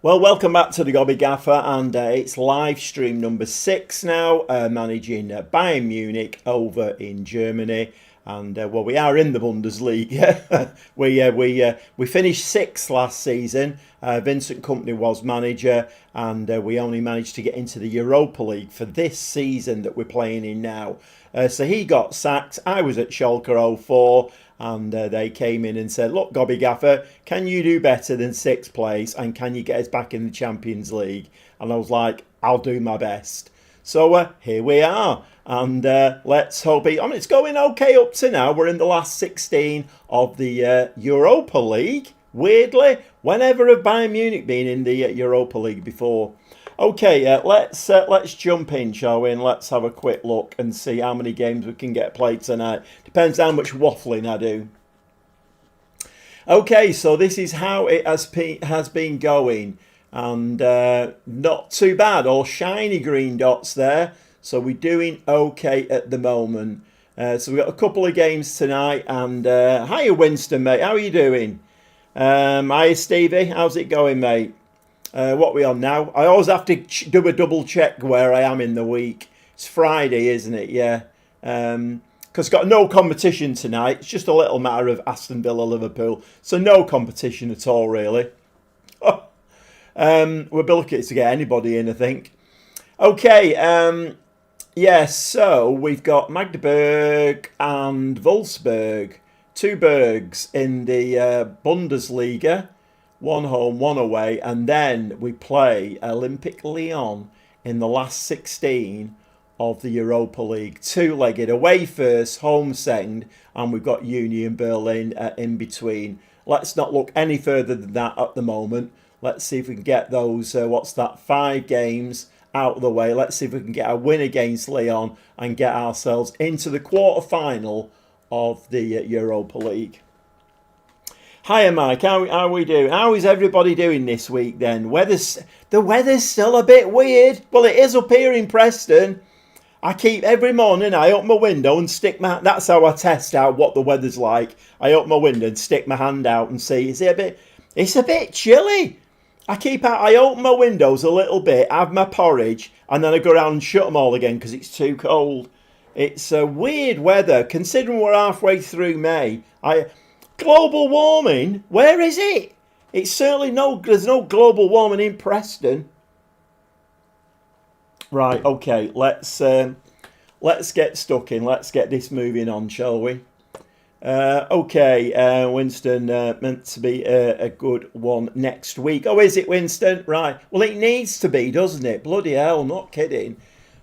Well, welcome back to the Gobby Gaffer, and it's live stream number 6 now, managing Bayern Munich over in Germany. And well, we are in the Bundesliga. we finished 6th last season. Vincent Kompany was manager, and we only managed to get into the Europa League for this season that we're playing in now. So he got sacked. I was at Schalke 04. And they came in and said, look, Gobby Gaffer, can you do better than 6th place? And can you get us back in the Champions League? And I was like, I'll do my best. So here we are. And let's hope it's going okay up to now. We're in the last 16 of the Europa League. Weirdly, whenever have Bayern Munich been in the Europa League before? Okay, let's jump in, shall we? And let's have a quick look and see how many games we can get played tonight. Depends how much waffling I do. Okay, so this is how it has been going. And not too bad. All shiny green dots there. So we're doing okay at the moment. So we've got a couple of games tonight. And hiya, Winston, mate. How are you doing? Hiya, Stevie. How's it going, mate? What are we on now? I always have to do a double check where I am in the week. It's Friday, isn't it? Yeah. Because got no competition tonight. It's just a little matter of Aston Villa, Liverpool. So no competition at all, really. We'll be lucky to get anybody in, I think. Okay. Yes, so we've got Magdeburg and Wolfsburg. 2 Bergs in the Bundesliga. 1 home, 1 away, and then we play Olympic Lyon in the last 16 of the Europa League. 2-legged, away first, home second, and we've got Union Berlin in between. Let's not look any further than that at the moment. Let's see if we can get those, 5 games out of the way. Let's see if we can get a win against Lyon and get ourselves into the quarter-final of the Europa League. Hiya, Mike. How are we doing? How is everybody doing this week then? The weather's still a bit weird. Well, it is up here in Preston. Every morning I open my window and that's how I test out what the weather's like. I open my window and stick my hand out and see, it's a bit chilly. I open my windows a little bit, have my porridge, and then I go around and shut them all again because it's too cold. It's a weird weather, considering we're halfway through May. Global warming? Where is it? It's certainly there's no global warming in Preston. Right, okay, let's get stuck in. Let's get this moving on, shall we? Okay, Winston, meant to be a good one next week. Oh, is it, Winston? Right. Well, it needs to be, doesn't it? Bloody hell, I'm not kidding.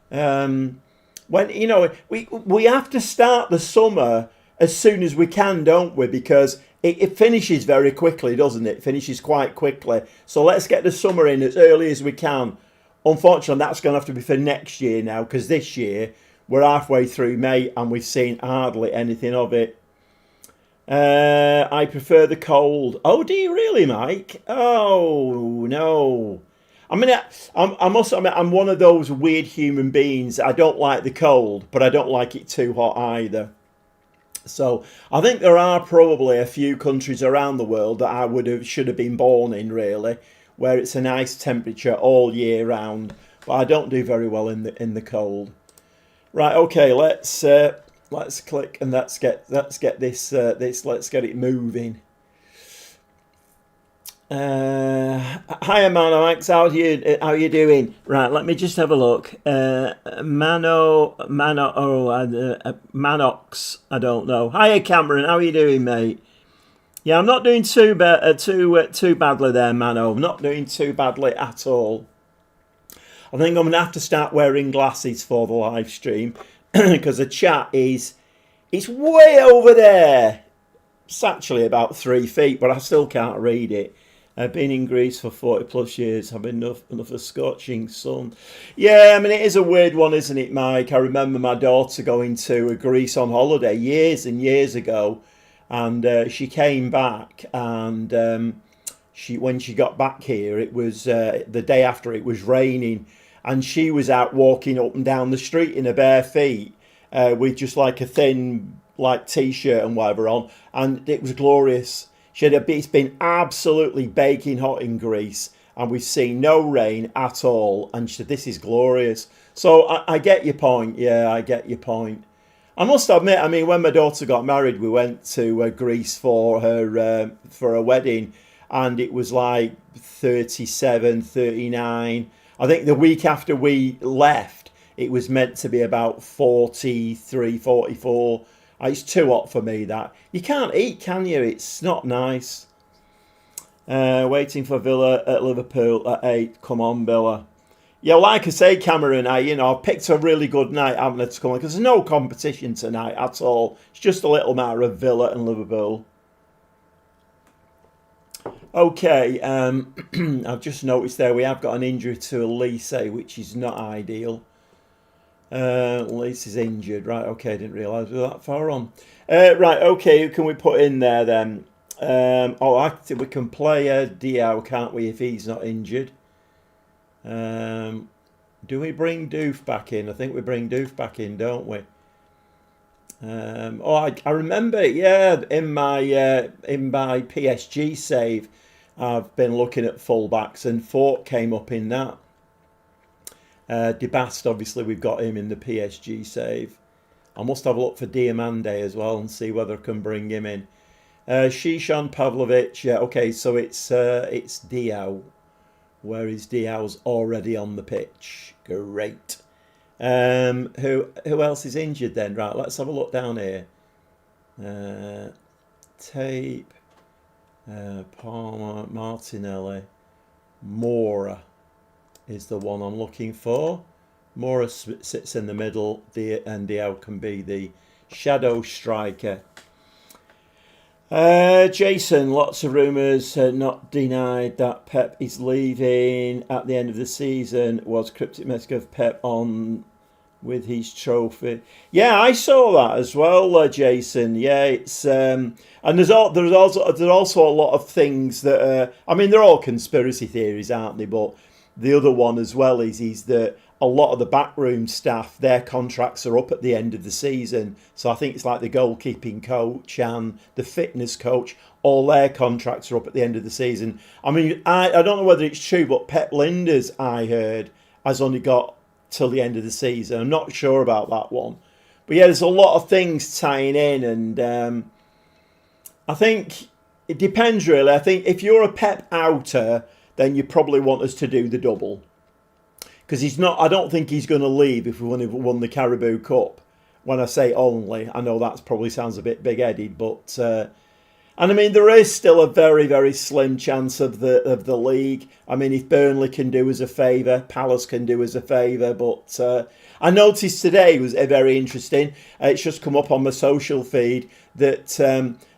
When we have to start the summer as soon as we can, don't we? Because it finishes very quickly, doesn't it? It finishes quite quickly. So let's get the summer in as early as we can. Unfortunately, that's going to have to be for next year now, because this year we're halfway through May and we've seen hardly anything of it. I prefer the cold. Oh, do you really, Mike? Oh, no. I mean, I must admit, I'm one of those weird human beings. I don't like the cold, but I don't like it too hot either. So I think there are probably a few countries around the world that should have been born in, really, where it's a nice temperature all year round. But I don't do very well in the cold. Right, okay, let's click and let's get let's get it moving. Hiya, Manox. How you doing? Right, let me just have a look. Manox. I don't know. Hiya, Cameron. How are you doing, mate? Yeah, I'm not doing too badly there, Mano. I'm not doing too badly at all. I think I'm gonna have to start wearing glasses for the live stream because the chat it's way over there. It's actually about 3 feet, but I still can't read it. I've been in Greece for 40 plus years. I've been enough of scorching sun. Yeah, I mean, it is a weird one, isn't it, Mike? I remember my daughter going to Greece on holiday years and years ago. And she came back, and when she got back here, it was the day after it was raining. And she was out walking up and down the street in her bare feet with just like a thin T-shirt and whatever on. And it was glorious. It's been absolutely baking hot in Greece, and we've seen no rain at all. And she said, this is glorious. So I get your point. Yeah, I get your point. I must admit, I mean, when my daughter got married, we went to Greece for her wedding, and it was like 37, 39. I think the week after we left, it was meant to be about 43, 44. It's too hot for me, that. You can't eat, can you? It's not nice. Waiting for Villa at Liverpool at 8. Come on, Villa. Yeah, like I say, Cameron, I've picked a really good night, haven't I, to come on, because there's no competition tonight at all. It's just a little matter of Villa and Liverpool. Okay, I've just noticed there we have got an injury to Elise, which is not ideal. Elise is injured, right? Okay, I didn't realise we were that far on. Right, okay, who can we put in there then? Actually, we can play Diao, can't we, if he's not injured? Do we bring Doof back in? I think we bring Doof back in, don't we? I remember, yeah, in my PSG save, I've been looking at fullbacks, and Fort came up in that. Debast, obviously, we've got him in the PSG save. I must have a look for Diamande as well and see whether I can bring him in. Shishan Pavlovic, yeah, okay, so it's Diao. Where is Diao's already on the pitch? Great. Who else is injured then? Right, let's have a look down here. Tape, Palmer, Martinelli, Mora is the one I'm looking for. Mora sits in the middle, and Diao can be the shadow striker. Jason, lots of rumours, not denied, that Pep is leaving at the end of the season. Was cryptic message of Pep on with his trophy? Yeah, I saw that as well, Jason. Yeah, it's and there's also a lot of things that they're all conspiracy theories, aren't they? But the other one as well is that a lot of the backroom staff, their contracts are up at the end of the season. So I think it's like the goalkeeping coach and the fitness coach, all their contracts are up at the end of the season. I mean, I don't know whether it's true, but Pep Linders, I heard, has only got till the end of the season. I'm not sure about that one. But yeah, there's a lot of things tying in, and I think it depends really. I think if you're a Pep outer, then you probably want us to do the double. Because I don't think he's going to leave if we won the Carabao Cup. When I say only, I know that probably sounds a bit big-headed, but and I mean there is still a very, very slim chance of the league. I mean, if Burnley can do us a favour, Palace can do us a favour, but I noticed today was very interesting. It's just come up on my social feed that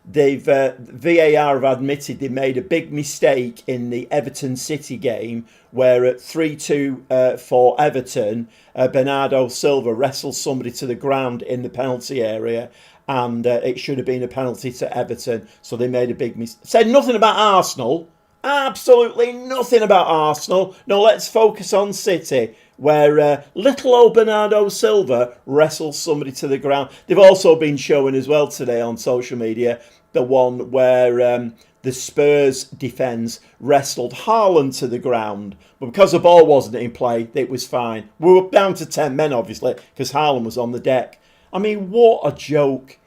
VAR have admitted they made a big mistake in the Everton City game, where at 3-2 for Everton, Bernardo Silva wrestled somebody to the ground in the penalty area, and it should have been a penalty to Everton. So they made a big mistake. Said nothing about Arsenal. Absolutely nothing about Arsenal. No, let's focus on City, where little old Bernardo Silva wrestles somebody to the ground. They've also been showing as well today on social media the one where the Spurs defence wrestled Haaland to the ground. But because the ball wasn't in play, it was fine. We were down to 10 men, obviously, because Haaland was on the deck. I mean, what a joke.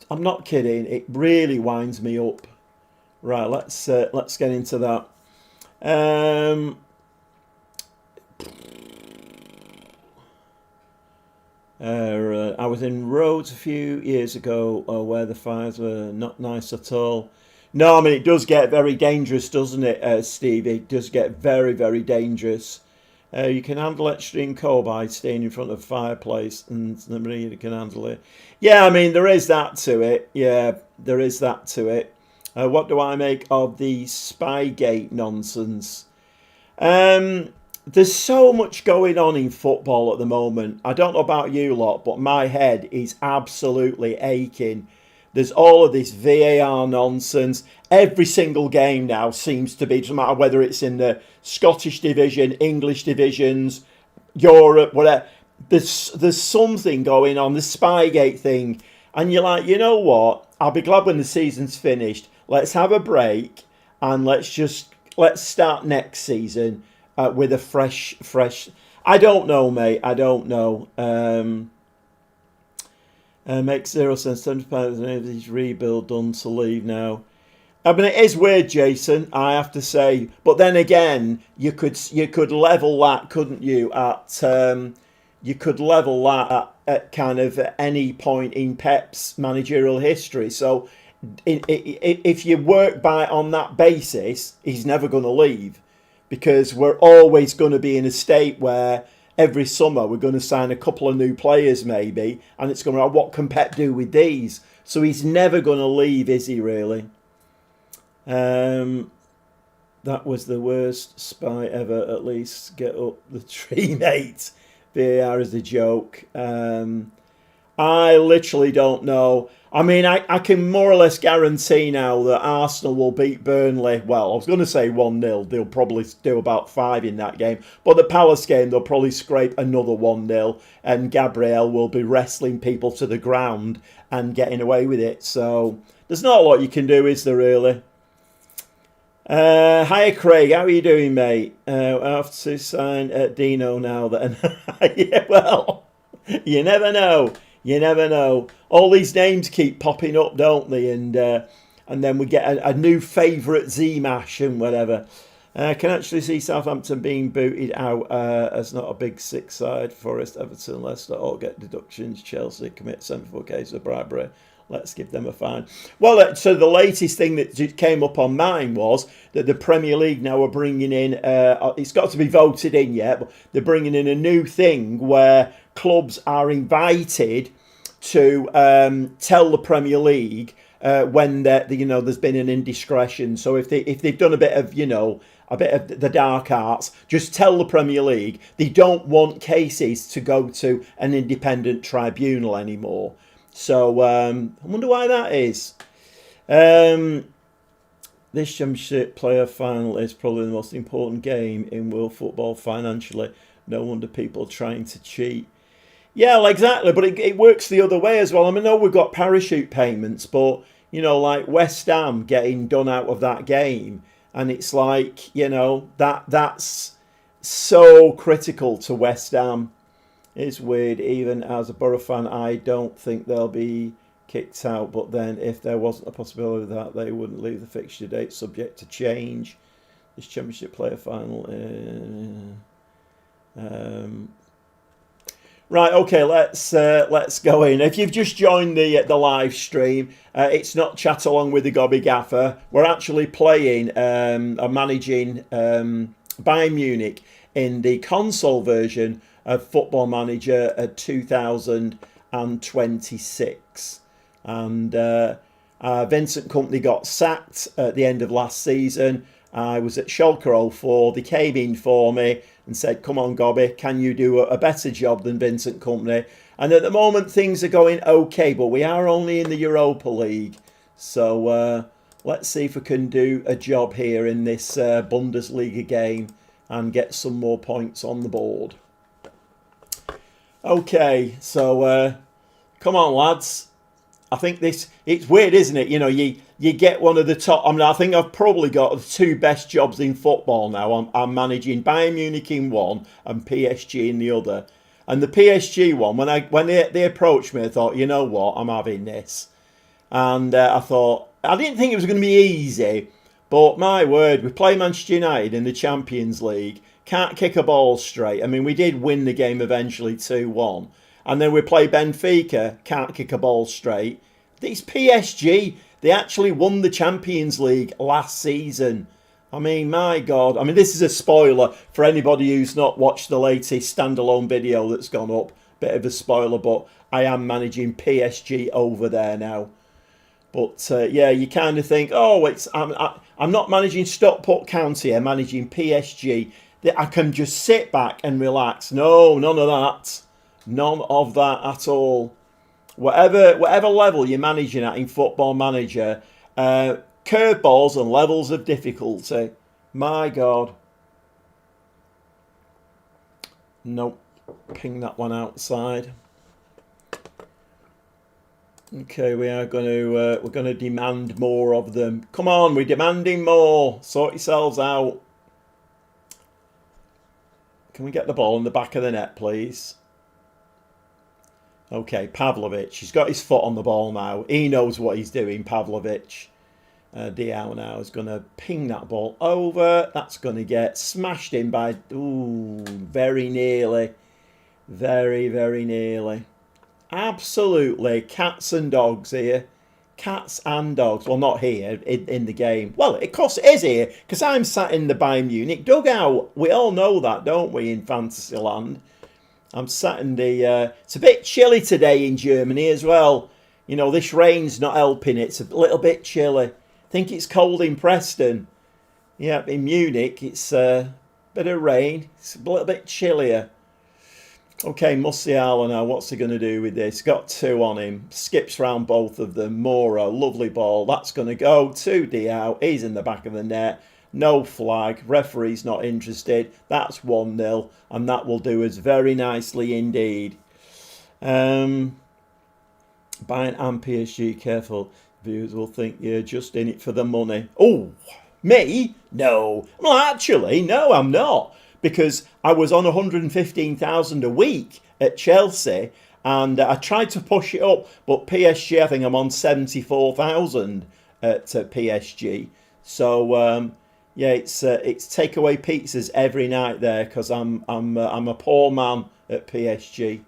I'm not kidding. It really winds me up. Right, let's get into that. I was in Rhodes a few years ago where the fires were not nice at all. No, I mean, it does get very dangerous, doesn't it, Steve? It does get very, very dangerous. You can handle extreme cold by staying in front of a fireplace, and nobody can handle it. Yeah, I mean, there is that to it. Yeah, there is that to it. What do I make of the Spygate nonsense? There's so much going on in football at the moment. I don't know about you lot, but my head is absolutely aching. There's all of this VAR nonsense. Every single game now seems to be, doesn't matter whether it's in the Scottish division, English divisions, Europe, whatever. There's something going on, the Spygate thing. And you're like, you know what? I'll be glad when the season's finished. Let's have a break and let's just let's start next season with a fresh. I don't know, mate. I don't know. Makes zero sense. £70 his rebuild done to leave now. I mean, it is weird, Jason, I have to say. But then again, you could level that, couldn't you? You could level that at kind of any point in Pep's managerial history. So if you work on that basis, he's never going to leave, because we're always going to be in a state where every summer we're going to sign a couple of new players maybe, and it's going to be, what can Pep do with these? So he's never going to leave, is he really? That was the worst spy ever. At least get up the tree, mate. VAR is a joke. I literally don't know. I mean, I can more or less guarantee now that Arsenal will beat Burnley. Well, I was going to say 1-0. They'll probably do about 5 in that game. But the Palace game, they'll probably scrape another 1-0. And Gabriel will be wrestling people to the ground and getting away with it. So there's not a lot you can do, is there, really? Hiya, Craig. How are you doing, mate? I have to sign Dino now then. Yeah, well, you never know. You never know. All these names keep popping up, don't they? And then we get a new favourite Z-Mash and whatever. Can actually see Southampton being booted out as not a big six side. Forest, Everton, Leicester all get deductions. Chelsea commit 74 cases of bribery. Let's give them a fine. Well, so the latest thing that came up on mine was that the Premier League now are bringing in, it's got to be voted in yet, but they're bringing in a new thing where clubs are invited to tell the Premier League when there's been an indiscretion. So if they've done a bit of the dark arts, just tell the Premier League. They don't want cases to go to an independent tribunal anymore. So I wonder why that is. This Championship player final is probably the most important game in world football financially. No wonder people are trying to cheat. Yeah, well, exactly. But it works the other way as well. I mean, I know we've got parachute payments, but, like West Ham getting done out of that game. And it's like, that's so critical to West Ham. It's weird. Even as a Borough fan, I don't think they'll be kicked out. But then if there wasn't a possibility of that, they wouldn't leave the fixture date subject to change. This Championship player final. Right, okay, let's go in. If you've just joined the live stream, it's not chat along with the Gobby Gaffer. We're actually playing or managing Bayern Munich in the console version of Football Manager 2026. And Vincent Kompany got sacked at the end of last season. I was at Schalke 04. They came in for me and said, come on, Gobby, can you do a better job than Vincent Kompany? And at the moment, things are going okay, but we are only in the Europa League. So let's see if we can do a job here in this Bundesliga game and get some more points on the board. Okay, so come on, lads. I think it's weird, isn't it? You get one of the top. I mean, I think I've probably got the 2 best jobs in football now. I'm managing Bayern Munich in one and PSG in the other. And the PSG one, when they approached me, I thought, you know what, I'm having this. And I thought, I didn't think it was going to be easy, but my word, we play Manchester United in the Champions League, can't kick a ball straight. I mean, we did win the game eventually 2-1. And then we play Benfica, can't kick a ball straight. These PSG, they actually won the Champions League last season. I mean, my God. I mean, this is a spoiler for anybody who's not watched the latest standalone video that's gone up. Bit of a spoiler, but I am managing PSG over there now. But yeah, you kind of think, oh, I'm not managing Stockport County, I'm managing PSG. I can just sit back and relax. No, none of that. None of that at all. Whatever level you're managing at in Football Manager, curveballs and levels of difficulty. My God. Nope. Ping that one outside. Okay, we're going to demand more of them. Come on, we're demanding more. Sort yourselves out. Can we get the ball in the back of the net, please? Okay, Pavlovic. He's got his foot on the ball now. He knows what he's doing, Pavlovic. Diao now is going to ping that ball over. That's going to get smashed in by... Ooh, very nearly. Very, very nearly. Absolutely. Cats and dogs here. Cats and dogs. Well, not here, in the game. Well, of course it is here, because I'm sat in the Bayern Munich dugout. We all know that, don't we, in Fantasyland? I'm sat in the... it's a bit chilly today in Germany as well. You know, this rain's not helping. It's a little bit chilly. I think it's cold in Preston. Yeah, in Munich, it's a bit of rain. It's a little bit chillier. Okay, Musiala now. What's he going to do with this? Got two on him. Skips round both of them. Moro, lovely ball. That's going to go to Diao. He's in the back of the net. No flag. Referee's not interested. That's 1-0. And that will do us very nicely indeed. Bayern and PSG, careful. Viewers will think you're just in it for the money. Oh, me? No. Well, actually, no, I'm not. Because I was on 115,000 a week at Chelsea, and I tried to push it up, but PSG, I think I'm on 74,000 at PSG. So yeah, it's takeaway pizzas every night there because I'm a poor man at PSG,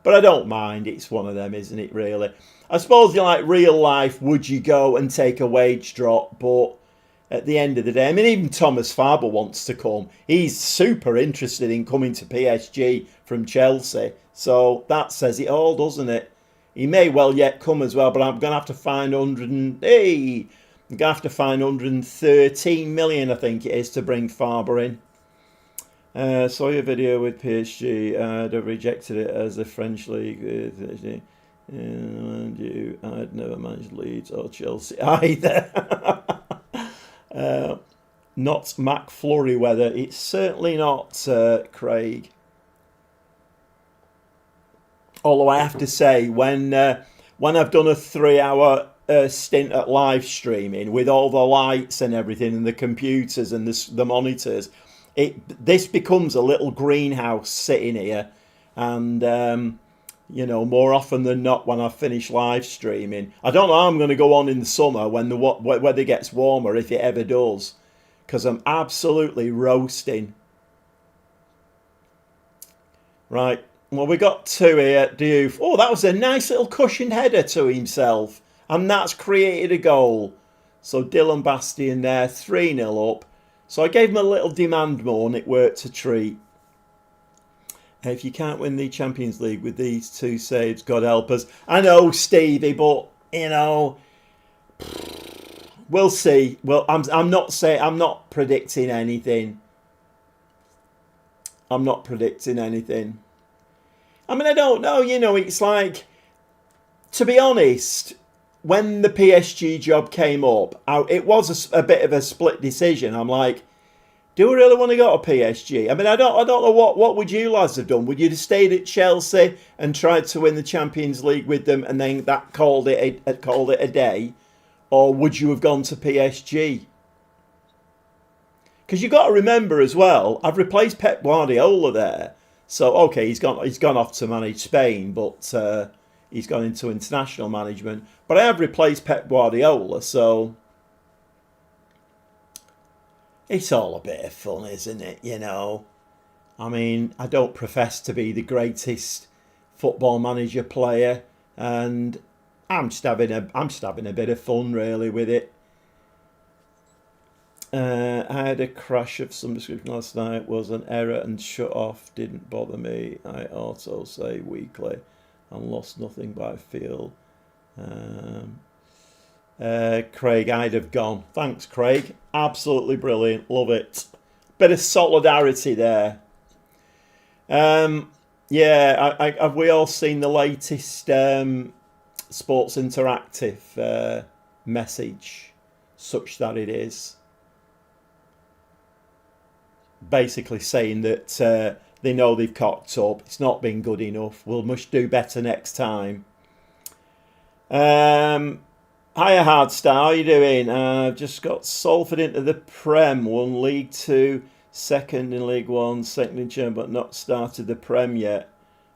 but I don't mind. It's one of them, isn't it? Really, I suppose you like real life. Would you go and take a wage drop? But at the end of the day, I mean, even Thomas Faber wants to come. He's super interested in coming to PSG from Chelsea. So that says it all, doesn't it? He may well yet come as well, but I'm going to have to find 113 million, I think it is, to bring Faber in. Saw your video with PSG. I'd rejected it as the French league. And I'd never managed Leeds or Chelsea either. Not McFlurry weather. It's certainly not, Craig. Although I have to say, when I've done a 3-hour stint at live streaming with all the lights and everything and the computers and the monitors, this becomes a little greenhouse sitting here. And you know, more often than not, when I finish live streaming, I don't know how I'm going to go on in the summer when the weather gets warmer, if it ever does, because I'm absolutely roasting. Right, well, we got two here. Diouf. Oh, that was a nice little cushioned header to himself, and that's created a goal. So Dylan Bastian there, 3-0 up. So I gave him a little demand more, and it worked a treat. If you can't win the Champions League with these two saves, God help us. I know, Stevie, but you know, we'll see. Well, I'm not predicting anything. I'm not predicting anything. I mean, I don't know. You know, it's like, to be honest, when the PSG job came up, it was a bit of a split decision. I'm like, do we really want to go to PSG? I mean, I don't know what would you lads have done? Would you have stayed at Chelsea and tried to win the Champions League with them, and then that called it a day, or would you have gone to PSG? Because you've got to remember as well, I've replaced Pep Guardiola there, so okay, he's gone off to manage Spain, but he's gone into international management. But I have replaced Pep Guardiola, so it's all a bit of fun, isn't it? You know, I mean, I don't profess to be the greatest football manager player, and I'm just having a bit of fun really with it. I had a crash of some description last night. Was an error and shut off. Didn't bother me. I auto save weekly and lost nothing by feel. Craig, I'd have gone. Thanks, Craig. Absolutely brilliant. Love it. Bit of solidarity there. Yeah, have we all seen the latest Sports Interactive message, such that it is basically saying that they know they've cocked up. It's not been good enough. We must do better next time. Hiya Hardstar, how you doing? I've just got Salford into the Prem, won League 2, second in League 1, second in Championship, but not started the Prem yet.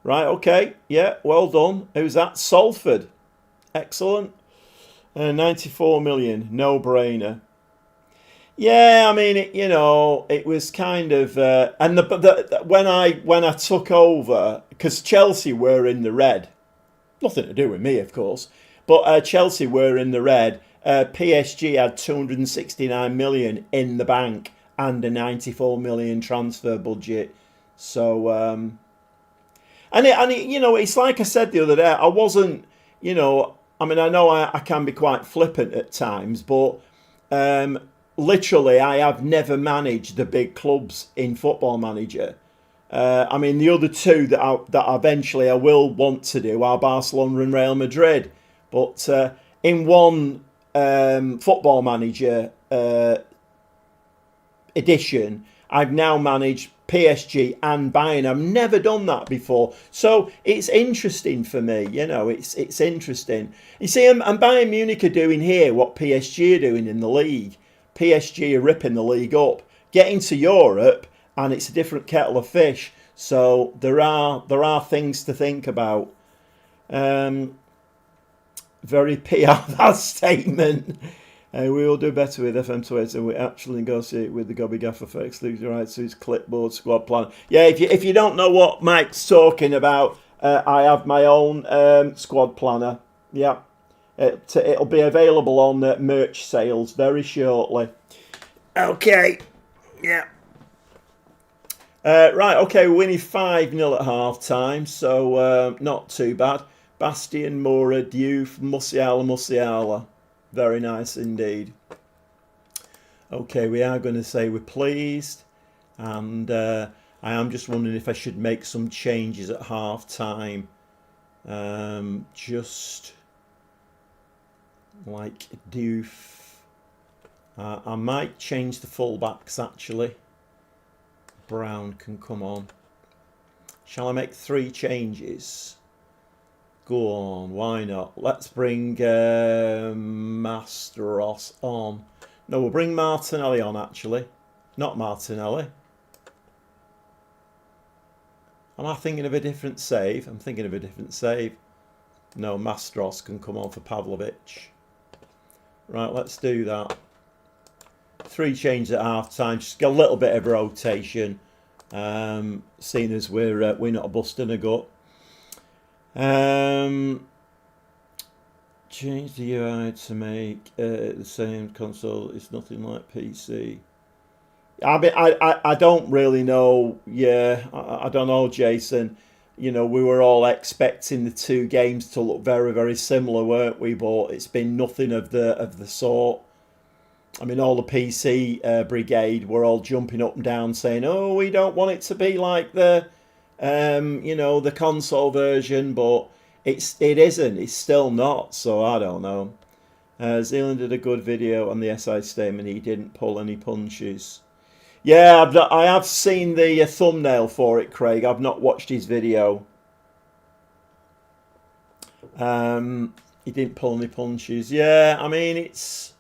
Right, okay, yeah, well done. Who's that? Salford. Excellent. 94 million, no brainer. Yeah, I mean, it was kind of, and when I took over, because Chelsea were in the red, nothing to do with me, of course, but Chelsea were in the red. PSG had 269 million in the bank and a 94 million transfer budget. So, it's like I said the other day, I wasn't, I mean, I know I can be quite flippant at times, but literally, I have never managed the big clubs in Football Manager. I mean, the other two that eventually I will want to do are Barcelona and Real Madrid. But in one Football Manager edition, I've now managed PSG and Bayern. I've never done that before, so it's interesting for me. It's interesting. You see, and Bayern Munich are doing here what PSG are doing in the league. PSG are ripping the league up, getting to Europe, and it's a different kettle of fish. So there are things to think about. Very PR that statement. We will do better with FM28, and we actually negotiate with the Gobby Gaffer for exclusive rights to his clipboard squad plan. Yeah, if you don't know what Mike's talking about, I have my own squad planner. Yeah, it'll be available on merch sales very shortly. Okay, yeah. Right, okay, we're winning 5-0 at half time, so not too bad. Bastian, Moura, Diouf, Musiala. Very nice indeed. Okay, we are going to say we're pleased, and I am just wondering if I should make some changes at half time. Just like Diouf. I might change the fullbacks actually. Brown can come on. Shall I make 3 changes? Go on, why not? Let's bring Mastros on. No, we'll bring Martinelli on, actually. Not Martinelli. Am I thinking of a different save? I'm thinking of a different save. No, Mastros can come on for Pavlovic. Right, let's do that. 3 changes at half time. Just get a little bit of rotation. Seeing as we're not busting a gut. Change the UI to make the same console. It's nothing like PC. I mean, I don't really know. Yeah, I don't know, Jason. We were all expecting the 2 games to look very, very similar, weren't we? But it's been nothing of the sort. I mean, all the PC brigade were all jumping up and down saying, "Oh, we don't want it to be like the console version," but it isn't. It's still not. So I don't know. Zealand did a good video on the SI statement. He didn't pull any punches. Yeah, I have seen the thumbnail for it, Craig. I've not watched his video. He didn't pull any punches. Yeah, I mean, it's...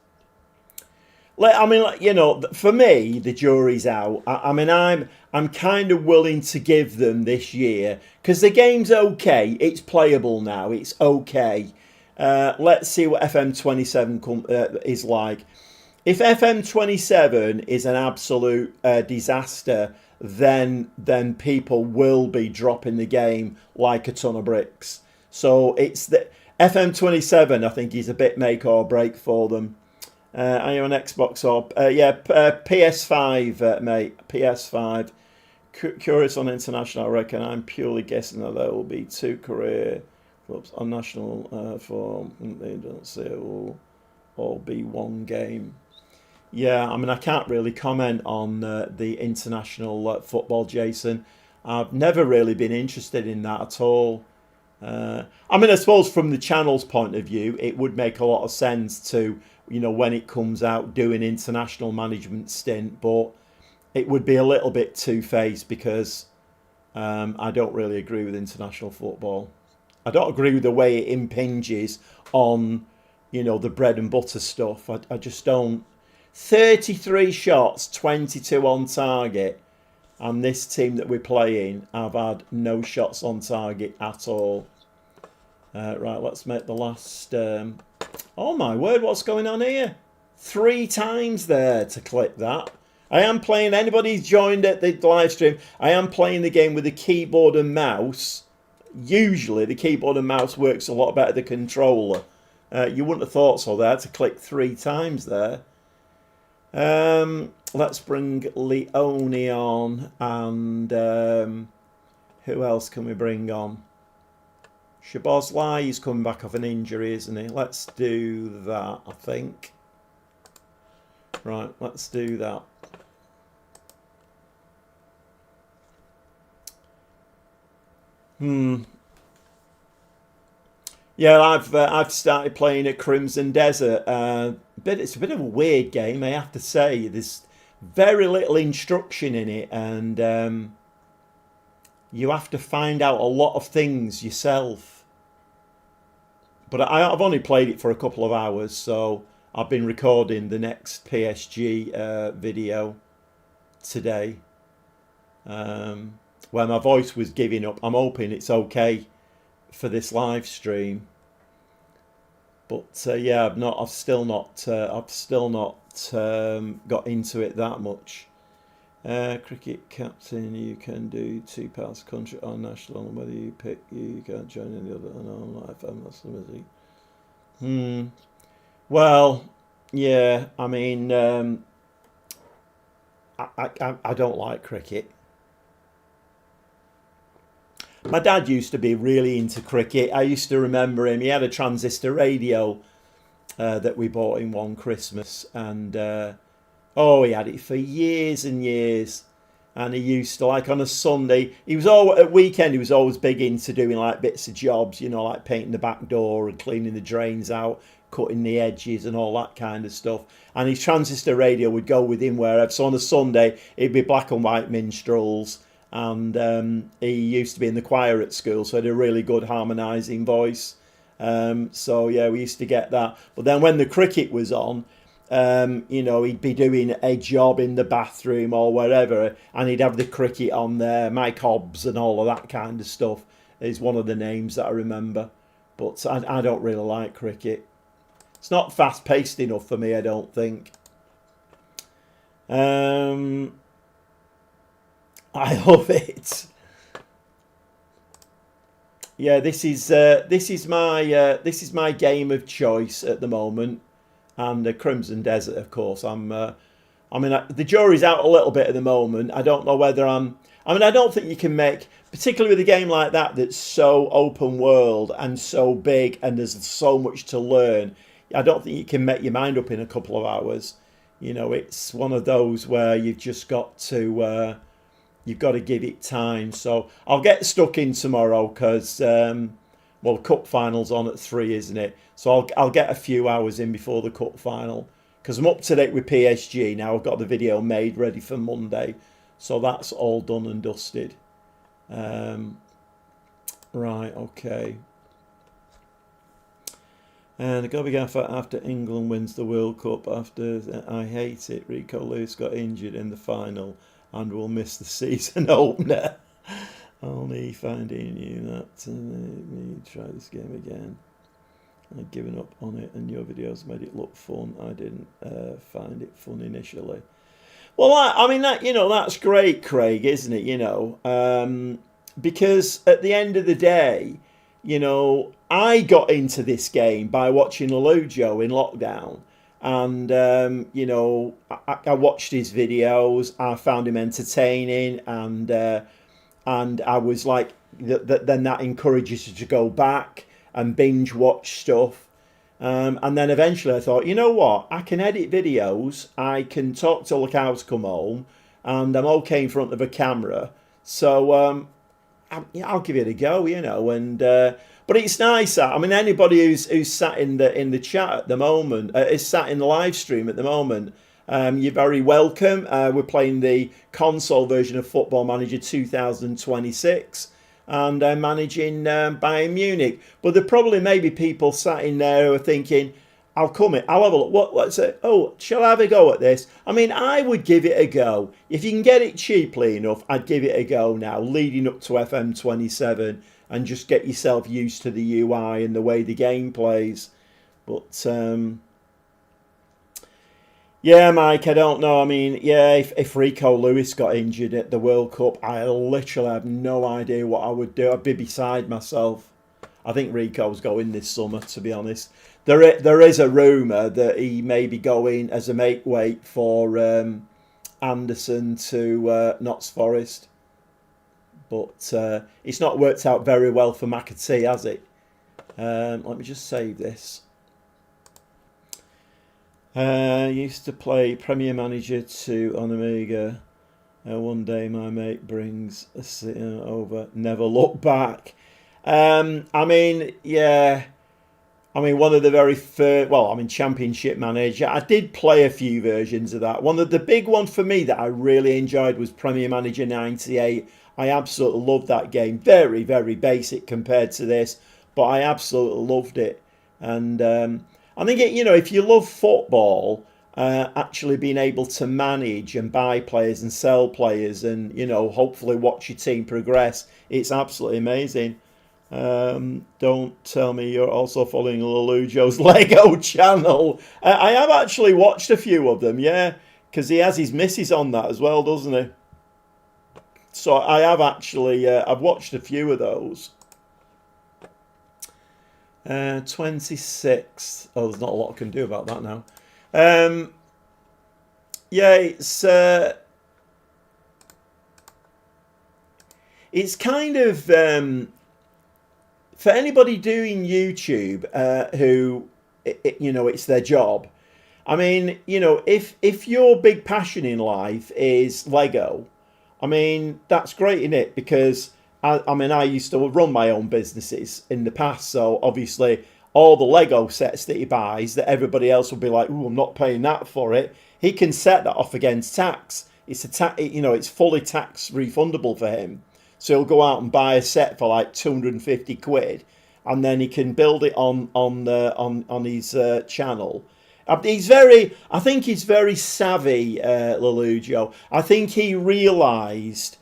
for me, the jury's out. I'm kind of willing to give them this year because the game's okay. It's playable now. It's okay. Let's see what FM27 is like. If FM27 is an absolute disaster, then people will be dropping the game like a ton of bricks. So it's the FM27. I think is a bit make or break for them. Are you on Xbox or PS5, mate? PS5. Curious on international, I reckon. I'm purely guessing that there will be 2 career clubs on national form. They don't say it will all be 1 game. Yeah, I mean, I can't really comment on the international football, Jason. I've never really been interested in that at all. I mean, I suppose from the channel's point of view, it would make a lot of sense to, when it comes out, do an international management stint, but it would be a little bit two-faced because I don't really agree with international football. I don't agree with the way it impinges on, the bread and butter stuff. I just don't. 33 shots, 22 on target, and this team that we're playing have had no shots on target at all. Right, let's make the last... oh my word, what's going on here? 3 times there to click that. I am playing, anybody who's joined at the live stream, I am playing the game with the keyboard and mouse. Usually the keyboard and mouse works a lot better than the controller. You wouldn't have thought so there, to click 3 times there. Let's bring Leone on, and who else can we bring on? Shabozlai, he's coming back off an injury, isn't he? Let's do that, I think. Right, let's do that. Yeah, I've started playing at Crimson Desert. But it's a bit of a weird game, I have to say. There's very little instruction in it, and you have to find out a lot of things yourself. But I've only played it for a couple of hours, so I've been recording the next PSG video today, where my voice was giving up. I'm hoping it's okay for this live stream. But yeah, I've still not got into it that much. Cricket captain, you can do 2 parts country or national, and whether you pick, you can't join any other. No, not FM, that's the music. Well, yeah, I mean, I don't like cricket. My dad used to be really into cricket. I used to remember him. He had a transistor radio that we bought him one Christmas, and he had it for years and years. And he used to, like on a Sunday, he was all at weekend. He was always big into doing like bits of jobs, like painting the back door and cleaning the drains out, cutting the edges and all that kind of stuff. And his transistor radio would go with him wherever. So on a Sunday, it'd be black and white minstrels. And he used to be in the choir at school, so he had a really good harmonising voice. So yeah, we used to get that. But then when the cricket was on, he'd be doing a job in the bathroom or wherever, and he'd have the cricket on there. Mike Hobbs and all of that kind of stuff is one of the names that I remember. But I don't really like cricket. It's not fast-paced enough for me, I don't think. I love it. Yeah, this is my game of choice at the moment, and the Crimson Desert, of course. The jury's out a little bit at the moment. I don't know whether I don't think you can make, particularly with a game like that that's so open world and so big, and there's so much to learn. I don't think you can make your mind up in a couple of hours. It's one of those where you've just got to. You've got to give it time. So I'll get stuck in tomorrow because, cup final's on at 3, isn't it? So I'll get a few hours in before the cup final because I'm up to date with PSG now. I've got the video made ready for Monday. So that's all done and dusted. Right, okay. And the go big after England wins the World Cup. I hate it. Rico Lewis got injured in the final and will miss the season opener. Only finding you that me try this game again. I'd given up on it, and your videos made it look fun. I didn't find it fun initially. Well, that's great, Craig, isn't it? Because at the end of the day, I got into this game by watching Alujo in lockdown. And, I watched his videos. I found him entertaining. And I was like, then that encourages you to go back and binge watch stuff. And then eventually I thought, you know what? I can edit videos. I can talk till the cows come home. And I'm okay in front of a camera. So I'll give it a go, and... But it's nice. Anybody who's sat in the chat at the moment, is sat in the live stream at the moment, you're very welcome. We're playing the console version of Football Manager 2026. and managing Bayern Munich. But there probably may be people sat in there who are thinking, I'll come in, I'll have a look. What's it? Oh, shall I have a go at this? I mean, I would give it a go. If you can get it cheaply enough, I'd give it a go now, leading up to FM27, and just get yourself used to the UI and the way the game plays. But, yeah, Mike, I don't know. I mean, yeah, if Rico Lewis got injured at the World Cup, I literally have no idea what I would do. I'd be beside myself. I think Rico's going this summer, to be honest. There is a rumour that he may be going as a make weight for Anderson to Notts Forest. But it's not worked out very well for McAtee, has it? Let me just save this. Used to play Premier Manager 2 on Amiga. One day my mate brings a over. Never look back. I mean, yeah. I mean, one of the very first, well, I mean, Championship Manager. I did play a few versions of that. One of the big ones for me that I really enjoyed was Premier Manager 98. I absolutely loved that game. Very, very basic compared to this, but I absolutely loved it. And I think, if you love football, actually being able to manage and buy players and sell players and, hopefully watch your team progress, it's absolutely amazing. Don't tell me you're also following Lelujo's Lego channel. I have actually watched a few of them, yeah, because he has his missus on that as well, doesn't he? So I have actually, I've watched a few of those. 26. Oh, there's not a lot I can do about that now. Yeah, it's kind of for anybody doing YouTube who, it's their job. I mean, if your big passion in life is Lego, I mean, that's great, isn't it? Because I used to run my own businesses in the past, so obviously all the Lego sets that he buys that everybody else will be like, "Ooh, I'm not paying that for it." He can set that off against tax. It's it's fully tax refundable for him. So he'll go out and buy a set for like 250 quid, and then he can build it on his channel. I think he's very savvy, Lelujo. I think he realised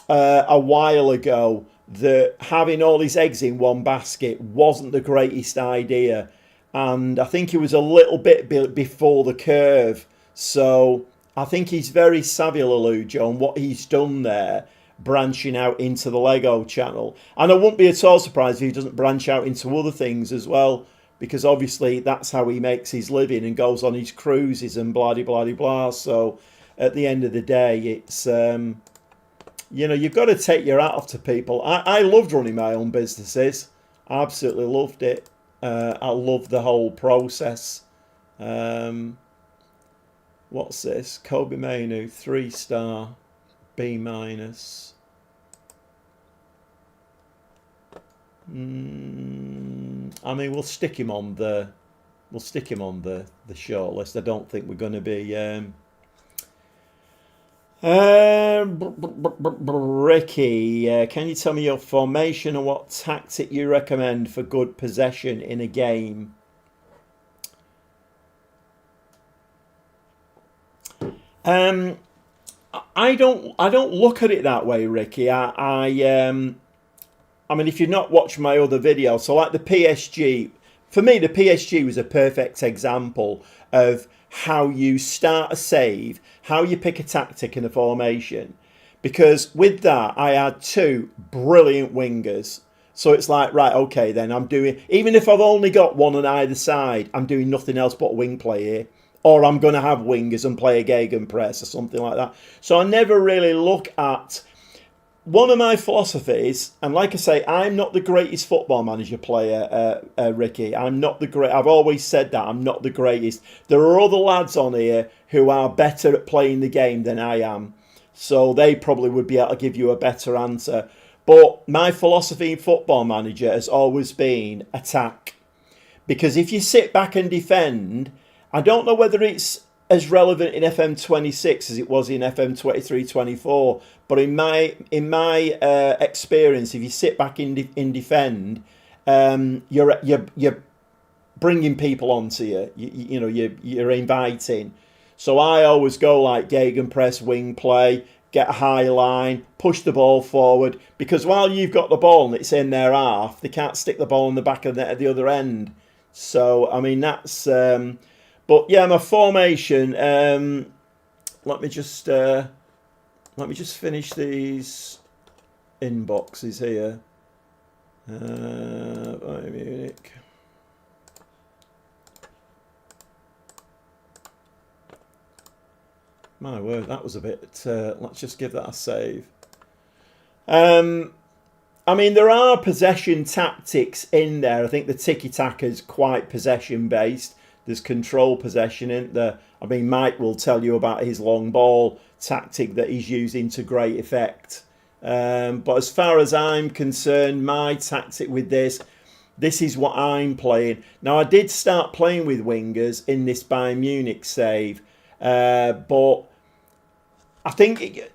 a while ago that having all his eggs in one basket wasn't the greatest idea, and I think he was a little bit before the curve. So I think he's very savvy, Lelujo, and what he's done there, branching out into the Lego channel. And I wouldn't be at all surprised if he doesn't branch out into other things as well, because obviously that's how he makes his living and goes on his cruises and blah blah blah blah. So at the end of the day, it's you've got to take your hat off to people. I loved running my own businesses. I absolutely loved it. I loved the whole process. What's this? Kobe Mainu, 3-star, B-. I mean, we'll stick him on the short list. I don't think we're going to be. Ricky, can you tell me your formation and what tactic you recommend for good possession in a game? I don't look at it that way, Ricky. I mean, if you've not watched my other video, so like the PSG, for me, the PSG was a perfect example of how you start a save, how you pick a tactic and a formation. Because with that, I had two brilliant wingers. So it's like, right, okay, then I'm doing, even if I've only got one on either side, I'm doing nothing else but wing play here. Or I'm going to have wingers and play a gegenpress or something like that. So I never really look at one of my philosophies, and like I say, I'm not the greatest football manager player, Ricky. I'm not the great. I've always said that I'm not the greatest. There are other lads on here who are better at playing the game than I am, so they probably would be able to give you a better answer. But my philosophy in Football Manager has always been attack, because if you sit back and defend, I don't know whether it's as relevant in FM26 as it was in FM23-24. But in my experience, if you sit back in defend, you're bringing people onto you. You're inviting. So I always go like gegenpress, wing play, get a high line, push the ball forward, because while you've got the ball and it's in their half, they can't stick the ball in the back of the net at the other end. So I mean that's. But yeah, my formation. Let me just finish these inboxes here. Bayern Munich. My word, that was a bit. Let's just give that a save. I mean, there are possession tactics in there. I think the tiki-taka is quite possession-based. There's control possession in there. I mean, Mike will tell you about his long ball tactic that he's using to great effect. But as far as I'm concerned, my tactic with this is what I'm playing. Now, I did start playing with wingers in this Bayern Munich save. But I think,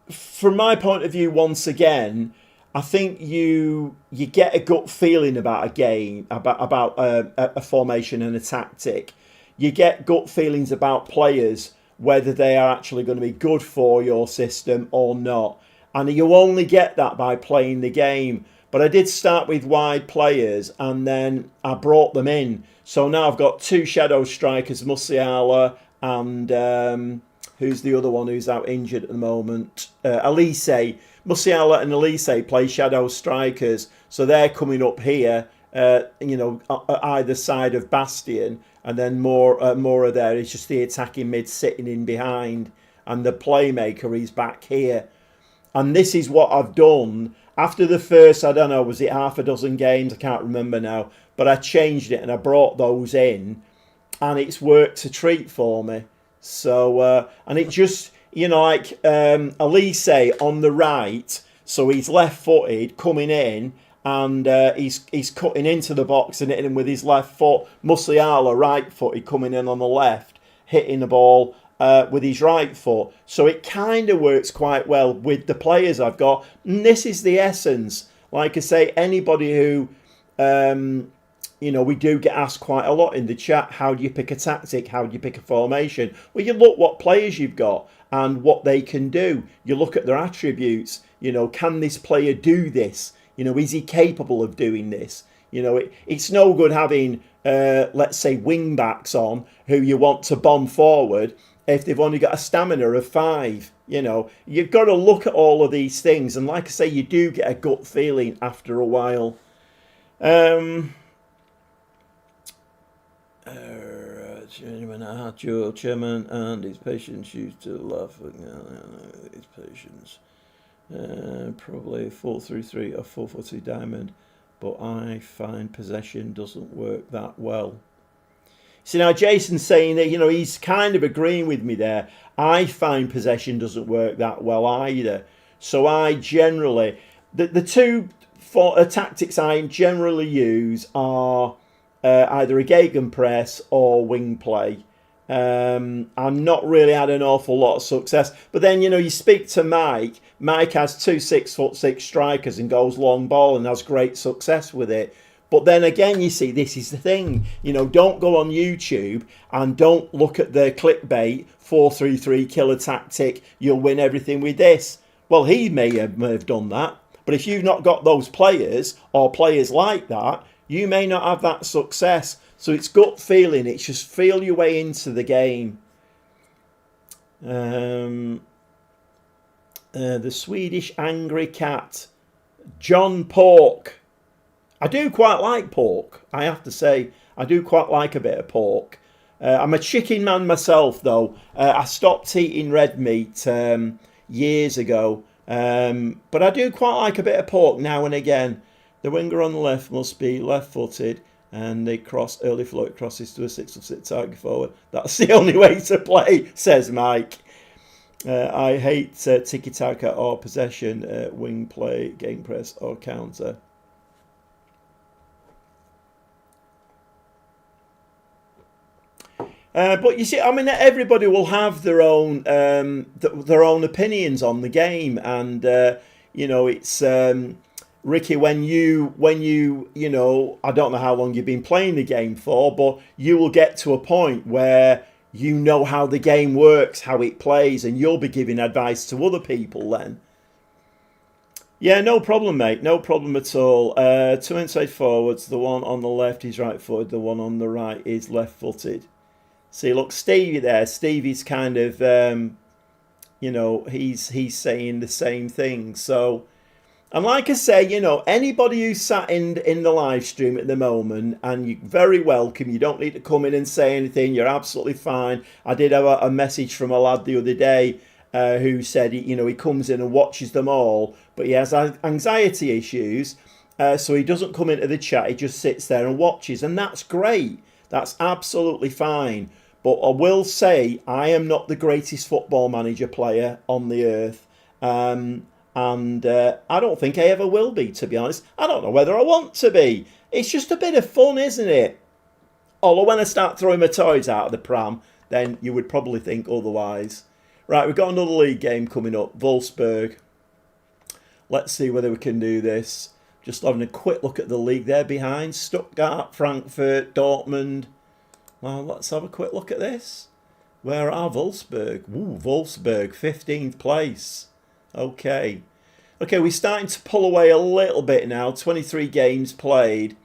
from my point of view, once again, I think you get a gut feeling about a game, about a formation and a tactic. You get gut feelings about players, whether they are actually going to be good for your system or not. And you only get that by playing the game. But I did start with wide players and then I brought them in. So now I've got two shadow strikers, Musiala and who's the other one who's out injured at the moment? Elise. Musiala and Elise play shadow strikers. So they're coming up here, either side of Bastion. And then Mora there is just the attacking mid sitting in behind. And the playmaker is back here. And this is what I've done. After the first, I don't know, was it half a dozen games? I can't remember now. But I changed it and I brought those in. And it's worked a treat for me. So, and it just, like Elise on the right. So he's left-footed coming in. And he's cutting into the box and hitting him with his left foot. Musiala, right-footed, coming in on the left, hitting the ball with his right foot. So it kind of works quite well with the players I've got. And this is the essence. Like I say, anybody who, we do get asked quite a lot in the chat, how do you pick a tactic? How do you pick a formation? Well, you look what players you've got and what they can do. You look at their attributes. Can this player do this? Is he capable of doing this? It's no good having, let's say, wing backs on who you want to bomb forward if they've only got a stamina of 5. You've got to look at all of these things. And like I say, you do get a gut feeling after a while. Chairman and his patients used to laugh at his patients. Probably 4-3-3 or 4-4-2 diamond, but I find possession doesn't work that well. See, now Jason's saying that, he's kind of agreeing with me there. I find possession doesn't work that well either. So I generally, the two tactics I generally use are either a gegenpress or wing play. I'm not really had an awful lot of success. But then, you speak to Mike. Mike has 2 6'6" strikers and goes long ball and has great success with it. But then again, you see, this is the thing. Don't go on YouTube and don't look at the clickbait 4-3-3 killer tactic. You'll win everything with this. Well, he may have done that. But if you've not got those players or players like that, you may not have that success. So it's gut feeling. It's just feel your way into the game. The Swedish angry cat, John Pork. I do quite like pork. I have to say, I do quite like a bit of pork. I'm a chicken man myself, though. I stopped eating red meat years ago. But I do quite like a bit of pork now and again. The winger on the left must be left-footed. And they cross early float crosses to a 6-6 target forward. That's the only way to play, says Mike. I hate tiki-taka or possession, wing play, game press or counter. But you see, I mean, everybody will have their own their own opinions on the game, and it's Ricky. When you I don't know how long you've been playing the game for, but you will get to a point where you know how the game works, how it plays, and you'll be giving advice to other people then. Yeah, no problem, mate. No problem at all. Two inside forwards. The one on the left is right-footed. The one on the right is left-footed. See, look, Stevie there. Stevie's kind of, he's saying the same thing. So, and like I say, anybody who's sat in the live stream at the moment, and you're very welcome. You don't need to come in and say anything. You're absolutely fine. I did have a message from a lad the other day who said, he comes in and watches them all, but he has anxiety issues, so he doesn't come into the chat. He just sits there and watches, and that's great. That's absolutely fine. But I will say, I am not the greatest football manager player on the earth. And I don't think I ever will be, to be honest. I don't know whether I want to be. It's just a bit of fun, isn't it? Although when I start throwing my toys out of the pram, then you would probably think otherwise. Right, we've got another league game coming up. Wolfsburg. Let's see whether we can do this. Just having a quick look at the league there behind. Stuttgart, Frankfurt, Dortmund. Well, let's have a quick look at this. Where are Wolfsburg? Ooh, Wolfsburg, 15th place. Okay. Okay, we're starting to pull away a little bit now. 23 games played.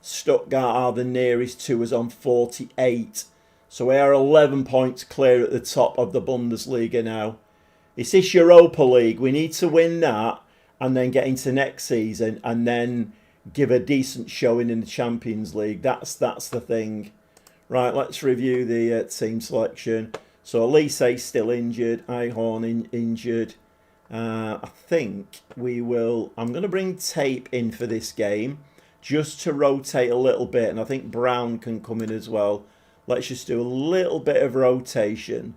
Stuttgart are the nearest to us on 48. So we are 11 points clear at the top of the Bundesliga now. It's this Europa League. We need to win that and then get into next season and then give a decent showing in the Champions League. That's the thing. Right, let's review the team selection. So Elise still injured. Ihorn injured. I think we will... I'm going to bring Tape in for this game just to rotate a little bit. And I think Brown can come in as well. Let's just do a little bit of rotation.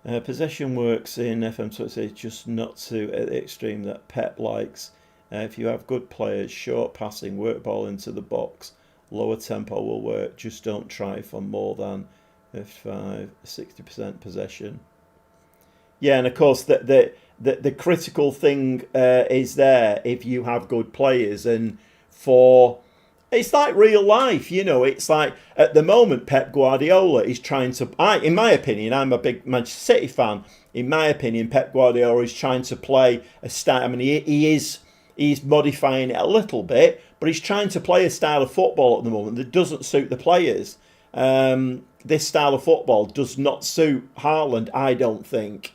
Possession works in FM26, just not to at the extreme that Pep likes. If you have good players, short passing, work ball into the box, lower tempo will work. Just don't try for more than 60% possession. Yeah, and of course the critical thing is there if you have good players, and it's like real life, It's like at the moment Pep Guardiola is trying to. In my opinion, I'm a big Manchester City fan. In my opinion, Pep Guardiola is trying to play a style. I mean, he's modifying it a little bit, but he's trying to play a style of football at the moment that doesn't suit the players. This style of football does not suit Haaland, I don't think,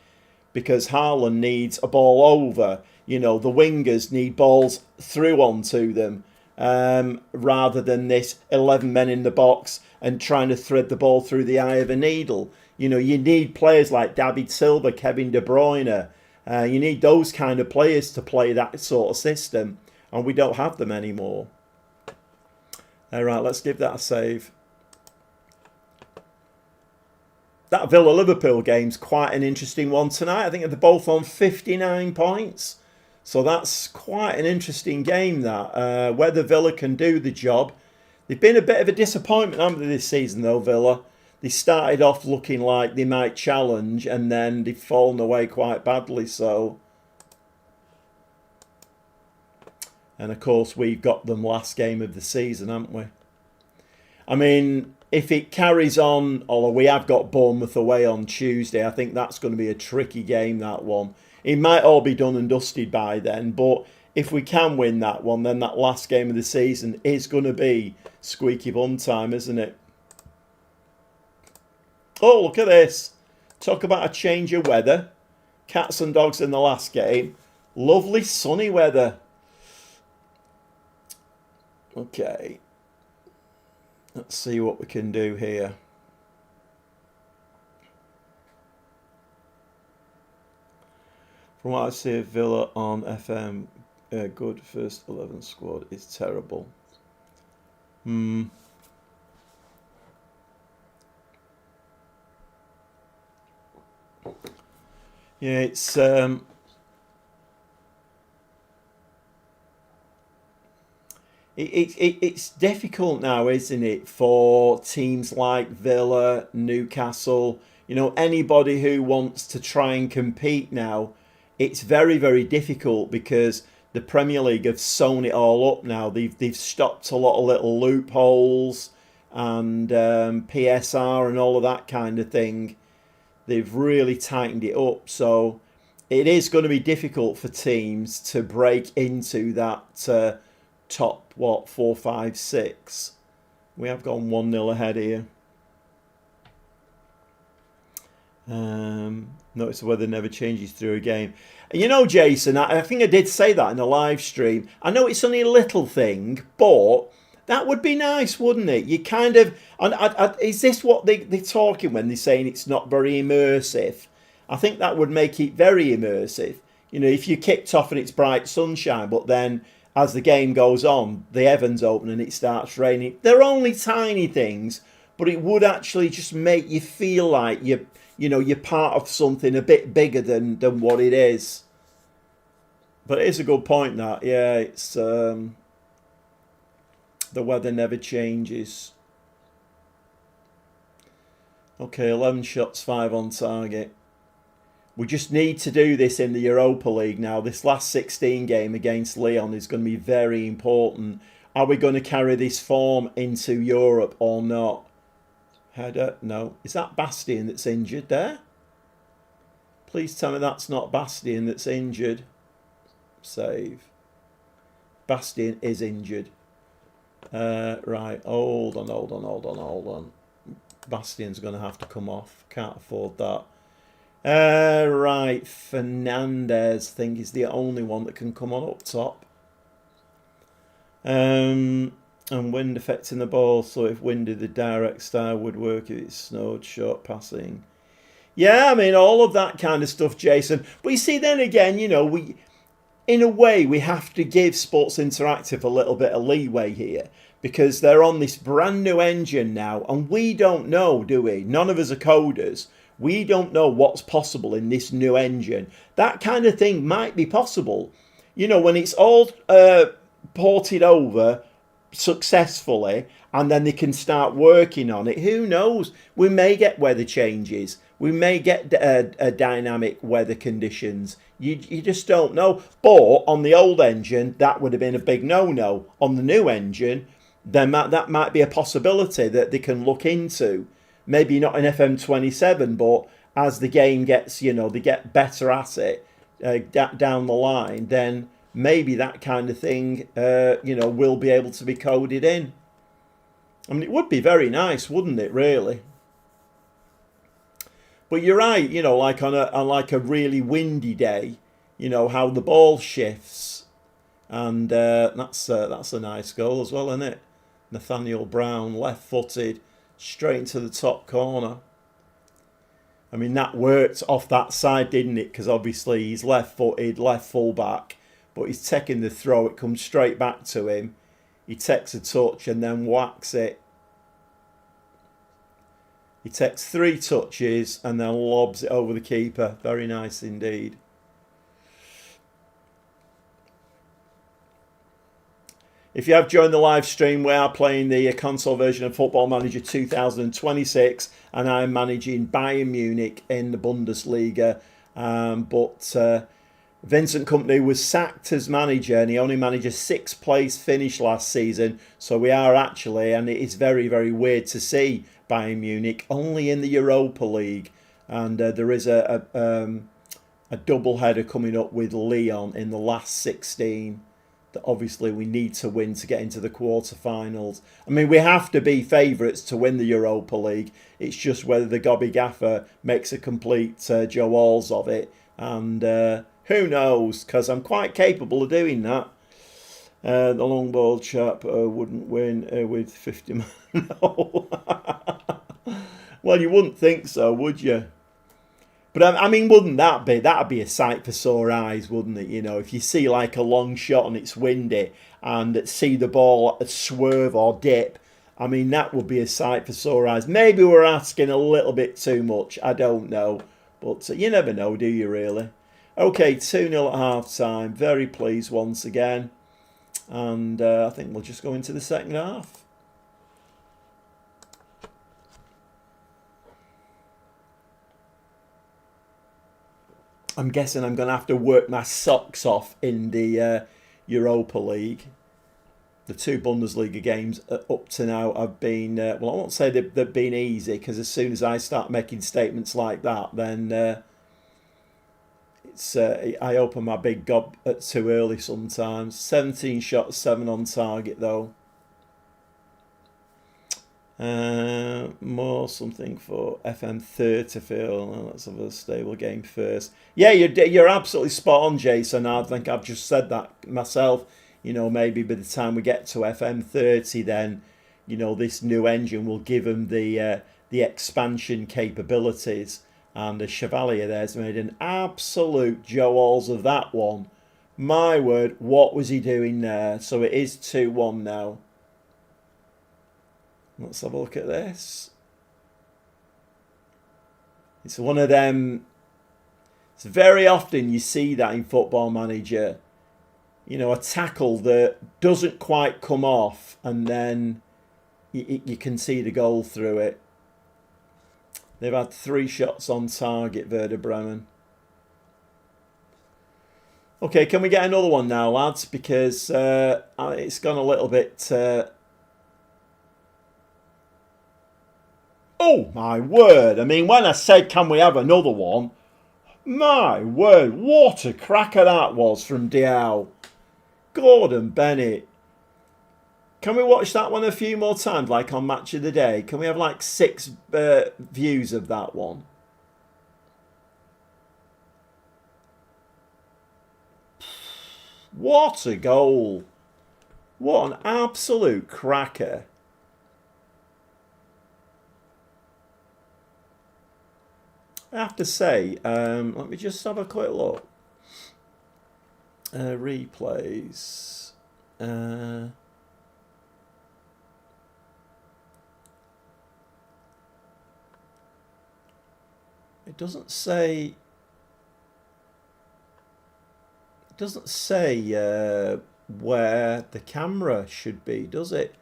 because Haaland needs a ball over. The wingers need balls through onto them. Rather than this 11 men in the box and trying to thread the ball through the eye of a needle. You need players like David Silva, Kevin De Bruyne. You need those kind of players to play that sort of system, and we don't have them anymore. All right, let's give that a save. That Villa-Liverpool game's quite an interesting one tonight. I think they're both on 59 points. So that's quite an interesting game, that. Whether Villa can do the job. They've been a bit of a disappointment, haven't they, this season, though, Villa? They started off looking like they might challenge, and then they've fallen away quite badly, so... And, of course, we've got them last game of the season, haven't we? I mean, if it carries on, although we have got Bournemouth away on Tuesday, I think that's going to be a tricky game, that one. It might all be done and dusted by then, but if we can win that one, then that last game of the season is going to be squeaky bum time, isn't it? Oh, look at this. Talk about a change of weather. Cats and dogs in the last game. Lovely sunny weather. Okay. Let's see what we can do here. From what I see of Villa on FM, good first 11 squad is terrible. Yeah, it's It's difficult now, isn't it, for teams like Villa, Newcastle, anybody who wants to try and compete now. It's very, very difficult because the Premier League have sewn it all up now. They've stopped a lot of little loopholes and PSR and all of that kind of thing. They've really tightened it up. So it is going to be difficult for teams to break into that top, 4, 5, 6. We have gone 1-0 ahead here. Notice the weather never changes through a game. And Jason, I think I did say that in the live stream. I know it's only a little thing, but that would be nice, wouldn't it? You kind of... is this what they're talking when they're saying it's not very immersive? I think that would make it very immersive. If you kicked off and it's bright sunshine, but then as the game goes on, the heavens open and it starts raining. They're only tiny things, but it would actually just make you feel like you're part of something a bit bigger than what it is. But it is a good point, that. Yeah, it's... the weather never changes. Okay, 11 shots, 5 on target. We just need to do this in the Europa League now. This last 16 game against Lyon is going to be very important. Are we going to carry this form into Europe or not? Header, no. Is that Bastian that's injured there? Please tell me that's not Bastian that's injured. Save. Bastian is injured. Right, hold on. Bastian's going to have to come off. Can't afford that. Right, Fernandez, I think, is the only one that can come on up top. And wind affecting the ball, so if winded, the direct style would work if it's snowed, short passing. Yeah, I mean, all of that kind of stuff, Jason. But you see, then again, we... in a way, we have to give Sports Interactive a little bit of leeway here because they're on this brand new engine now, and we don't know, do we? None of us are coders. We don't know what's possible in this new engine. That kind of thing might be possible. When it's all ported over successfully and then they can start working on it, who knows? We may get weather changes. We may get dynamic weather conditions. You just don't know. But on the old engine, that would have been a big no-no. On the new engine, then that might be a possibility that they can look into. Maybe not in FM27, but as the game gets, they get better at it down the line, then maybe that kind of thing, will be able to be coded in. I mean, it would be very nice, wouldn't it, really? But you're right, like on a really windy day, how the ball shifts, and that's a nice goal as well, isn't it? Nathaniel Brown, left-footed, straight into the top corner. I mean, that worked off that side, didn't it? Because obviously he's left-footed, left full-back, but he's taking the throw. It comes straight back to him. He takes a touch and then whacks it. He takes 3 touches and then lobs it over the keeper. Very nice indeed. If you have joined the live stream, we are playing the console version of Football Manager 2026, and I'm managing Bayern Munich in the Bundesliga. But Vincent Kompany was sacked as manager, and he only managed a 6th place finish last season. So we are actually, and it is very, very weird to see Bayern Munich only in the Europa League, and there is a double header coming up with Lyon in the last 16. That obviously we need to win to get into the quarterfinals. I mean, we have to be favourites to win the Europa League. It's just whether the Gobby Gaffer makes a complete Joe Alls of it. And who knows, because I'm quite capable of doing that. The long ball chap wouldn't win with 50 men. No. Well, you wouldn't think so, would you? But I mean, wouldn't that'd be a sight for sore eyes, wouldn't it? If you see like a long shot and it's windy and see the ball swerve or dip, I mean, that would be a sight for sore eyes. Maybe we're asking a little bit too much. I don't know. But you never know, do you really? Okay, 2-0 at half-time. Very pleased once again. And I think we'll just go into the second half. I'm guessing I'm going to have to work my socks off in the Europa League. The two Bundesliga games up to now have been, well, I won't say they've been easy, because as soon as I start making statements like that, then I open my big gob too early sometimes. 17 shots, 7 on target though. More something for FM30. Let's have a stable game first. Yeah, you're absolutely spot on, Jason. I think I've just said that myself. You know, maybe by the time we get to FM30, then, you know, this new engine will give them the expansion capabilities. And the Chevalier there's made an absolute Joe-alls of that one. My word, what was he doing there? So it is 2-1 now. Let's have a look at this. It's one of them. It's very often you see that in Football Manager. You know, a tackle that doesn't quite come off, and then you can see the goal through it. They've had 3 shots on target, Werder Bremen. Okay, can we get another one now, lads? Because it's gone a little bit... Oh, my word. I mean, when I said, can we have another one? My word, what a cracker that was from Diao. Gordon Bennett. Can we watch that one a few more times, like on Match of the Day? Can we have like 6 views of that one? What a goal. What an absolute cracker. I have to say, let me just have a quick look. Replays. It doesn't say. It doesn't say where the camera should be, does it?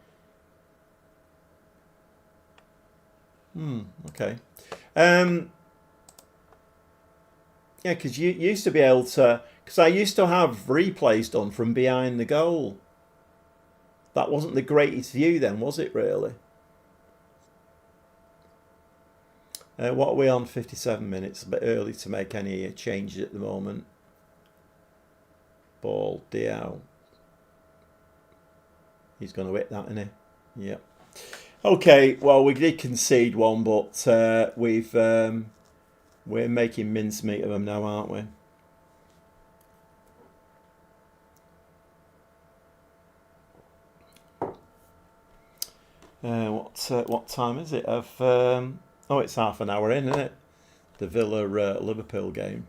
Okay. Yeah, because you used to be able to... Because I used to have replays done from behind the goal. That wasn't the greatest view then, was it, really? What are we on? 57 minutes. A bit early to make any changes at the moment. Ball, Diao. He's going to hit that, isn't he? Yep. Okay, well, we did concede one, but we're making mincemeat of them now, aren't we? What time is it? Oh, it's half an hour in, isn't it? The Villa Liverpool game.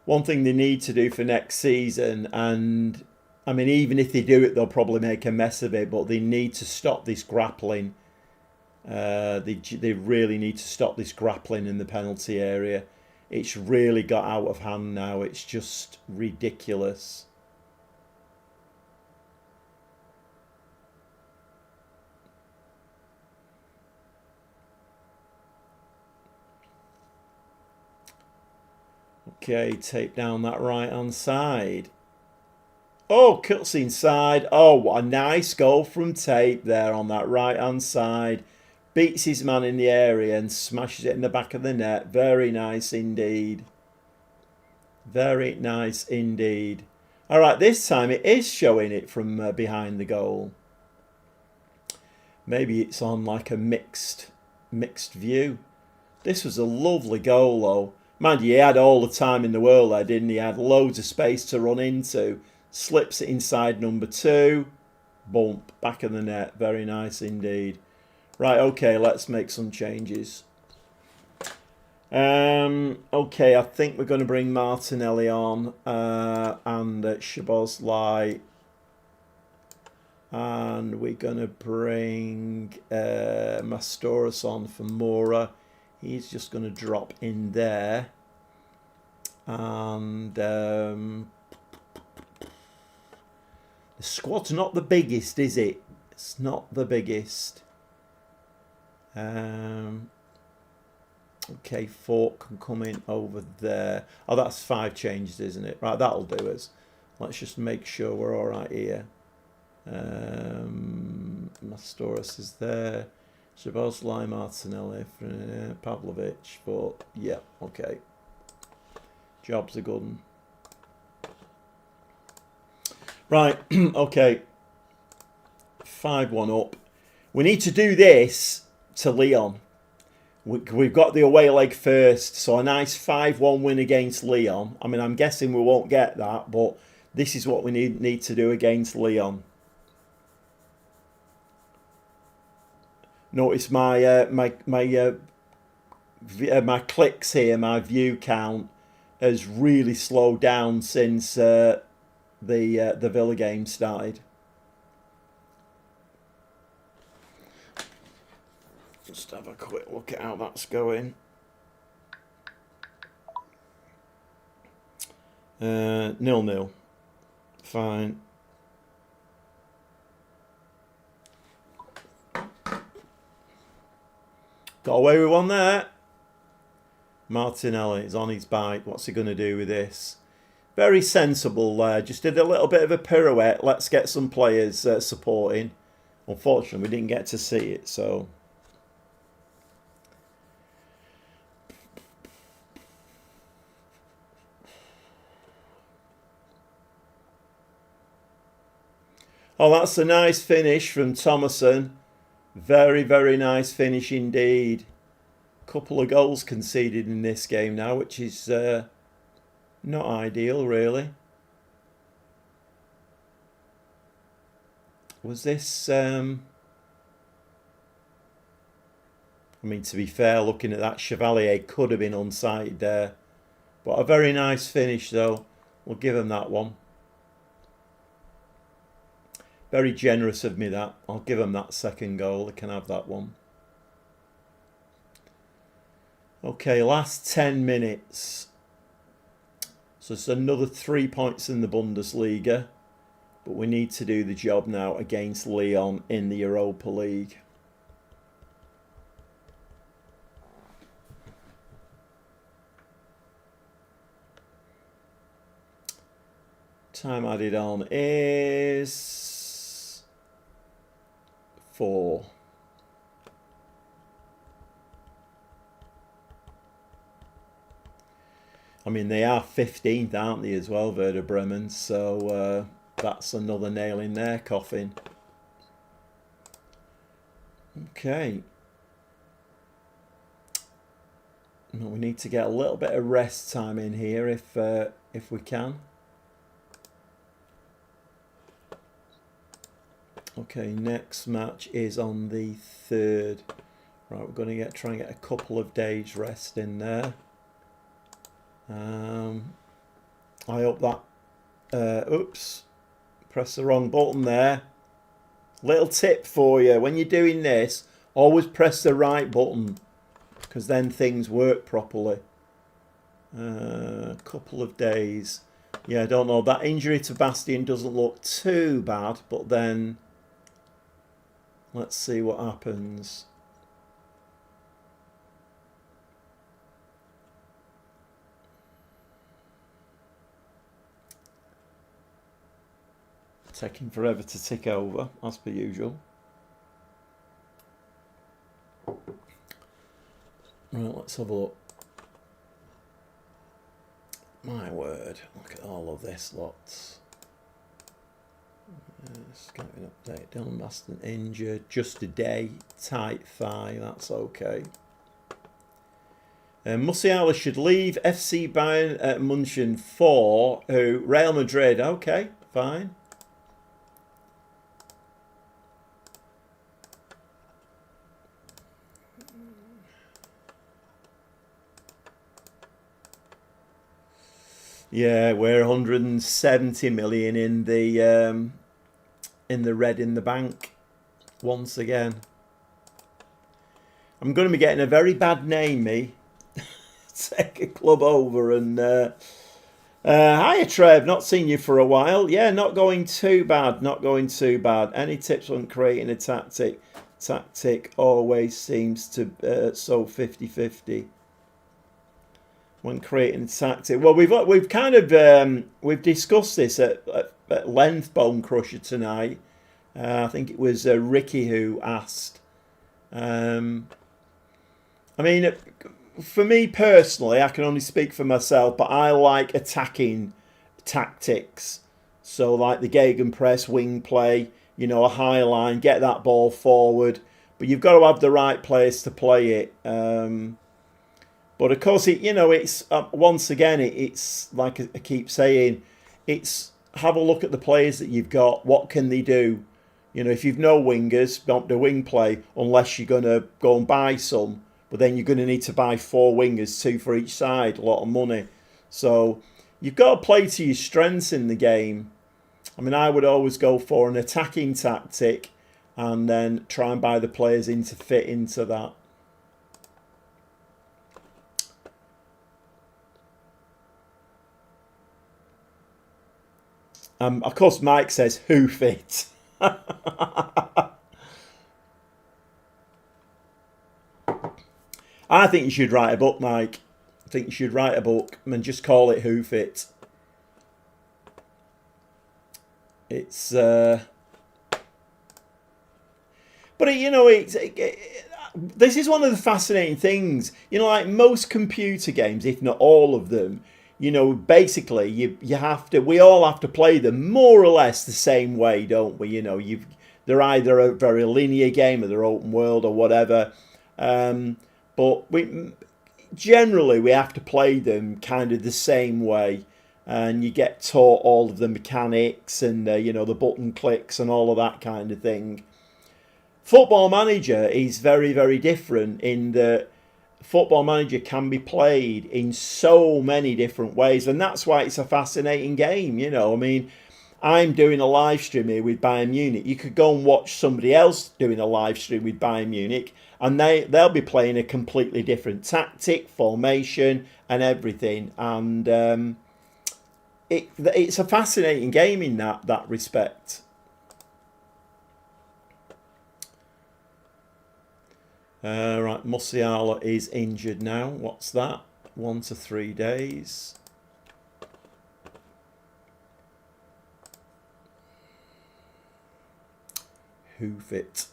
One thing they need to do for next season, and I mean, even if they do it, they'll probably make a mess of it, but they need to stop this grappling. They really need to stop this grappling in the penalty area. It's really got out of hand now. It's just ridiculous. Okay, tape down that right hand side. Oh, cuts inside. Oh, what a nice goal from Tape there on that right hand side. Beats his man in the area and smashes it in the back of the net. Very nice indeed. Very nice indeed. All right, this time it is showing it from behind the goal. Maybe it's on like a mixed view. This was a lovely goal though. Mind you, he had all the time in the world there, didn't he? He had loads of space to run into. Slips it inside number 2. Bump. Back of the net. Very nice indeed. Right, okay, let's make some changes. Okay, I think we're going to bring Martinelli on and Szoboszlai. And we're going to bring Mastoris on for Mora. He's just going to drop in there. And the squad's not the biggest, is it? It's not the biggest. Okay, Fork can come in over there. Oh, that's 5 changes, isn't it? Right, that'll do us. Let's just make sure we're all right here. Mastoris is there. Szoboszlai, Martinelli, Pavlovic. But yeah, okay. Job's a good one. Right, okay. 5-1 up. We need to do this to Lyon. We've got the away leg first, so a nice 5-1 win against Lyon. I mean, I'm guessing we won't get that, but this is what we need to do against Lyon. Notice my clicks here, my view count has really slowed down since the Villa game started. Just have a quick look at how that's going. 0-0. Fine. Got away with one there. Martinelli is on his bike. What's he going to do with this? Very sensible there. Just did a little bit of a pirouette. Let's get some players supporting. Unfortunately, we didn't get to see it, so... Oh, that's a nice finish from Thomason. Very, very nice finish indeed. Couple of goals conceded in this game now, which is not ideal, really. Was this... I mean, to be fair, looking at that, Chevalier could have been onside there. But a very nice finish, though. We'll give him that one. Very generous of me, that. I'll give them that second goal. They can have that one. Okay, last 10 minutes. So it's another 3 points in the Bundesliga. But we need to do the job now against Lyon in the Europa League. Time added on is 4. I mean, they are 15th, aren't they, as well, Werder Bremen? So that's another nail in their coffin. Okay. Well, we need to get a little bit of rest time in here if we can. Okay, next match is on the 3rd. Right, we're going to try and get a couple of days rest in there. I hope that... oops. Press the wrong button there. Little tip for you. When you're doing this, always press the right button, because then things work properly. A couple of days. Yeah, I don't know. That injury to Bastian doesn't look too bad, but then... let's see what happens. Taking forever to tick over, as per usual. Right, let's have a look. My word, look at all of this lot. Scouting update. Dylan Baston injured. Just a day. Tight thigh. That's okay. Musiala should leave FC Bayern Munich for who? Real Madrid. Okay, fine. Yeah, we're 170 million in the red in the bank once again. I'm going to be getting a very bad name, me. take a club over. And hiya, Trev. Not seen you for a while. Yeah, not going too bad. Not going too bad. Any tips on creating a tactic? Tactic always seems to so 50-50 when creating a tactic. Well, we've kind of we've discussed this at length, Bone Crusher, tonight. I think it was Ricky who asked. I mean, for me personally, I can only speak for myself, but I like attacking tactics. So like the Gegenpress, wing play, you know, a high line, get that ball forward. But you've got to have the right players to play it. But of course, it's once again, it's like I keep saying, it's have a look at the players that you've got. What can they do? You know, if you've no wingers, don't do wing play unless you're going to go and buy some. But then you're going to need to buy 4 wingers, 2 for each side, a lot of money. So you've got to play to your strengths in the game. I mean, I would always go for an attacking tactic and then try and buy the players in to fit into that. Of course, Mike says, who fit? I think you should write a book, Mike. I think you should write a book and just call it Who Fit. It's... But, this is one of the fascinating things. You know, like most computer games, if not all of them, you know, basically we all have to play them more or less the same way, don't we? You know, they're either a very linear game or they're open world or whatever. But generally we have to play them kind of the same way. And you get taught all of the mechanics and, the button clicks and all of that kind of thing. Football Manager is very, very different in that Football Manager can be played in so many different ways. And that's why it's a fascinating game, you know. I mean, I'm doing a live stream here with Bayern Munich. You could go and watch somebody else doing a live stream with Bayern Munich. And they'll be playing a completely different tactic, formation and everything. And it's a fascinating game in that respect. Right, Musiala is injured now. What's that? 1 to 3 days. Who fit?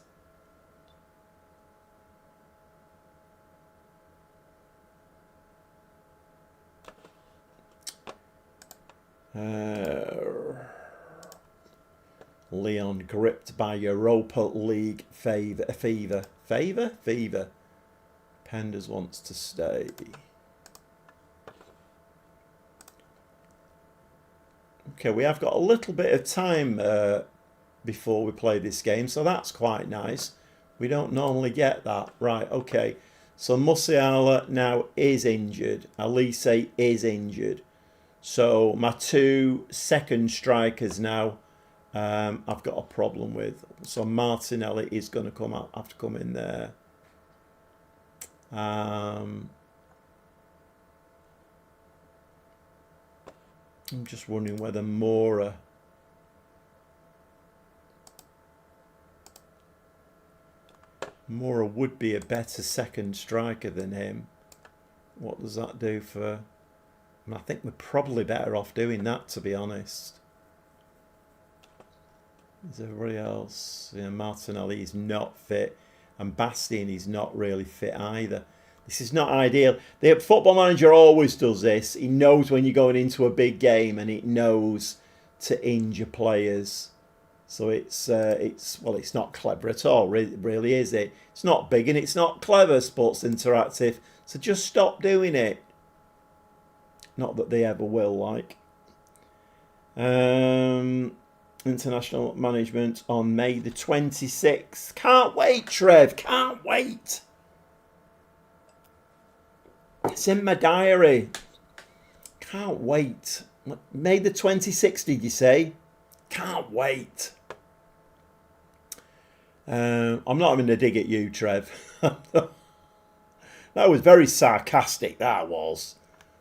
Leon gripped by Europa League fever. Penders wants to stay. Okay, we have got a little bit of time before we play this game, so that's quite nice. We don't normally get that. Right, okay. So Musiala now is injured. Elise is injured. So my 2 second strikers now I've got a problem with. So Martinelli is going to have to come in there. I'm just wondering whether Mora would be a better second striker than him. What does that do for... I think we're probably better off doing that, to be honest. Is everybody else? Yeah, Martinelli is not fit. And Bastien is not really fit either. This is not ideal. The Football Manager always does this. He knows when you're going into a big game and it knows to injure players. So it's not clever at all, really, is it? It's not big and it's not clever, Sports Interactive. So just stop doing it. Not that they ever will, like. International management on May the 26th. Can't wait, Trev. Can't wait. It's in my diary. Can't wait. May the 26th, did you say? Can't wait. I'm not having a dig at you, Trev. That was very sarcastic, that was.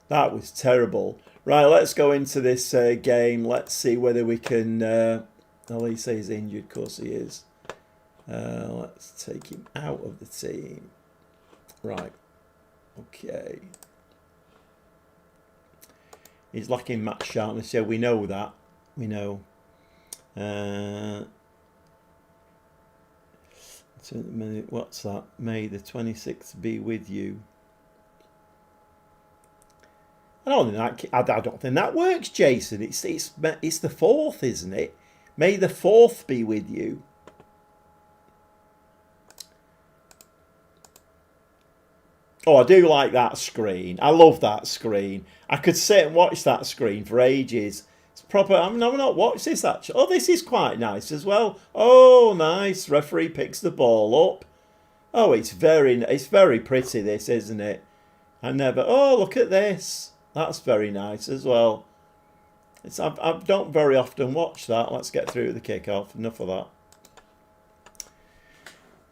That was terrible. Right, let's go into this game. Let's see whether we can... Elise is injured, of course he is. Let's take him out of the team. Right. Okay. He's lacking match sharpness. Yeah, we know that. We know. What's that? May the 26th be with you. I don't think that works, Jason. It's the 4th, isn't it? May the 4th be with you. Oh, I do like that screen. I love that screen. I could sit and watch that screen for ages. It's proper. I've not watched this actually. Oh, this is quite nice as well. Oh, nice. Referee picks the ball up. Oh, it's very pretty. This, isn't it? Oh, look at this. That's very nice as well. I don't very often watch that. Let's get through the kick-off. Enough of that.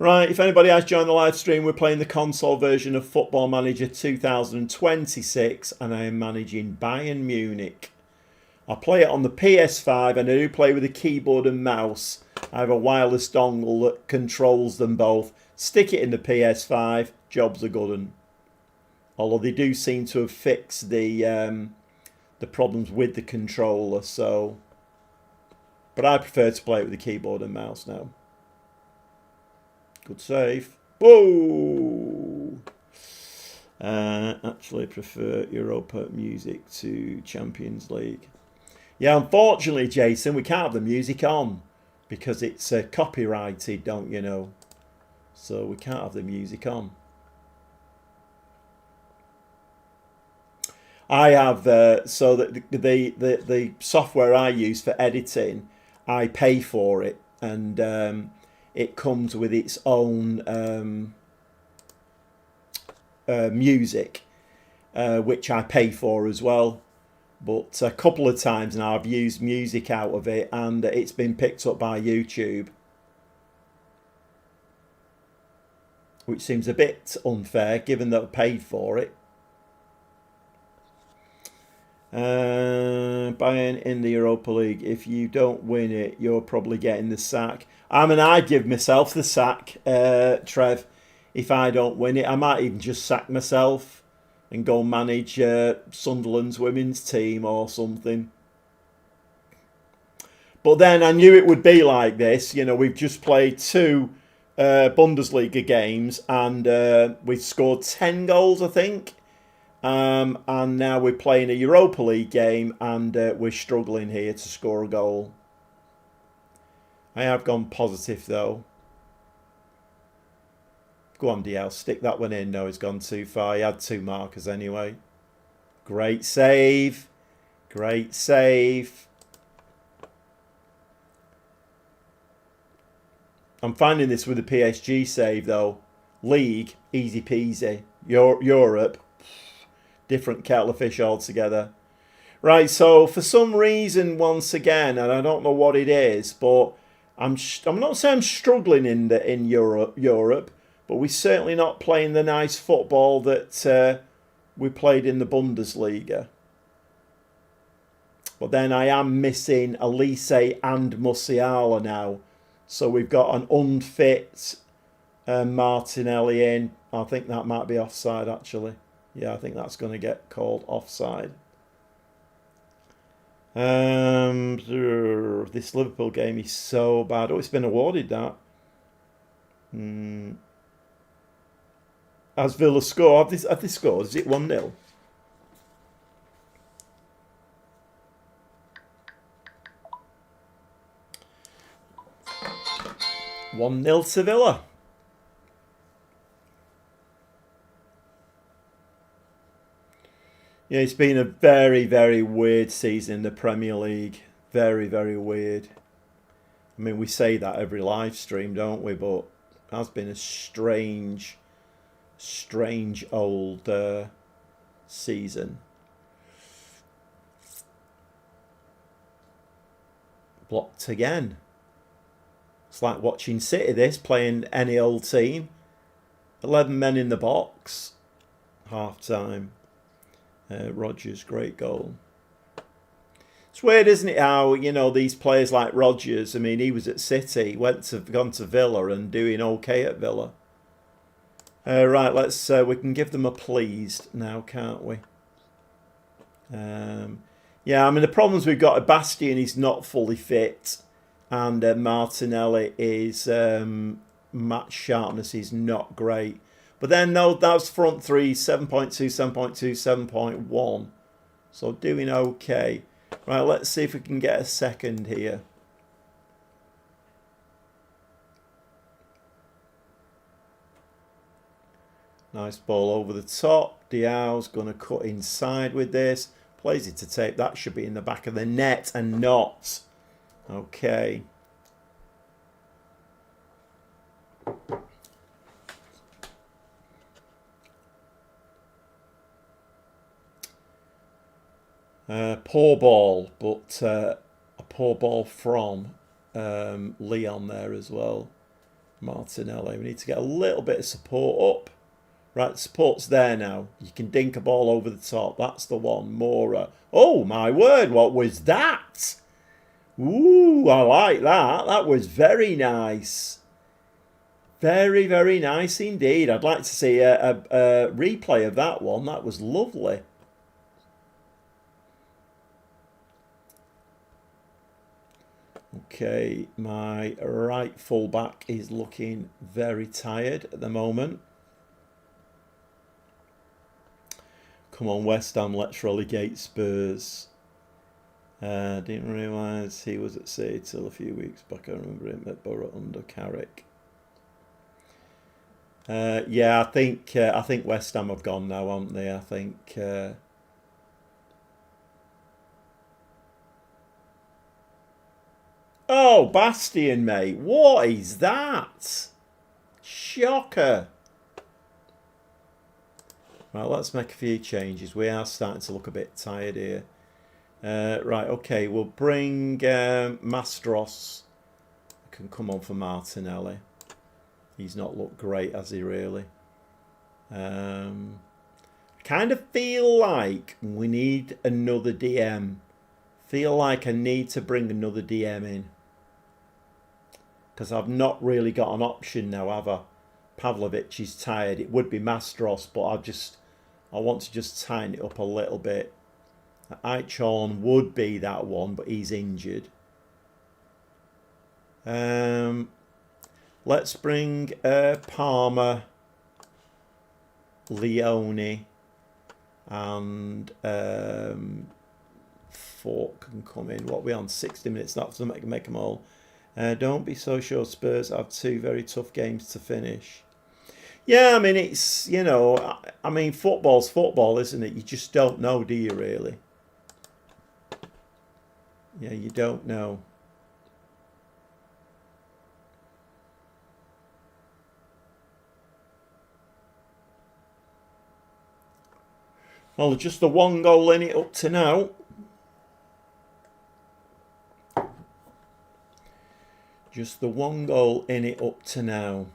Right, if anybody has joined the live stream, we're playing the console version of Football Manager 2026, and I am managing Bayern Munich. I play it on the PS5, and I do play with a keyboard and mouse. I have a wireless dongle that controls them both. Stick it in the PS5, job's a good one. Although they do seem to have fixed the problems with the controller, so... But I prefer to play it with the keyboard and mouse now. Good save. Whoa! Actually prefer Europa music to Champions League. Yeah, unfortunately, Jason, we can't have the music on because it's copyrighted, don't you know? So we can't have the music on. I have so that the software I use for editing, I pay for it, and it comes with its own music, which I pay for as well. But a couple of times now I've used music out of it, and it's been picked up by YouTube, which seems a bit unfair given that I paid for it. Bayern in the Europa League. If you don't win it, you're probably getting the sack. I'd give myself the sack, Trev. If I don't win it, I might even just sack myself and go manage Sunderland's women's team or something. But then I knew it would be like this. You know, we've just played 2 Bundesliga games, and we've scored 10 goals, I think. And now we're playing a Europa League game, and we're struggling here to score a goal. I have gone positive though. Go on, DL, stick that one in. No, he's gone too far. He had 2 markers anyway. Great save. Great save. I'm finding this with the PSG save though. League, easy peasy. Europe, different kettle of fish altogether. Right, so for some reason, once again, and I don't know what it is, but I'm not saying I'm struggling in Europe, but we're certainly not playing the nice football that we played in the Bundesliga. But then I am missing Elise and Musiala now, so we've got an unfit Martinelli in. I think that might be offside actually. Yeah, I think that's going to get called offside. This Liverpool game is so bad. Oh, it's been awarded that. Has Villa scored? Have they scored? Is it 1-0? To Villa. Yeah, it's been a very, very weird season in the Premier League. Very, very weird. I mean, we say that every live stream, don't we? But it has been a strange old season. Blocked again. It's like watching City, this, playing any old team. 11 men in the box. half time. Rodgers, great goal. It's weird, isn't it, how, you know, these players like Rodgers, I mean, he was at City, gone to Villa and doing okay at Villa. Right, let's we can give them a pleased now, can't we? Yeah, I mean, the problems we've got, Bastian is not fully fit, and Martinelli is match sharpness is not great. But then, no, that's front three, 7.2, 7.2, 7.1. So doing okay. Right, let's see if we can get a second here. Nice ball over the top. Diaw's going to cut inside with this. Plays it to tape. That should be in the back of the net and not. Okay. Poor ball, but a poor ball from Leon there as well. Martinelli. We need to get a little bit of support up. Right, support's there now. You can dink a ball over the top. That's the one. Mora. Oh, my word. What was that? Ooh, I like that. That was very nice. Very, very nice indeed. I'd like to see a replay of that one. That was lovely. Okay, my right fullback is looking very tired at the moment. Come on, West Ham, let's relegate Spurs. Didn't realise he was at City till a few weeks back. I remember him at Borough under Carrick. Yeah, I think West Ham have gone now, haven't they? I think. Oh, Bastian, mate! What is that? Shocker! Right, let's make a few changes. We are starting to look a bit tired here. Right, okay, we'll bring Mastros. Can come on for Martinelli. He's not looked great, has he, really? I kind of feel like we need another DM. Feel like I need to bring another DM in. Because I've not really got an option now, have I? Pavlovic is tired. It would be Mastros, but I want to just tighten it up a little bit. Aichorn would be that one, but he's injured. Let's bring Palmer, Leone, and Fork can come in. What are we on? 60 minutes. That's to make them all. Don't be so sure Spurs have two very tough games to finish. Yeah, I mean, it's, you know, I mean, football's football, isn't it? You just don't know, do you, really? Yeah, you don't know. Well, just the one goal in it up to now. Just the one goal in it up to now.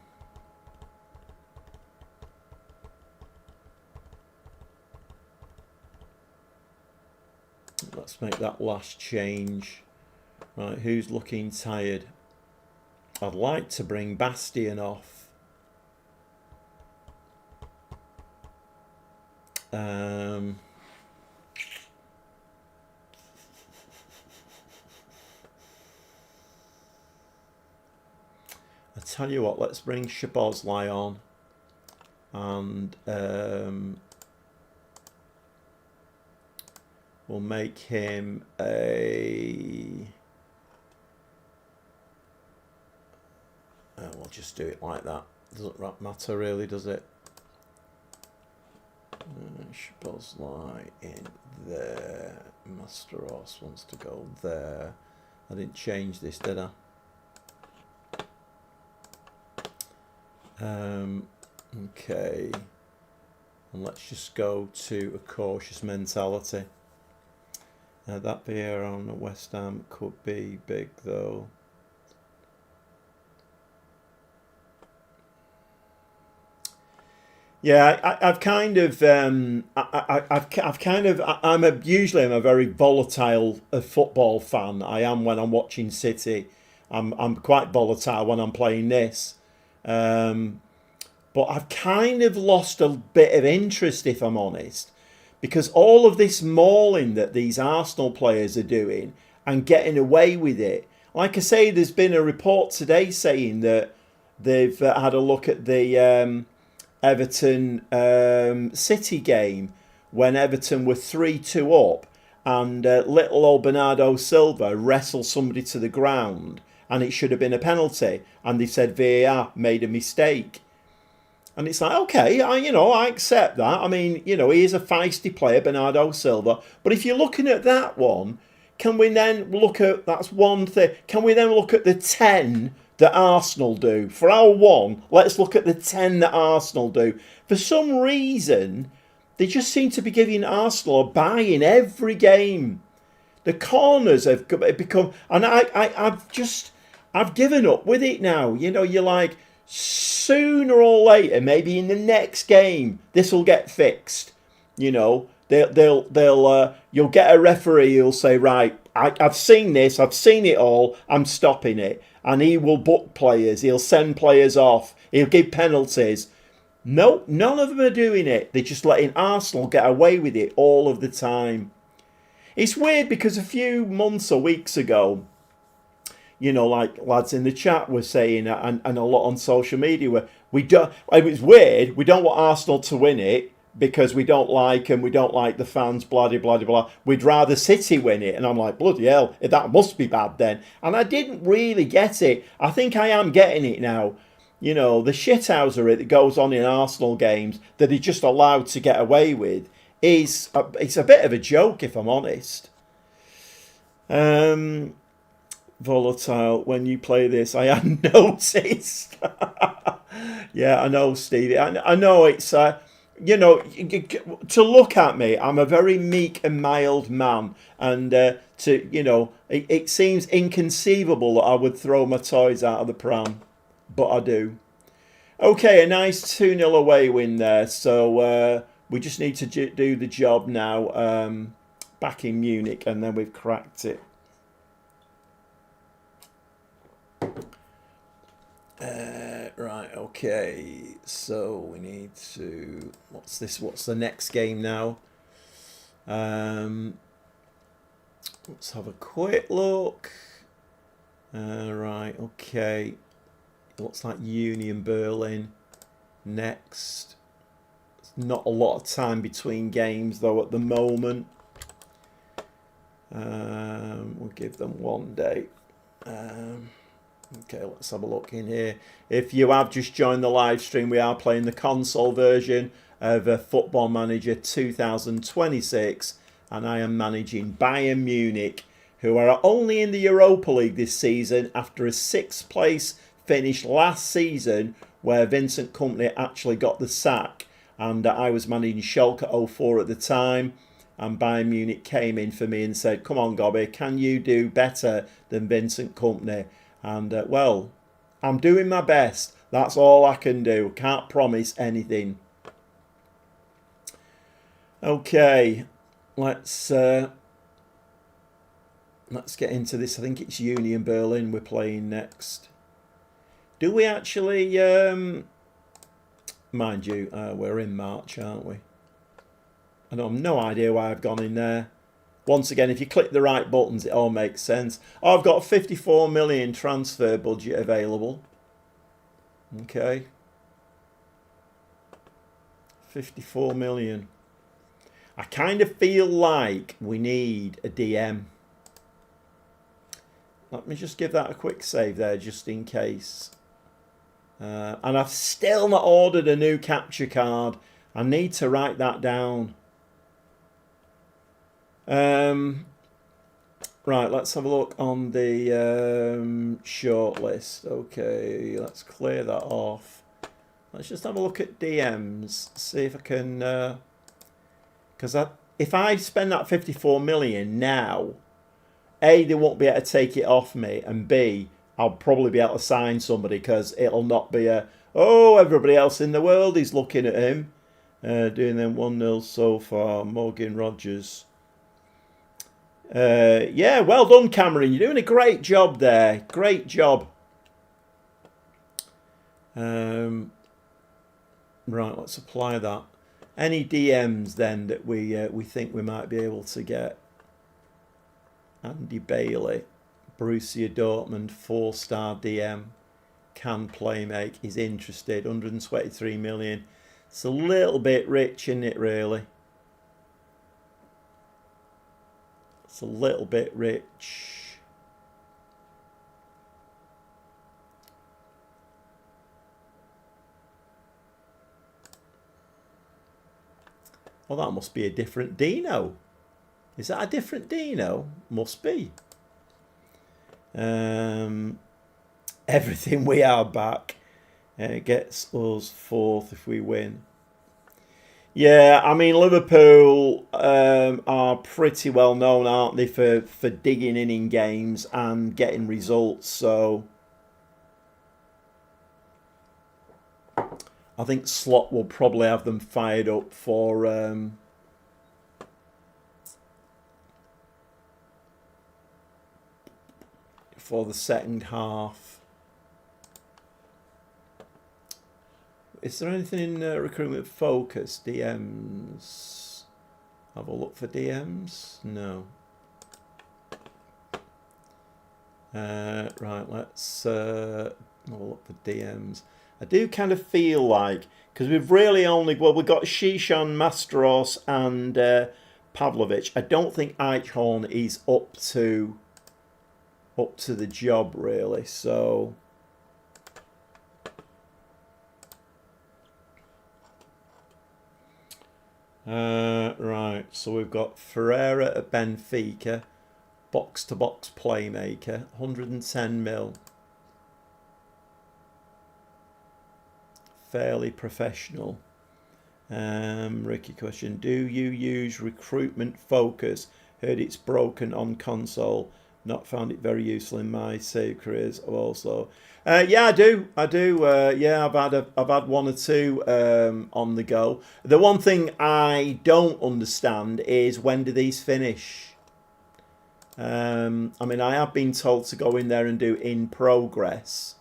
Let's make that last change. Right, who's looking tired? I'd like to bring Bastian off. I tell you what, let's bring Shabozlai on, and we'll make him a. We'll just do it like that. Doesn't matter really, does it? Shabozlai in there. Masteros wants to go there. I didn't change this, did I? Okay, and let's just go to a cautious mentality. That Vieira on West Ham could be big though. Yeah, I've kind of, I've kind of, I'm a very volatile football fan. I am when I'm watching City. I'm quite volatile when I'm playing this. Um, but I've kind of lost a bit of interest, if I'm honest, because all of this mauling that these Arsenal players are doing and getting away with it. Like I say, there's been a report today saying that they've had a look at the Everton City game when Everton were 3-2 up and little old Bernardo Silva wrestled somebody to the ground and it should have been a penalty. And they said VAR made a mistake. And it's like, okay, I accept that. I mean, he is a feisty player, Bernardo Silva. But if you're looking at that one, can we then look at, that's one thing, can we then look at the 10 that Arsenal do? For our one, let's look at the 10 that Arsenal do. For some reason, they just seem to be giving Arsenal a bye in every game. The corners have become, and I've given up with it now. You're like, sooner or later, maybe in the next game, this will get fixed. You'll get a referee who'll say, right, I've seen this, I've seen it all, I'm stopping it. And he will book players, he'll send players off, he'll give penalties. No, none of them are doing it. They're just letting Arsenal get away with it all of the time. It's weird because a few months or weeks ago, like lads in the chat were saying, and a lot on social media, where it was weird, we don't want Arsenal to win it because we don't like them, we don't like the fans, blah, blah, blah, blah. We'd rather City win it. And I'm like, bloody hell, that must be bad then. And I didn't really get it. I think I am getting it now. The shithousery that goes on in Arsenal games that he's just allowed to get away with it's a bit of a joke, if I'm honest. Volatile, when you play this, I have noticed. Yeah, I know, Stevie. I know it's, to look at me, I'm a very meek and mild man. And, it seems inconceivable that I would throw my toys out of the pram. But I do. Okay, a nice 2-0 away win there. So we just need to do the job now back in Munich, and then we've cracked it. Right, okay. So we need to... What's this? What's the next game now? Let's have a quick look. Right, okay. Looks like Union Berlin next. There's not a lot of time between games though at the moment. We'll give them one day. Okay, let's have a look in here. If you have just joined the live stream, we are playing the console version of Football Manager 2026, and I am managing Bayern Munich, who are only in the Europa League this season after a 6th place finish last season where Vincent Kompany actually got the sack, and I was managing Schalke 04 at the time, and Bayern Munich came in for me and said, come on Gobby, can you do better than Vincent Kompany? And well, I'm doing my best. That's all I can do. Can't promise anything. Okay, let's get into this. I think it's Union Berlin we're playing next. Do we actually, mind you, we're in March, aren't we? I have no idea why I've gone in there. Once again, if you click the right buttons, it all makes sense. Oh, I've got a 54 million transfer budget available. Okay. 54 million. I kind of feel like we need a DM. Let me just give that a quick save there, just in case. And I've still not ordered a new capture card. I need to write that down. Right, let's have a look on the shortlist. Okay, let's clear that off. Let's just have a look at DMs. See if I can... Because if I spend that 54 million now, A, they won't be able to take it off me, and B, I'll probably be able to sign somebody because it'll not be a Oh, everybody else in the world is looking at him. Doing them 1-0 so far. Morgan Rogers. Yeah, well done, Cameron. You're doing a great job there. Great job. Right, let's apply that. Any DMs then that we think we might be able to get? Andy Bailey, Borussia Dortmund, 4-star DM, can play make. He's interested. 123 million. It's a little bit rich, isn't it? Really. It's a little bit rich. Well, that must be a different Dino. Is that a different Dino? Must be. Everything we are back gets us 4th if we win. Yeah, I mean, Liverpool are pretty well known, aren't they, for digging in games and getting results. So I think Slot will probably have them fired up for the second half. Is there anything in recruitment focus? DMs. Have a look for DMs. No. Right, let's have a look for DMs. I do kind of feel like, because we've really only, well, we've got Shishan, Mastros and Pavlovic. I don't think Eichhorn is up to the job, really. So right, so we've got Ferreira at Benfica, box-to-box playmaker, 110 mil. Fairly professional. Ricky question, do you use recruitment focus? Heard it's broken on console. Not found it very useful in my save careers also. Yeah, I do. Yeah, I've had one or two on the go. The one thing I don't understand is, when do these finish? I mean, I have been told to go in there and do in progress.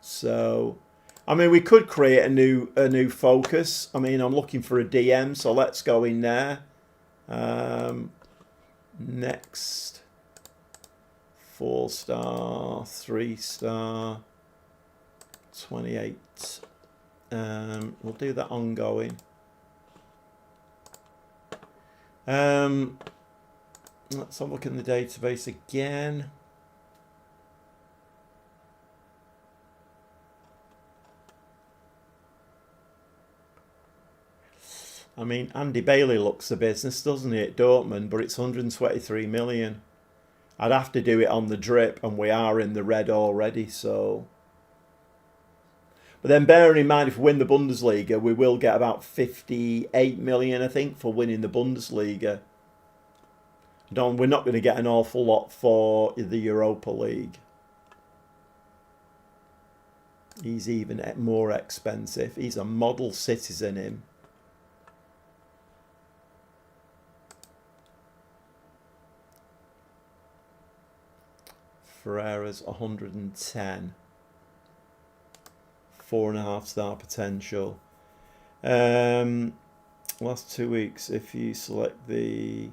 So, I mean, we could create a new focus. I mean, I'm looking for a DM, so let's go in there. Next. 4-star, 3-star, 28. We'll do that ongoing. Let's have a look in the database again. I mean, Andy Bailey looks the business, doesn't he, at Dortmund, but it's 123 million. I'd have to do it on the drip, and we are in the red already, so. But then bearing in mind, if we win the Bundesliga, we will get about 58 million, I think, for winning the Bundesliga. We're not going to get an awful lot for the Europa League. He's even more expensive. He's a model citizen, him. Ferreira's 110. 4.5-star potential. Last 2 weeks, if you select the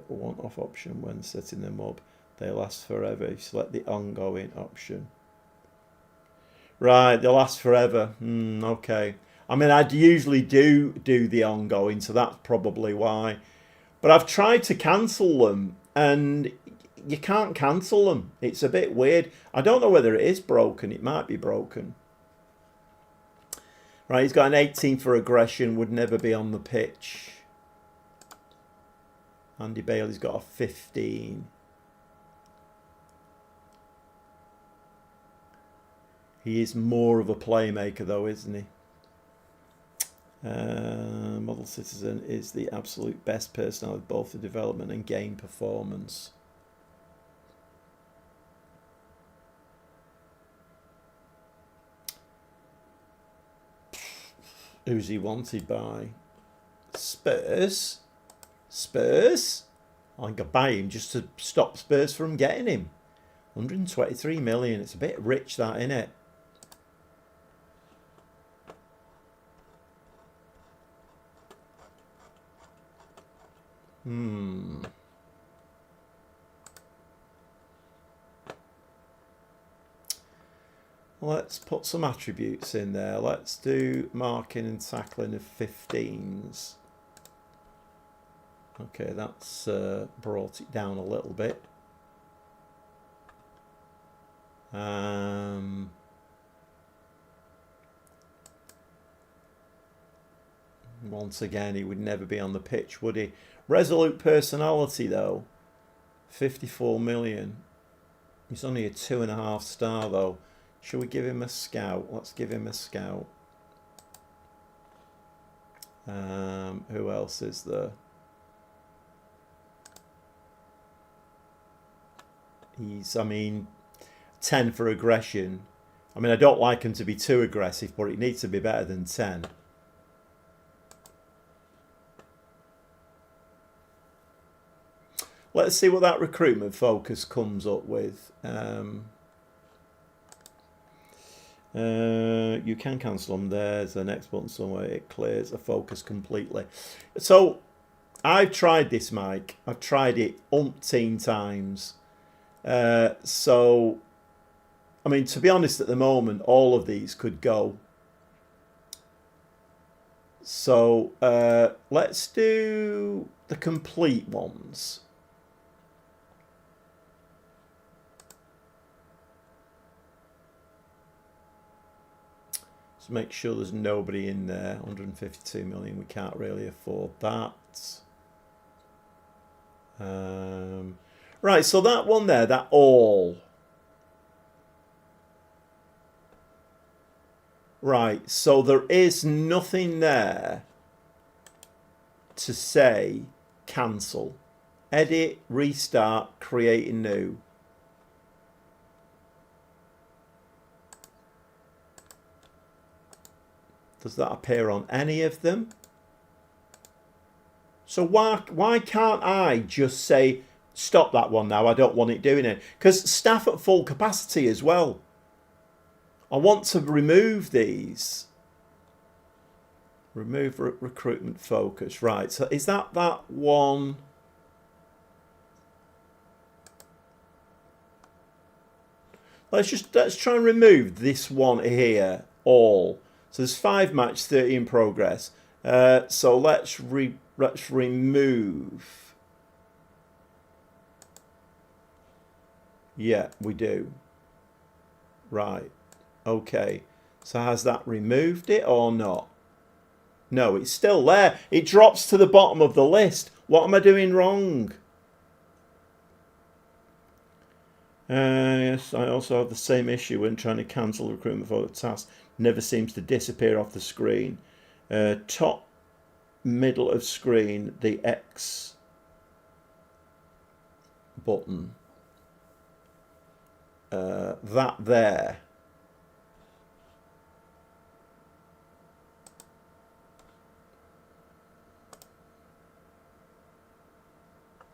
one-off option when setting them up, they last forever. If you select the ongoing option. Right, they last forever. Okay. I mean, I'd usually do the ongoing, so that's probably why. But I've tried to cancel them, and you can't cancel them. It's a bit weird. I don't know whether it is broken. It might be broken. Right, he's got an 18 for aggression, would never be on the pitch. Andy Bailey's got a 15. He is more of a playmaker, though, isn't he? Model Citizen is the absolute best personality, both for development and game performance. Who's he wanted by? Spurs? Spurs? I think I'd buy him just to stop Spurs from getting him. 123 million. It's a bit rich, that, isn't it? Let's put some attributes in there. Let's do marking and tackling of 15s. Okay, that's brought it down a little bit. Once again, he would never be on the pitch, would he? Resolute personality, though. 54 million. He's only a 2.5 star, though. Should we give him a scout? Let's give him a scout. Who else is there? He's, I mean, 10 for aggression. I mean, I don't like him to be too aggressive, but it needs to be better than 10. Let's see what that recruitment focus comes up with. You can cancel them. There's the next button somewhere. It clears a focus completely. So I've tried this, Mike. I've tried it umpteen times. So, I mean, to be honest, at the moment, all of these could go. So let's do the complete ones. Make sure there's nobody in there. 152 million, we can't really afford that. Right, so that one there, that all. Right, so there is nothing there to say cancel. Edit, restart, create a new. Does that appear on any of them? So why can't I just say, stop that one now, I don't want it doing it? Because staff at full capacity as well. I want to remove these. Remove recruitment focus. Right, so is that one? Let's try and remove this one here, all. So there's 5 match, 30 in progress. So let's remove. Yeah, we do. Right. Okay. So has that removed it or not? No, it's still there. It drops to the bottom of the list. What am I doing wrong? Yes, I also have the same issue when trying to cancel recruitment for the task. Never seems to disappear off the screen. Top middle of screen, the X button. That there.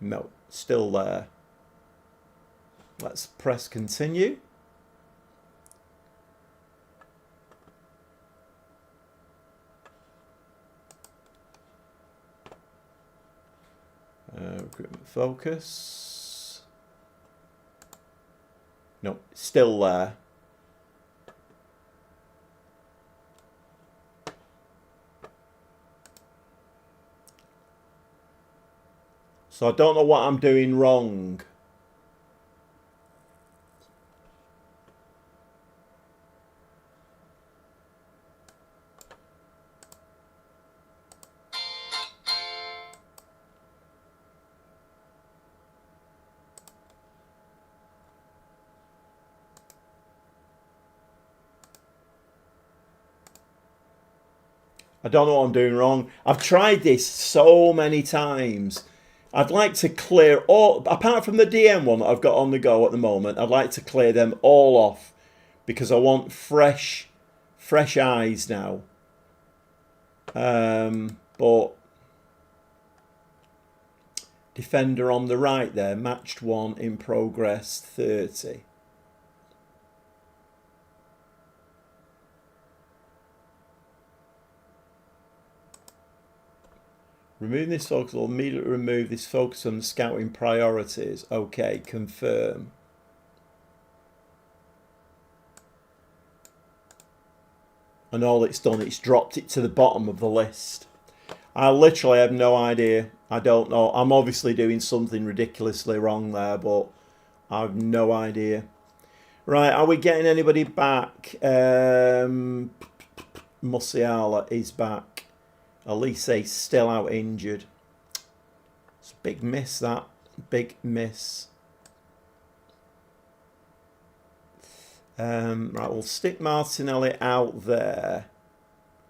No, still there. Let's press continue. Recruitment focus. No, still there. So I don't know what I'm doing wrong. I don't know what I'm doing wrong. I've tried this so many times. I'd like to clear all, apart from the DM one that I've got on the go at the moment, I'd like to clear them all off because I want fresh eyes now. But defender on the right there, matched 1, in progress 30. Removing this focus will immediately remove this focus on the scouting priorities. Okay, confirm. And all it's done, it's dropped it to the bottom of the list. I literally have no idea. I don't know. I'm obviously doing something ridiculously wrong there, but I have no idea. Right, are we getting anybody back? Musiala is back. Elise still out injured. It's a big miss, that. Big miss. Right, we'll stick Martinelli out there.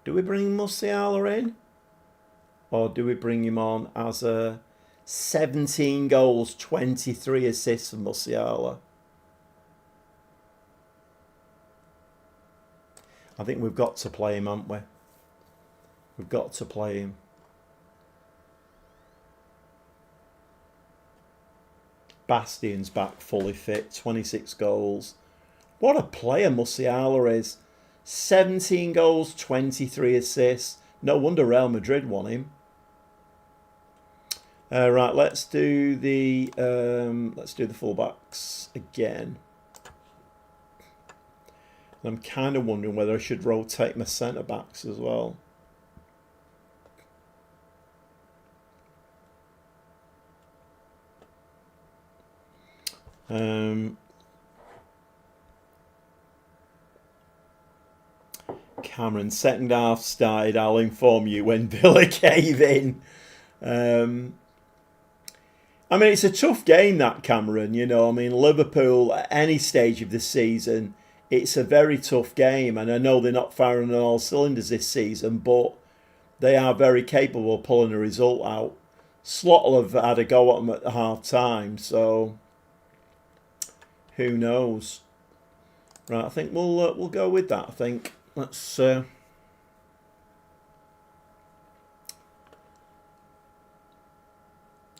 Do we bring Musiala in? Or do we bring him on as a 17 goals, 23 assists for Musiala? I think we've got to play him, haven't we? We've got to play him. Bastion's back fully fit, 26 goals. What a player Musiala is. 17 goals, 23 assists. No wonder Real Madrid won him. Right, let's do the fullbacks again. I'm kind of wondering whether I should rotate my centre backs as well. Cameron, second half started. I'll inform you when Villa cave in. I mean, it's a tough game, that, Cameron. You know, I mean, Liverpool at any stage of the season, it's a very tough game. And I know they're not firing on all cylinders this season, but they are very capable of pulling a result out. Slot will have had a go at them at the half time, so who knows? Right, I think we'll go with that. I think let's.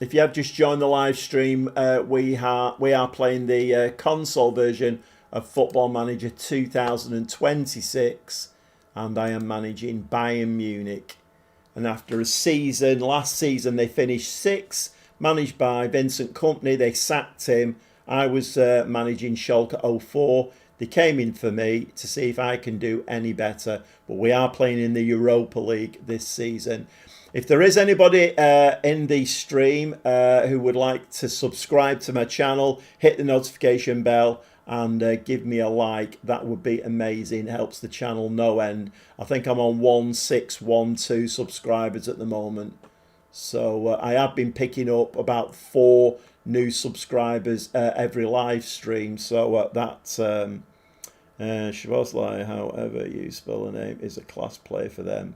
If you have just joined the live stream, we are playing the console version of Football Manager 2026, and I am managing Bayern Munich. And after a season, last season they finished 6th, managed by Vincent Kompany. They sacked him. I was managing Schalke 04. They came in for me to see if I can do any better. But we are playing in the Europa League this season. If there is anybody in the stream who would like to subscribe to my channel, hit the notification bell and give me a like, that would be amazing. It helps the channel no end. I think I'm on 1612 subscribers at the moment. So I have been picking up about 4 new subscribers every live stream. So that's Shabazlai, however you spell the name, is a class player for them.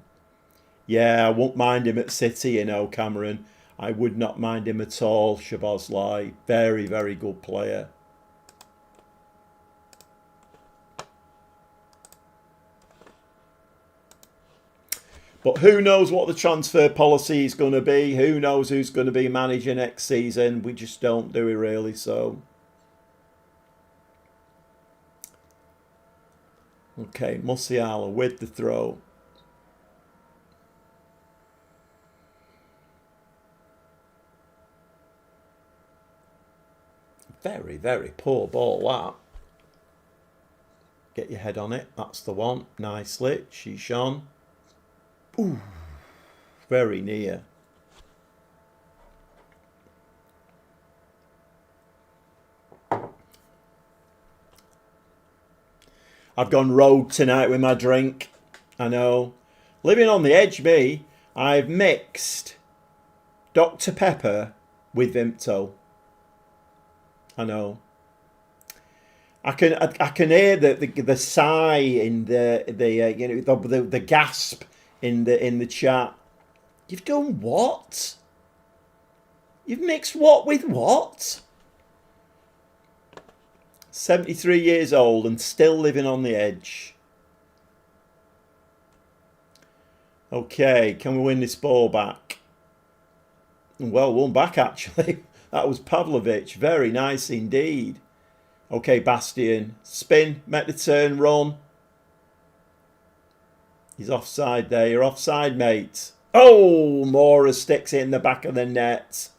Yeah, I won't mind him at City, you know, Cameron. I would not mind him at all, Shabazlai. Very, very good player. But who knows what the transfer policy is going to be? Who knows who's going to be manager next season? We just don't, do we really? So, okay, Musiala with the throw. Very, very poor ball, that. Get your head on it. That's the one. Nicely. She's shone. Ooh, very near. I've gone rogue tonight with my drink. I know. Living on the edge, me. I've mixed Dr. Pepper with Vimto. I know. I can hear the sigh in the gasp in the chat. You've done what? You've mixed what with what? 73 years old and still living on the edge. Okay, can we win this ball back? Well, one back actually. That was Pavlovic. Very nice indeed. Okay, Bastian. Spin, make the turn, run. He's offside there. You're offside, mate. Oh, Mora sticks it in the back of the net.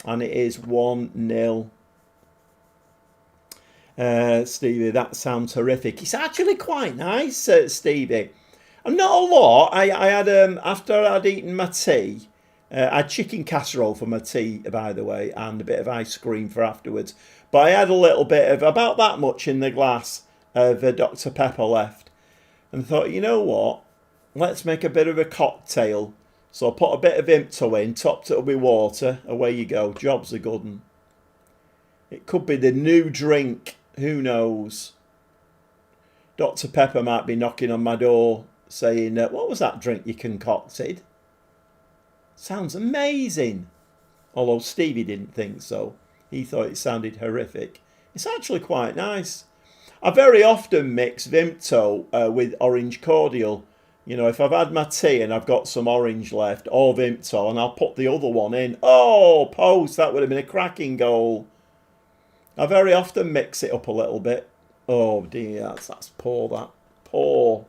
And it is 1-0. Stevie, that sounds horrific. It's actually quite nice, Stevie. And not a lot. I had, after I'd eaten my tea, I had chicken casserole for my tea, by the way, and a bit of ice cream for afterwards. But I had a little bit of, about that much in the glass of Dr. Pepper left. And I thought, you know what? Let's make a bit of a cocktail. So I put a bit of Vimto in, topped it up with water. Away you go. Job's a good one. It could be the new drink. Who knows? Dr. Pepper might be knocking on my door saying, what was that drink you concocted? Sounds amazing. Although Stevie didn't think so. He thought it sounded horrific. It's actually quite nice. I very often mix Vimto with orange cordial. You know, if I've had my tea and I've got some orange left, or Vimto, and I'll put the other one in. Oh, post, that would have been a cracking goal. I very often mix it up a little bit. Oh dear, that's poor, that. Poor.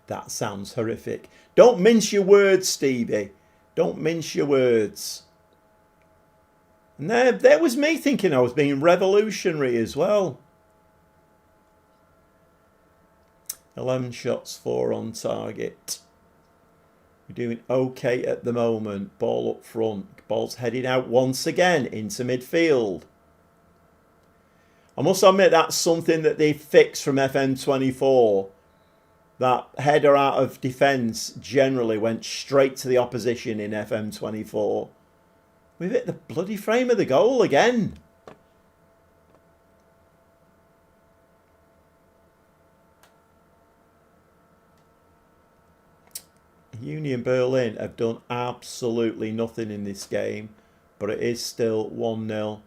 That sounds horrific. Don't mince your words, Stevie. Don't mince your words. And there was me thinking I was being revolutionary as well. 11 shots, 4 on target. We're doing okay at the moment. Ball up front. Ball's heading out once again into midfield. I must admit that's something that they fixed from FM24. That header out of defence generally went straight to the opposition in FM24. We've hit the bloody frame of the goal again. Union Berlin have done absolutely nothing in this game, but it is still 1-0. I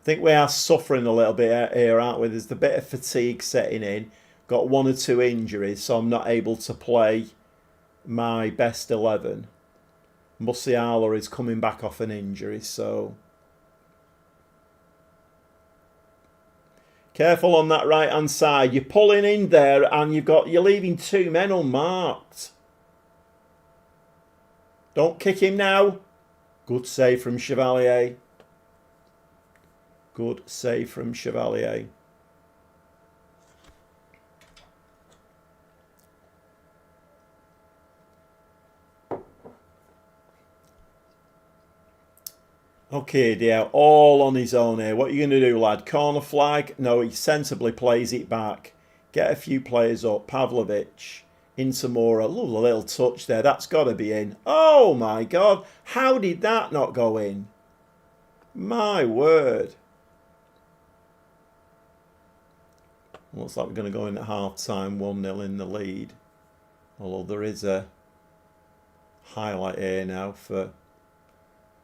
think we are suffering a little bit here, aren't we? There's a bit of fatigue setting in. Got 1 or 2 injuries, so I'm not able to play my best 11. Musiala is coming back off an injury, so careful on that right hand side. You're pulling in there and you're leaving 2 men unmarked. Don't kick him now. Good save from Chevalier. Good save from Chevalier. Okay, dear, all on his own here. What are you going to do, lad? Corner flag? No, he sensibly plays it back. Get a few players up. Pavlovic, Insamora. Lovely little touch there. That's got to be in. Oh, my God. How did that not go in? My word. Looks like we're going to go in at half-time, 1-0 in the lead. Although there is a highlight here now for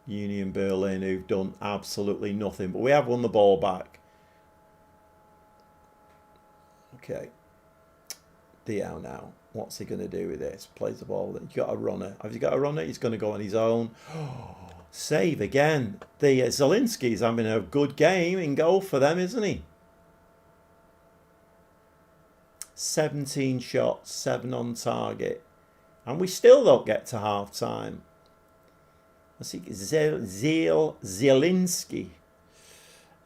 Union Berlin, who've done absolutely nothing. But we have won the ball back. Okay. Diao now. What's he going to do with this? Plays the ball. You've got a runner. Have you got a runner? He's going to go on his own. Save again. The Zielinski's having a good game in goal for them, isn't he? 17 shots, 7 on target. And we still don't get to half-time. I think Zielinski.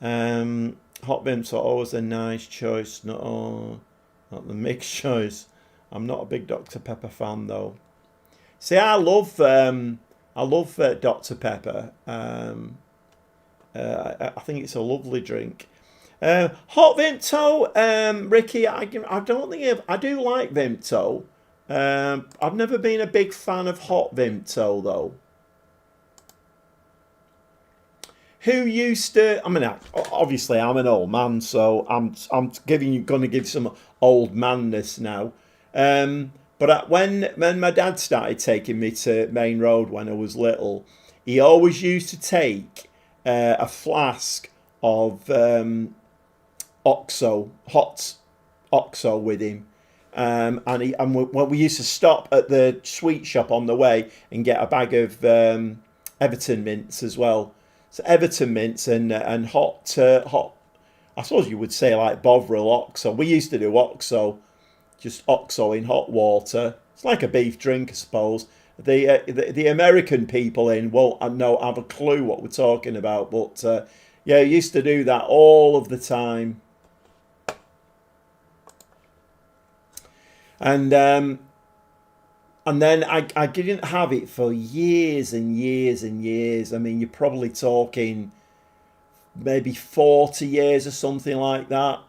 Hot Vimps are always a nice choice. No, not the mixed choice. I'm not a big Dr. Pepper fan though. See, I love Dr. Pepper. I think it's a lovely drink. Hot Vimto, Ricky. I don't think I do like Vimto. I've never been a big fan of Hot Vimto though. Who used to? I mean, obviously, I'm an old man, so I'm going to give some old manness now. But when my dad started taking me to Main Road when I was little, he always used to take a flask of OXO, hot OXO with him, We used to stop at the sweet shop on the way and get a bag of Everton mints as well. So Everton mints and hot. I suppose you would say like Bovril Oxo. We used to do Oxo, just Oxo in hot water. It's like a beef drink, I suppose. The American people won't have a clue what we're talking about, but yeah, I used to do that all of the time. And then I didn't have it for years and years and years. I mean, you're probably talking maybe 40 years or something like that.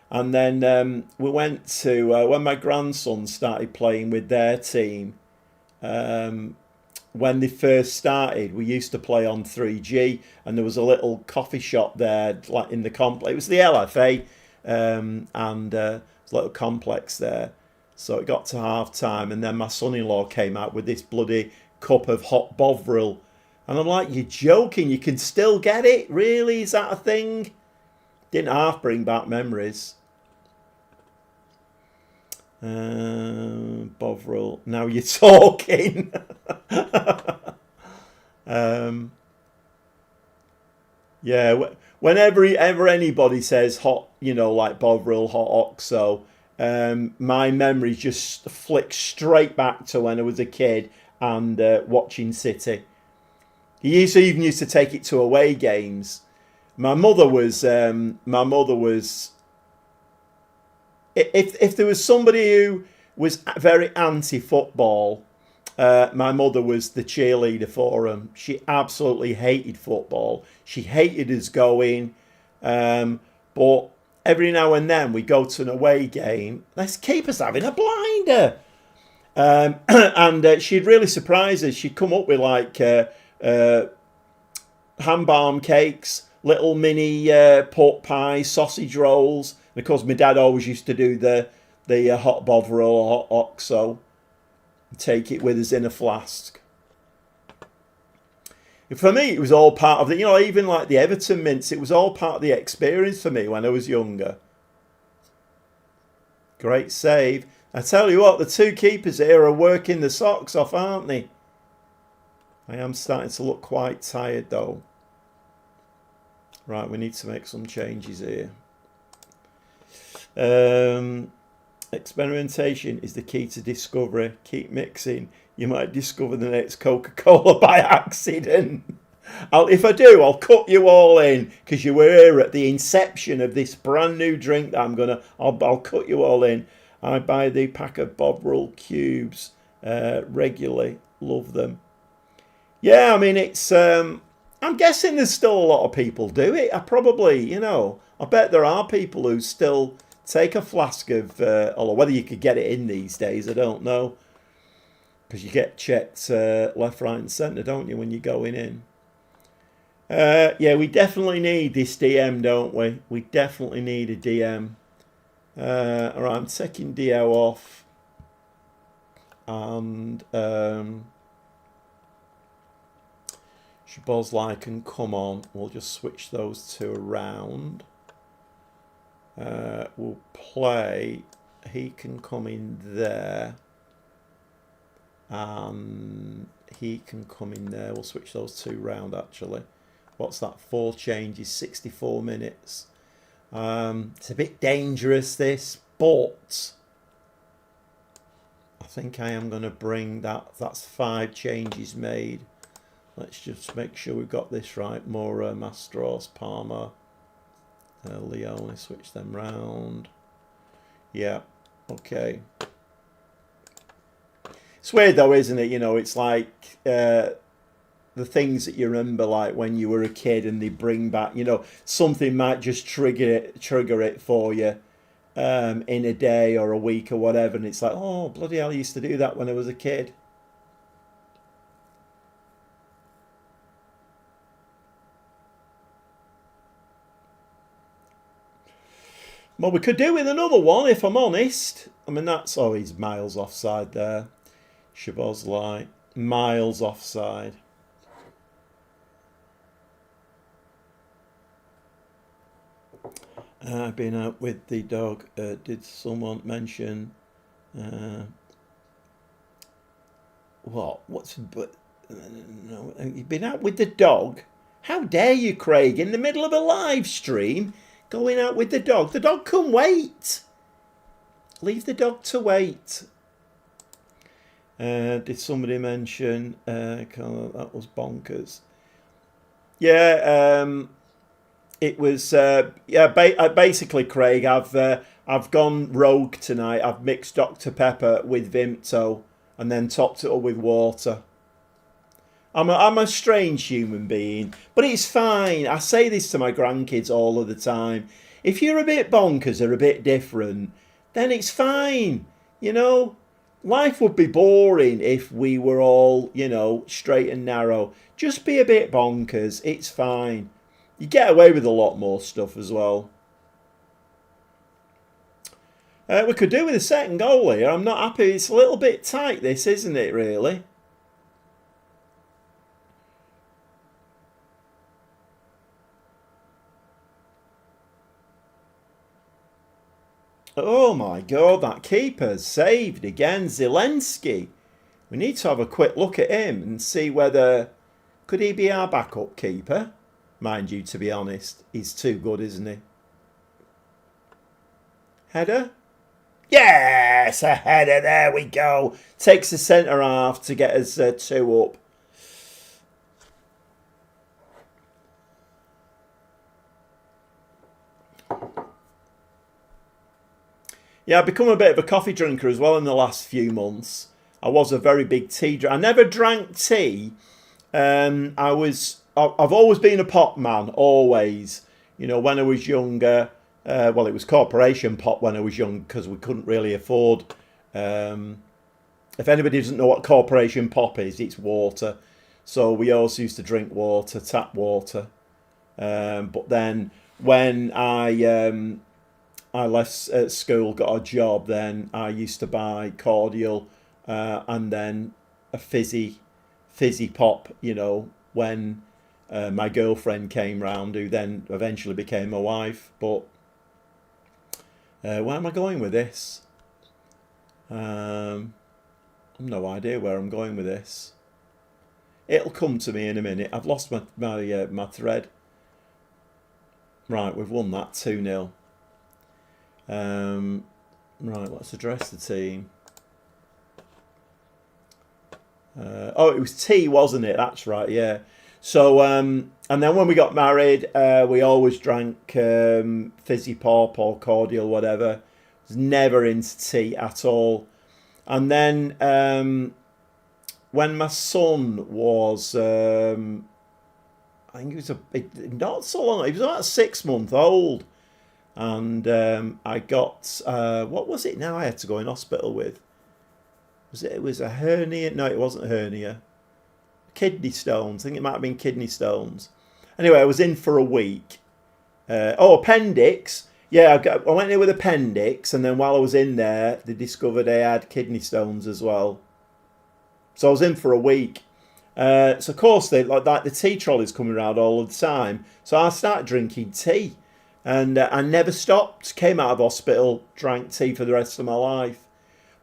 And then we went to, when my grandson started playing with their team, when they first started, we used to play on 3G, and there was a little coffee shop there, like in the complex. It was the LFA, and a little complex there. So it got to half time, and then my son-in-law came out with this bloody cup of hot Bovril. And I'm like, you're joking, you can still get it? Really? Is that a thing? Didn't half bring back memories. Bovril, now you're talking. Yeah, whenever anybody says hot, like Bovril, hot Oxo, my memories just flick straight back to when I was a kid and watching City. He even used to take it to away games. My mother was if there was somebody who was very anti-football, my mother was the cheerleader for him. She absolutely hated football. She hated us going, but every now and then we go to an away game. Let's keep us having a blinder. And she'd really surprise us. She'd come up with like ham cakes, little mini pork pies, sausage rolls. And of course, my dad always used to do the hot Bovril or hot Oxo. Take it with us in a flask. For me, it was all part of the, even like the Everton mints, it was all part of the experience for me when I was younger. Great save. I tell you what, the two keepers here are working the socks off, aren't they? I am starting to look quite tired though. Right, we need to make some changes here. Experimentation is the key to discovery. Keep mixing. You might discover the next Coca-Cola by accident. If I do, I'll cut you all in because you were here at the inception of this brand new drink that I'll cut you all in. I buy the pack of Bovril cubes regularly. Love them. Yeah, I mean it's. I'm guessing there's still a lot of people do it. I bet there are people who still take a flask of, or whether you could get it in these days, I don't know. Because you get checked left, right and centre, don't you, when you're going in. Yeah, we definitely need this DM, don't we? We definitely need a DM. Alright, I'm taking DO off. And Shabozlai can come on. We'll just switch those two around. We'll play. He can come in there. And he can come in there. We'll switch those two round actually. What's that? 4 changes, 64 minutes. It's a bit dangerous this, but I think I am going to bring that. That's 5 changes made. Let's just make sure we've got this right. Mora, Mastros, Palmer, Leone. Switch them round. Yeah. Okay. It's weird though, isn't it? It's like the things that you remember, like when you were a kid, and they bring back. Something might just trigger it for you in a day or a week or whatever, and it's like, oh bloody hell, I used to do that when I was a kid. Well, we could do with another one, if I'm honest. I mean, that's always miles offside there. Shabozlai, miles offside. I've been out with the dog. Did someone mention Uh, what? What's... But, no, you've been out with the dog? How dare you, Craig, in the middle of a live stream, going out with the dog? The dog can wait. Leave the dog to wait. Did somebody mention... that was bonkers. Yeah, it was... basically, Craig, I've gone rogue tonight. I've mixed Dr. Pepper with Vimto and then topped it up with water. I'm a strange human being, but it's fine. I say this to my grandkids all of the time. If you're a bit bonkers or a bit different, then it's fine. You know, life would be boring if we were all, straight and narrow. Just be a bit bonkers. It's fine. You get away with a lot more stuff as well. We could do with a second goal here. I'm not happy. It's a little bit tight, this, isn't it, really? Oh my God, that keeper's saved again. Zelensky. We need to have a quick look at him and see whether... Could he be our backup keeper? Mind you, to be honest, he's too good, isn't he? Header? Yes, a header. There we go. Takes the centre half to get us 2 up. Yeah, I've become a bit of a coffee drinker as well in the last few months. I was a very big tea drinker. I never drank tea. I've always been a pop man, always. When I was younger, it was corporation pop when I was young because we couldn't really afford. If anybody doesn't know what corporation pop is, it's water. So we always used to drink water, tap water. But then when I left school, got a job, then I used to buy cordial and then a fizzy pop, when my girlfriend came round, who then eventually became my wife. But where am I going with this? I've no idea where I'm going with this. It'll come to me in a minute. I've lost my thread. Right, we've won that 2-0. Right, let's address the team. It was tea, wasn't it? That's right, yeah. So, and then when we got married, we always drank fizzy pop or cordial, whatever. Was never into tea at all. And then when my son was, I think he was not so long. He was about 6 months old. And I got, what was it now I had to go in hospital with? It was a hernia? No, it wasn't a hernia. Kidney stones. I think it might have been kidney stones. Anyway, I was in for a week. Appendix. Yeah, I went in with appendix, and then while I was in there, they discovered I had kidney stones as well. So I was in for a week. So of course, like the tea trolleys coming around all the time. So I started drinking tea. And I never stopped. Came out of hospital, drank tea for the rest of my life.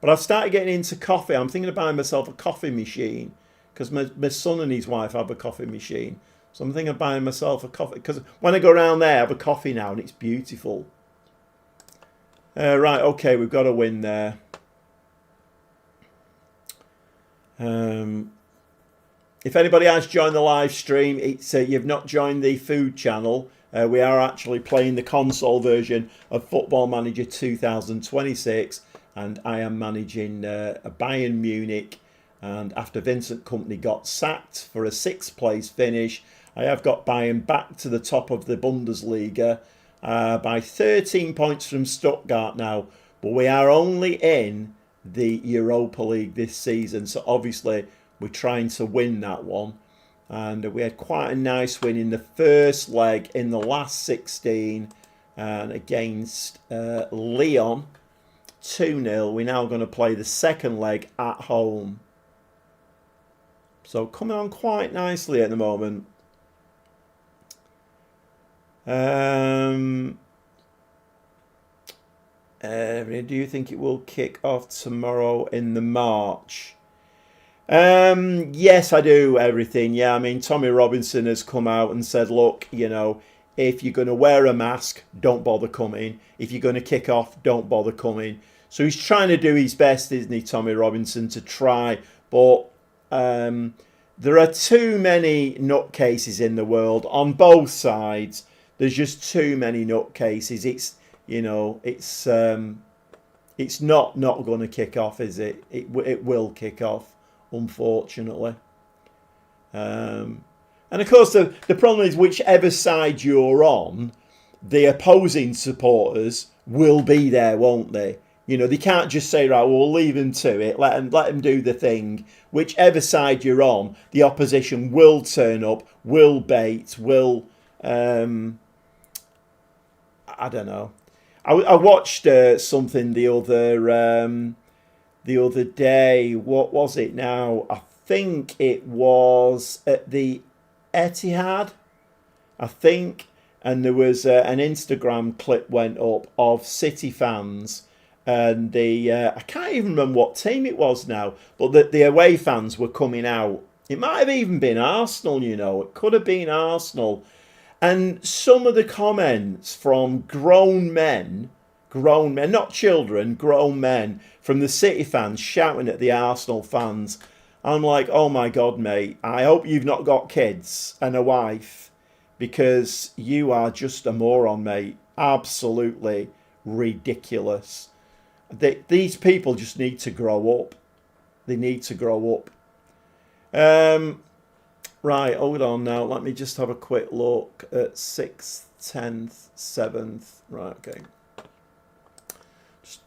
But I've started getting into coffee. I'm thinking of buying myself a coffee machine because my son and his wife have a coffee machine. So I'm thinking of buying myself a coffee because when I go around there, I have a coffee now and it's beautiful. Right, okay, we've got a win there. If anybody has joined the live stream, it's you've not joined the food channel. We are actually playing the console version of Football Manager 2026, and I am managing a Bayern Munich. And after Vincent Kompany got sacked for a 6th place finish, I have got Bayern back to the top of the Bundesliga by 13 points from Stuttgart now. But we are only in the Europa League this season, so obviously we're trying to win that one. And we had quite a nice win in the first leg in the last 16 and against Lyon, 2-0. We're now going to play the second leg at home. So coming on quite nicely at the moment. Do you think it will kick off tomorrow in the March? Yes, I do. Everything. Yeah, I mean, Tommy Robinson has come out and said, look, if you're going to wear a mask, don't bother coming. If you're going to kick off, don't bother coming. So he's trying to do his best, isn't he, Tommy Robinson, to try. But there are too many nutcases in the world on both sides. There's just too many nutcases. It's not going to kick off, is it? It will kick off, unfortunately. And of course, the problem is whichever side you're on, the opposing supporters will be there, won't they? They can't just say, right, we'll leave them to it, let them do the thing. Whichever side you're on, the opposition will turn up, will bait, will... I don't know. I watched something the other day. What was it now? I think it was at the Etihad, I think. And there was an Instagram clip went up of City fans. And I can't even remember what team it was now, but the away fans were coming out. It might have even been Arsenal, It could have been Arsenal. And some of the comments from grown men, not children, grown men, from the City fans shouting at the Arsenal fans. I'm like, oh my God, mate, I hope you've not got kids and a wife, because you are just a moron, mate. Absolutely ridiculous. These people just need to grow up. They need to grow up. Right, hold on now. Let me just have a quick look at 6th, 10th, 7th. Right, okay.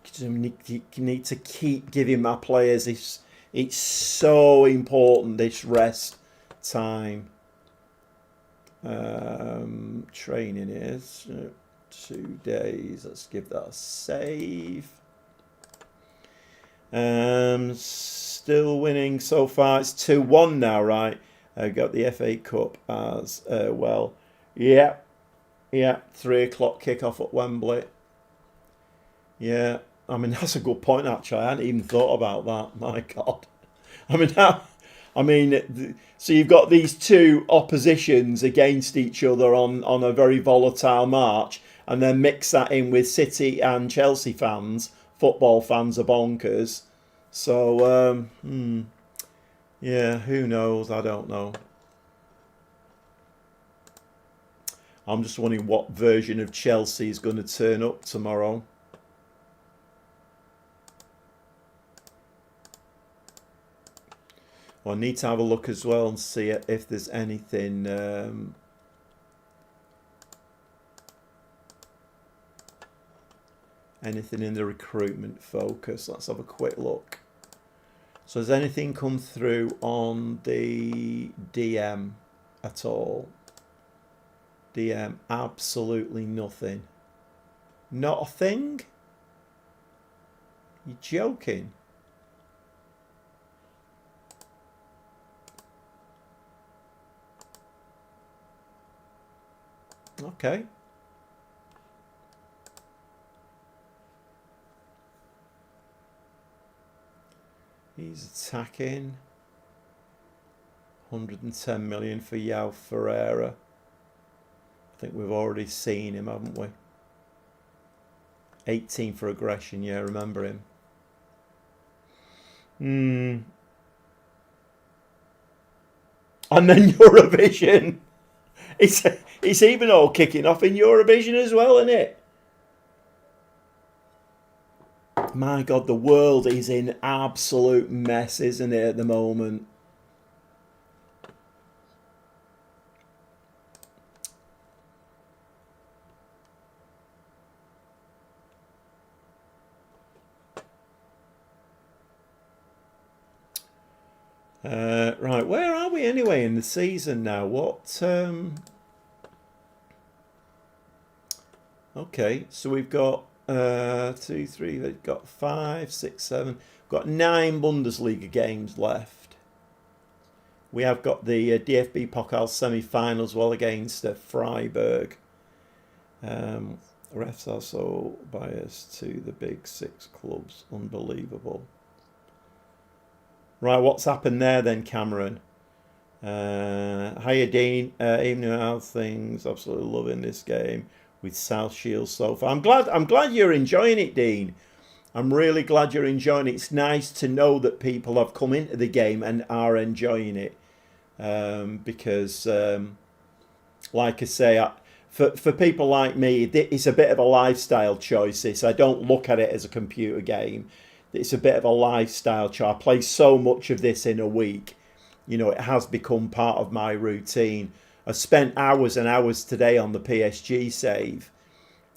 Just need to keep giving my players this. It's so important, this rest time. Training is 2 days. Let's give that a save. Still winning so far. It's 2-1 now, right? Got the FA Cup as well. Yeah. 3 o'clock kickoff at Wembley. Yeah. I mean, that's a good point, actually. I hadn't even thought about that. My God. So you've got these two oppositions against each other on a very volatile March, and then mix that in with City and Chelsea fans. Football fans are bonkers. So, yeah, who knows? I don't know. I'm just wondering what version of Chelsea is going to turn up tomorrow. Well, I need to have a look as well and see if there's anything... anything in the recruitment focus. Let's have a quick look. So has anything come through on the DM at all? DM, absolutely nothing. Not a thing? You're joking? Okay. He's attacking. 110 million for Yao Ferreira. I think we've already seen him, haven't we? 18 for aggression, yeah, remember him. And then Eurovision. It's even all kicking off in Eurovision as well, isn't it? My God, the world is in absolute mess, isn't it, at the moment? Right, where are we anyway in the season now? What? Okay, so we've got 2, 3, we've got 5, 6, 7. We've got 9 Bundesliga games left. We have got the DFB Pokal semi-final as well against Freiburg. Refs are so biased to the big six clubs. Unbelievable. Right, what's happened there then, Cameron? Hiya, Dean. Evening, how things? Absolutely loving this game with South Shields so far. I'm glad you're enjoying it, Dean. I'm really glad you're enjoying it. It's nice to know that people have come into the game and are enjoying it. Because, like I say, for people like me, it's a bit of a lifestyle choice. I don't look at it as a computer game. It's a bit of a lifestyle choice. I play so much of this in a week. You know, it has become part of my routine. I spent hours and hours today on the PSG save,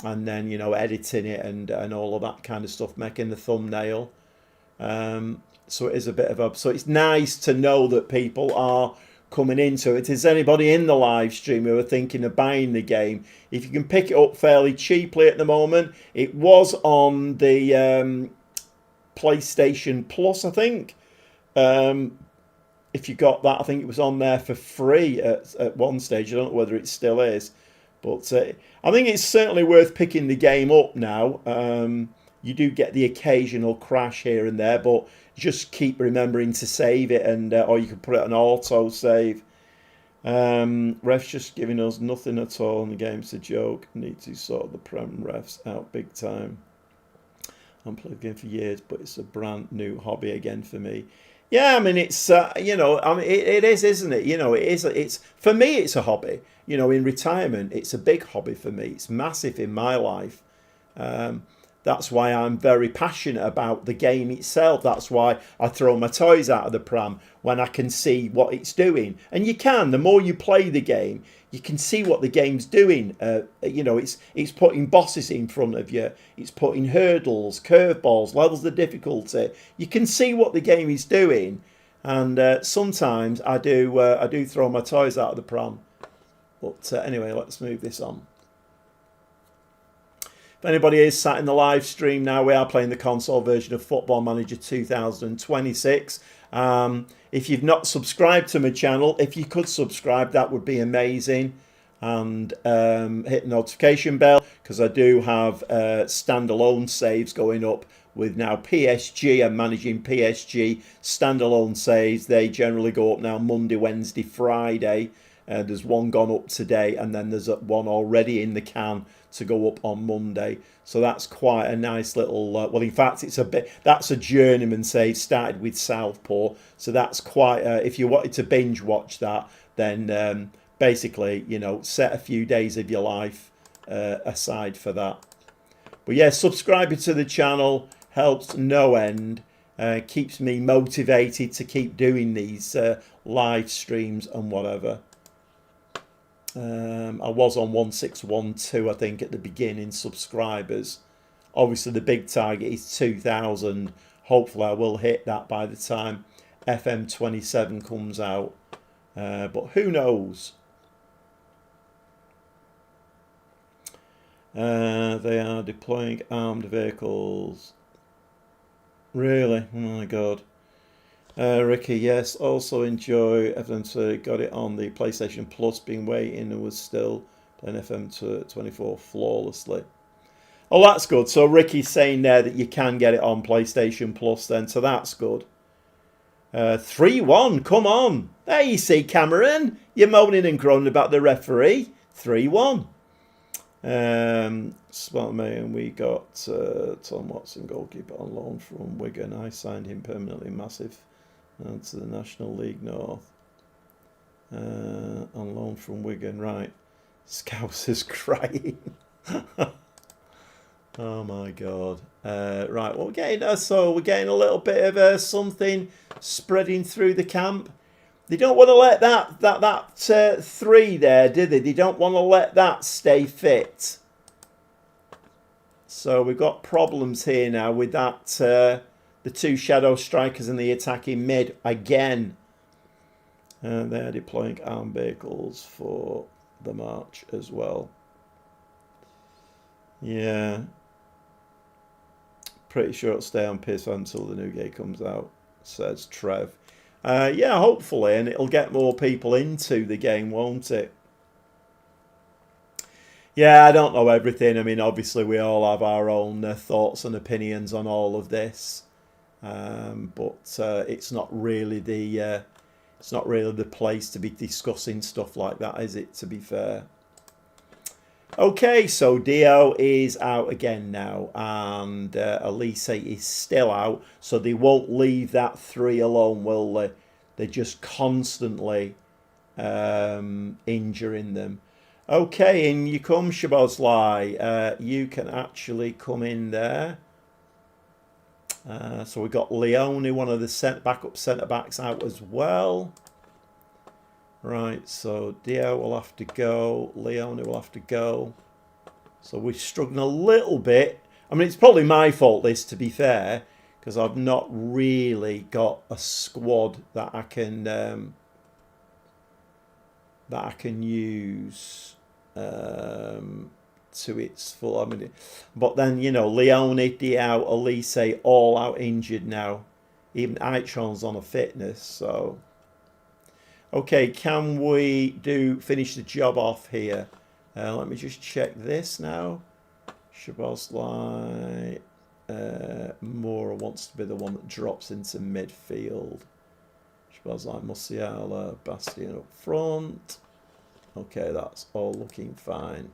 and then, you know, editing it and all of that kind of stuff, making the thumbnail. So it is a bit of a... So it's nice to know that people are coming into it. Is anybody in the live stream who are thinking of buying the game? If you can pick it up fairly cheaply at the moment, it was on the PlayStation Plus, I think. If you got that, I think it was on there for free at one stage. I don't know whether it still is, but I think it's certainly worth picking the game up now. You do get the occasional crash here and there, but just keep remembering to save it, and or you can put it on auto save. Refs just giving us nothing at all, and the game's a joke. Need to sort the Prem refs out big time. I've played the game for years, but it's a brand new hobby again for me. Yeah, I mean, it's, you know, I mean, it is, isn't it? You know, it is, it's, for me, it's a hobby. You know, in retirement, it's a big hobby for me. It's massive in my life. That's why I'm very passionate about the game itself. That's why I throw my toys out of the pram when I can see what it's doing. And you can, the more you play the game, you can see what the game's doing. You know, it's putting bosses in front of you. It's putting hurdles, curveballs, levels of difficulty. You can see what the game is doing. And sometimes I do throw my toys out of the pram. But anyway, let's move this on. If anybody is sat in the live stream now, we are playing the console version of Football Manager 2026. If you've not subscribed to my channel, if you could subscribe, that would be amazing. And hit the notification bell, because I do have standalone saves going up with now PSG. I'm managing PSG standalone saves. They generally go up now Monday, Wednesday, Friday. There's one gone up today, and then there's one already in the can to go up on Monday. So that's quite a nice little... well, in fact, it's a bit... That's a journeyman save, started with Southpaw. So that's quite... if you wanted to binge watch that, then basically, you know, set a few days of your life aside for that. But yeah, subscribing to the channel helps no end. Keeps me motivated to keep doing these live streams and whatever. I was on 1612, I think, at the beginning, subscribers. Obviously, the big target is 2,000. Hopefully, I will hit that by the time FM27 comes out. But who knows? They are deploying armed vehicles. Really? Oh my God. Ricky, yes, also enjoy FM, got it on the PlayStation Plus, been waiting and was still playing FM24 flawlessly. Oh, that's good. So Ricky's saying there that you can get it on PlayStation Plus then, so that's good. 3-1, come on. There you see, Cameron. You're moaning and groaning about the referee. 3-1. Smart mate, and we got Tom Watson, goalkeeper, on loan from Wigan. I signed him permanently, massive. To the National League North. On loan from Wigan, right. Scousers crying. Oh my God. Right, well, we're getting a little bit of something spreading through the camp. They don't want to let that 3 there, do they? They don't want to let that stay fit. So we've got problems here now with that. The 2 shadow strikers and the attacking mid again. They're deploying armed vehicles for the march as well. Yeah. Pretty sure it'll stay on PS5 until the new game comes out, says Trev. Yeah, hopefully, and it'll get more people into the game, won't it? Yeah, I don't know everything. I mean, obviously, we all have our own thoughts and opinions on all of this, but it's not really the place to be discussing stuff like that, is it? To be fair. Okay, so Dio is out again now, and Elise is still out, so they won't leave that three alone, will they? They're just constantly injuring them. Okay, in you come, Shabozlai. You can actually come in there. So we've got Leone, one of the backup centre backs, out as well. Right, so Dio will have to go. Leone will have to go. So we're struggling a little bit. I mean, it's probably my fault, this, to be fair, because I've not really got a squad that I can use to its full. I mean, but then, you know, Leone, Dio, Elise, all out injured now. Even Eitron's on a fitness, so. Okay, can we finish the job off here? Let me just check this now. Shabozlai, Moura wants to be the one that drops into midfield. Shabozlai, Musiala, Bastien up front. Okay, that's all looking fine.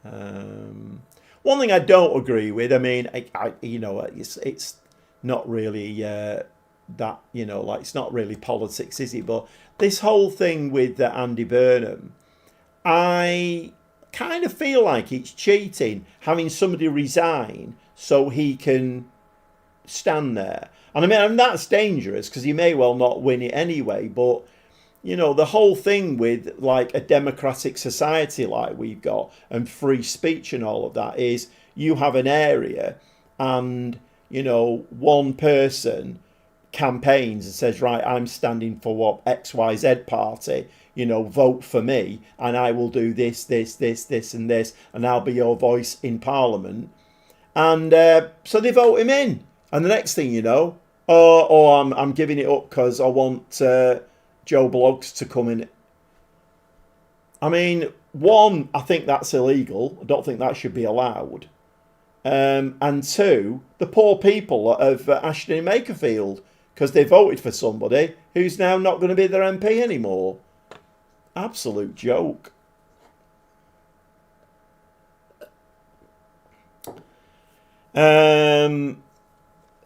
One thing I don't agree with, I mean, you know, it's not really that, you know, like, it's not really politics, is it? But this whole thing with Andy Burnham, I kind of feel like it's cheating, having somebody resign so he can stand there. And I mean, that's dangerous because he may well not win it anyway. But, you know, the whole thing with, like, a democratic society like we've got and free speech and all of that is you have an area and, you know, one person campaigns and says, right, I'm standing for what XYZ party, you know, vote for me and I will do this, this, this, this and this, and I'll be your voice in Parliament. And so they vote him in. And the next thing you know, I'm giving it up because I want Joe Bloggs to come in. I mean, one, I think that's illegal. I don't think that should be allowed. And two, the poor people of Ashton and Makerfield, because they voted for somebody who's now not going to be their MP anymore. Absolute joke.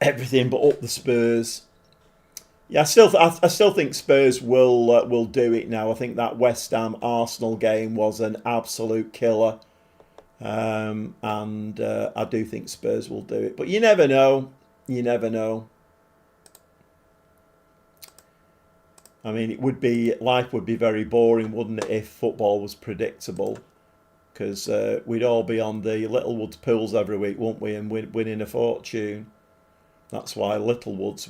Everything but up the Spurs. Yeah, I still think Spurs will do it now. I think that West Ham Arsenal game was an absolute killer, and I do think Spurs will do it. But you never know. You never know. I mean, life would be very boring, wouldn't it, if football was predictable? Because we'd all be on the Littlewoods pools every week, wouldn't we, and winning a fortune. That's why Littlewoods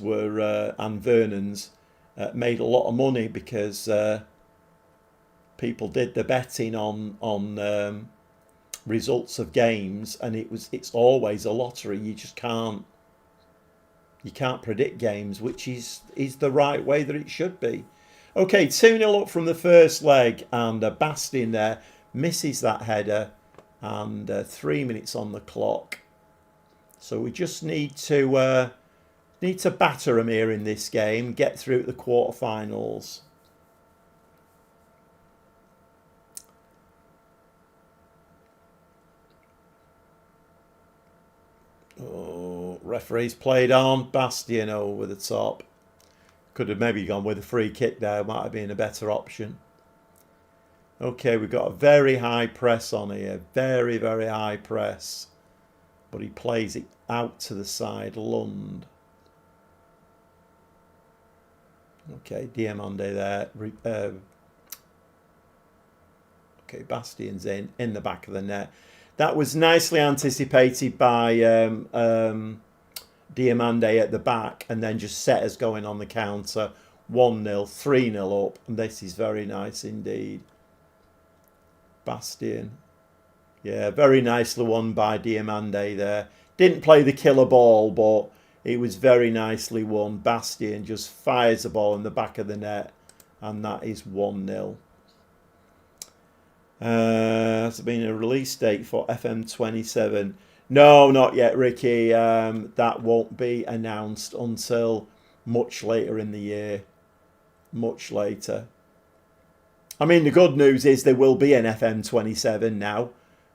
and Vernon's made a lot of money, because people did the betting on results of games, and it's always a lottery. You just can't predict games, which is the right way that it should be. Okay, 2-0 up from the first leg, and Bastien there misses that header, and 3 minutes on the clock. So we just need to batter them here in this game, get through the quarterfinals. Oh, referee's played on. Bastien over the top. Could have maybe gone with a free kick there. Might have been a better option. Okay, we've got a very high press on here. Very, very high press. But he plays it out to the side. Lund. Okay, Diamande there. Okay, Bastien's in the back of the net. That was nicely anticipated by Diamande at the back, and then just set us going on the counter. 1-0, 3-0 up, and this is very nice indeed. Bastien. Yeah, very nicely won by Diamande there. Didn't play the killer ball, but it was very nicely won. Bastien just fires the ball in the back of the net, and that is 1-0. Has there been a release date for FM27? No, not yet, Ricky. That won't be announced until much later in the year. Much later. I mean, the good news is there will be an FM27 now.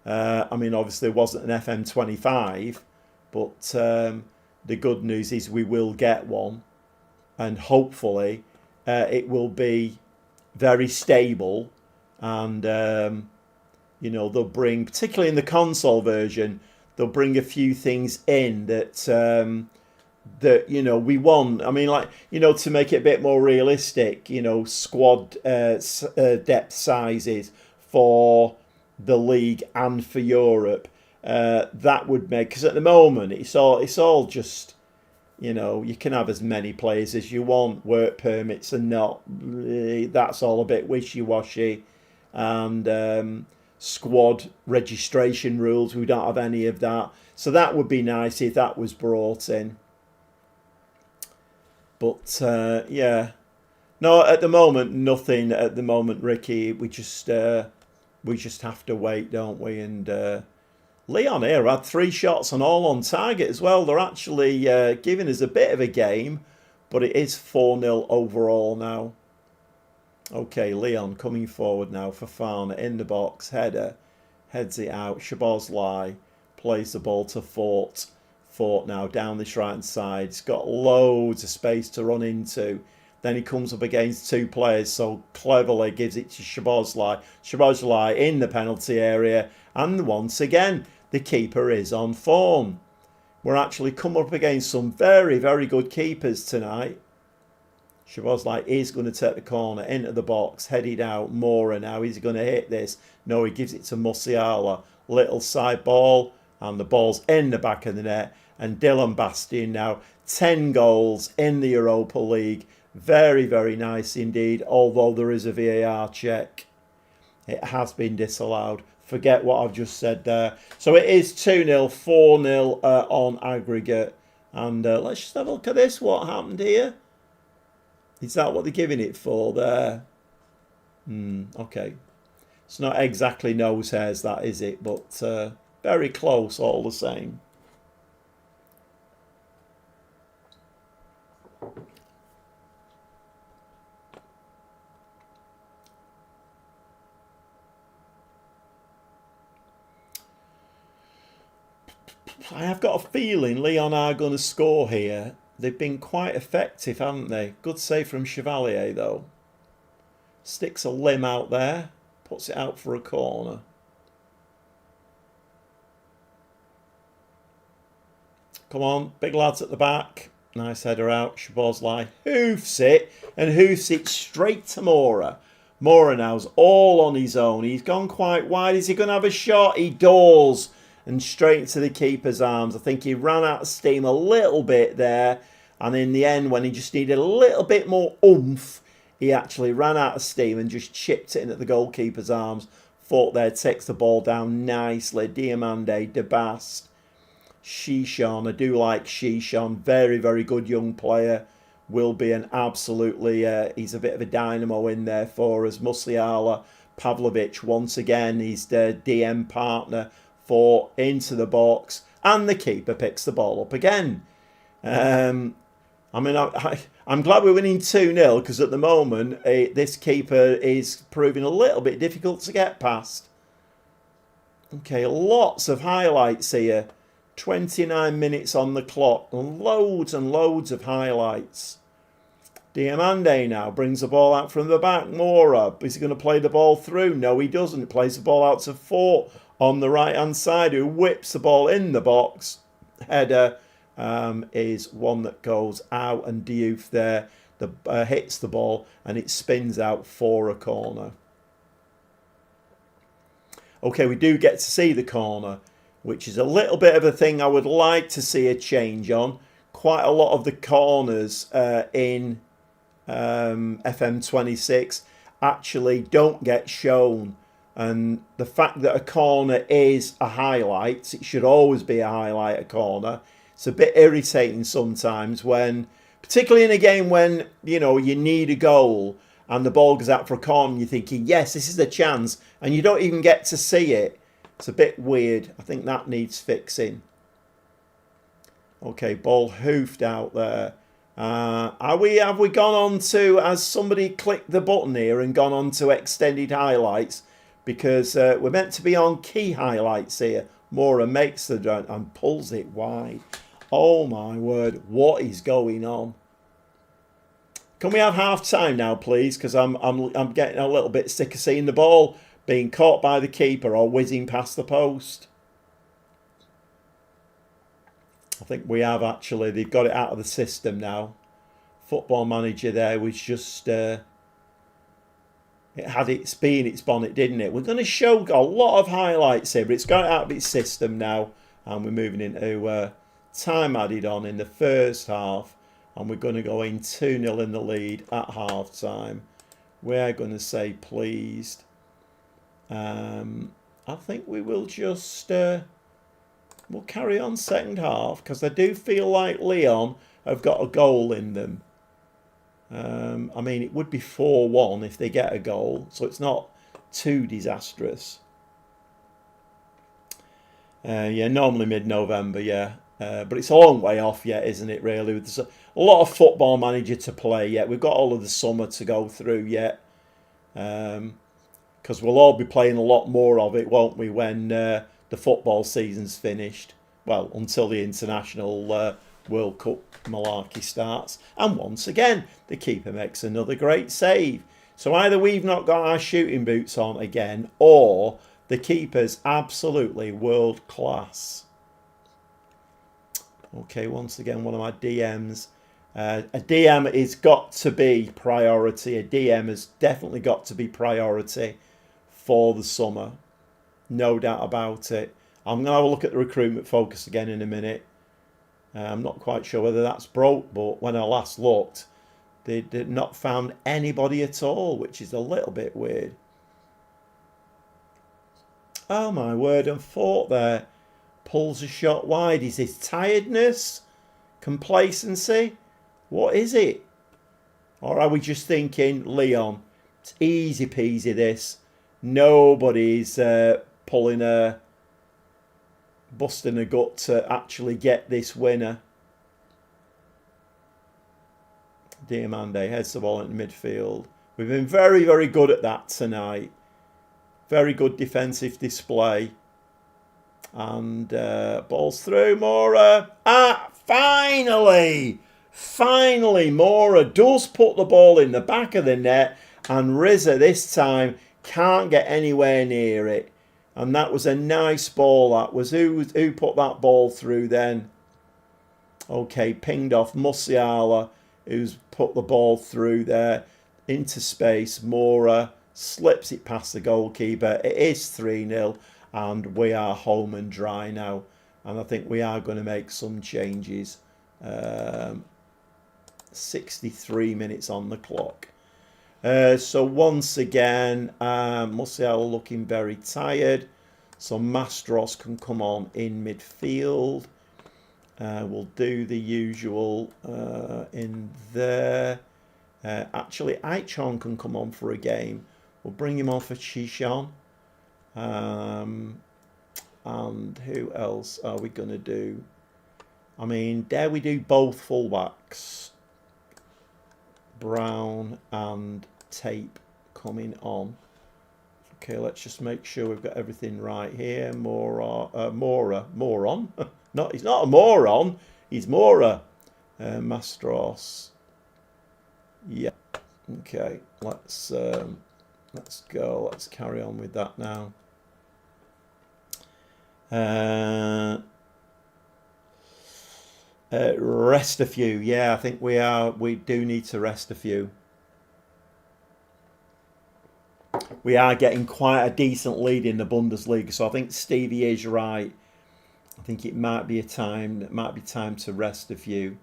I mean, obviously there wasn't an FM25, but the good news is we will get one. And hopefully it will be very stable. And, they'll bring, particularly in the console version, they'll bring a few things in that we want. I mean, to make it a bit more realistic, squad depth sizes for the league and for Europe. That would make, because at the moment it's all just, you can have as many players as you want, work permits and not. That's all a bit wishy-washy. And squad registration rules, we don't have any of that. So that would be nice if that was brought in. But no, at the moment, nothing. At the moment, Ricky, we just have to wait, don't we? And Leon here had 3 shots and all on target as well. They're actually giving us a bit of a game, but it is 4-0 overall now. Okay, Leon coming forward now for Fafana in the box. Header, heads it out. Szoboszlai plays the ball to Fort. Fort now down this right hand side. He's got loads of space to run into. Then he comes up against 2 players, so cleverly gives it to Szoboszlai. Szoboszlai in the penalty area. And once again, the keeper is on form. We're actually come up against some very, very good keepers tonight. Szoboszlai is going to take the corner into the box, headed out. Mora now, he's going to hit this. No, he gives it to Musiala. Little side ball, and the ball's in the back of the net. And Dylan Bastian now, 10 goals in the Europa League. Very, very nice indeed, although there is a VAR check. It has been disallowed. Forget what I've just said there. So it is 2-0, 4-0 on aggregate. And let's just have a look at this. What happened here? Is that what they're giving it for there? Okay. It's not exactly nose hairs, that is it? But very close all the same. I have got a feeling Leon are going to score here. They've been quite effective, haven't they? Good save from Chevalier, though. Sticks a limb out there. Puts it out for a corner. Come on, big lads at the back. Nice header out. Szoboszlai hoofs it. And hoofs it straight to Mora. Mora now's all on his own. He's gone quite wide. Is he going to have a shot? He does. And straight into the keeper's arms. I think he ran out of steam a little bit there. And in the end, when he just needed a little bit more oomph, he actually ran out of steam and just chipped it in at the goalkeeper's arms. Fought there, takes the ball down nicely. Diamande, De Bast, Shishon. I do like Shishon. Very, very good young player. Will be an absolutely, he's a bit of a dynamo in there for us. Musiala, Pavlovic, once again, he's the DM partner. For into the box, and the keeper picks the ball up again. I'm glad we're winning 2-0 because at the moment this keeper is proving a little bit difficult to get past. Okay, lots of highlights here. 29 minutes on the clock, and loads of highlights. Diamande now brings the ball out from the back. Mora, is he going to play the ball through? No, he doesn't. He plays the ball out to Fort on the right-hand side, who whips the ball in the box. Header is one that goes out, and Diouf there hits the ball, and it spins out for a corner. Okay, we do get to see the corner, which is a little bit of a thing I would like to see a change on. Quite a lot of the corners in FM26 actually don't get shown. And the fact that a corner is a highlight, it should always be a highlight, a corner. It's a bit irritating sometimes when, particularly in a game when, you need a goal and the ball goes out for a corner, and you're thinking, yes, this is a chance, and you don't even get to see it. It's a bit weird. I think that needs fixing. Okay, ball hoofed out there. Have we gone on to, has somebody clicked the button here and gone on to extended highlights? Because we're meant to be on key highlights here. Mora makes the run and pulls it wide. Oh my word, what is going on? Can we have half time now, please? Because I'm getting a little bit sick of seeing the ball being caught by the keeper or whizzing past the post. I think we have actually. They've got it out of the system now. Football Manager there was just... it had its bee in its bonnet, didn't it? We're going to show a lot of highlights here, but it's got it out of its system now. And we're moving into time added on in the first half. And we're going to go in 2-0 in the lead at half time. We're going to say pleased. I think we will just... we'll carry on second half, because I do feel like Lyon have got a goal in them. I mean, it would be 4-1 if they get a goal, so it's not too disastrous. Yeah, normally mid-November, yeah. But it's a long way off yet, isn't it, really? There's a lot of Football Manager to play yet. We've got all of the summer to go through yet. Because we'll all be playing a lot more of it, won't we, when the football season's finished? Well, until the international World Cup malarkey starts. And once again, the keeper makes another great save. So either we've not got our shooting boots on again, or the keeper's absolutely world class. Okay, once again, one of my DMs. A DM is got to be priority. A DM has definitely got to be priority for the summer. No doubt about it. I'm going to have a look at the recruitment focus again in a minute. I'm not quite sure whether that's broke, but when I last looked, they did not found anybody at all, which is a little bit weird. Oh my word, and Fort there pulls a shot wide. Is this tiredness? Complacency? What is it? Or are we just thinking, Lyon, it's easy peasy this. Nobody's busting a gut to actually get this winner. Diamande heads the ball into midfield. We've been very, very good at that tonight. Very good defensive display. And ball's through. Mora. Finally! Finally, Mora does put the ball in the back of the net. And Rizza this time can't get anywhere near it. And that was a nice ball. That was who put that ball through then. Okay, pinged off Musiala, who's put the ball through there into space. Mora slips it past the goalkeeper. It is 3-0 and we are home and dry now. And I think we are going to make some changes. 63 minutes on the clock. So once again, Musiala looking very tired. So Mastros can come on in midfield. We'll do the usual in there. Actually, Aichon can come on for a game. We'll bring him on for Chichon. And who else are we going to do? I mean, dare we do both fullbacks? Brown and Tape coming on. Okay, let's just make sure we've got everything right here. Moron. No, he's not a moron. He's Mora. Mastros. Yeah. Okay. Let's go. Let's carry on with that now. Rest a few. Yeah, I think we do need to rest a few. We are getting quite a decent lead in the Bundesliga, so I think Stevie is right. I think it might be time to rest a few.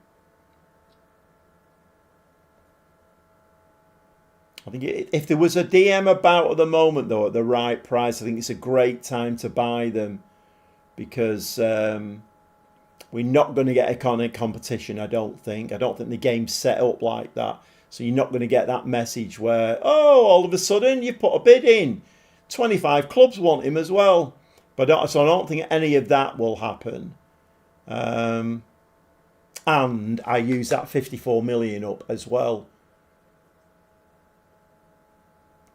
I think if there was a DM about at the moment, though, at the right price, I think it's a great time to buy them, because we're not going to get a competition. I don't think the game's set up like that. So you're not going to get that message where, oh, all of a sudden you put a bid in. 25 clubs want him as well. So I don't think any of that will happen. And I use that 54 million up as well.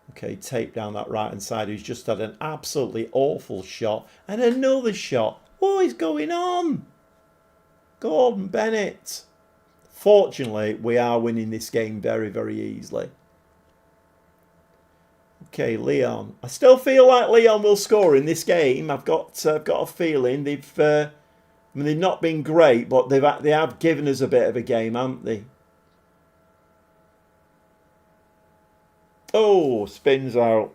Okay, tape down that right hand side, who's just had an absolutely awful shot. And another shot. What is going on? Gordon Bennett. Fortunately, we are winning this game very, very easily. Okay, Leon. I still feel like Leon will score in this game. I've got a feeling they've not been great, but they have given us a bit of a game, haven't they? Oh, spins out.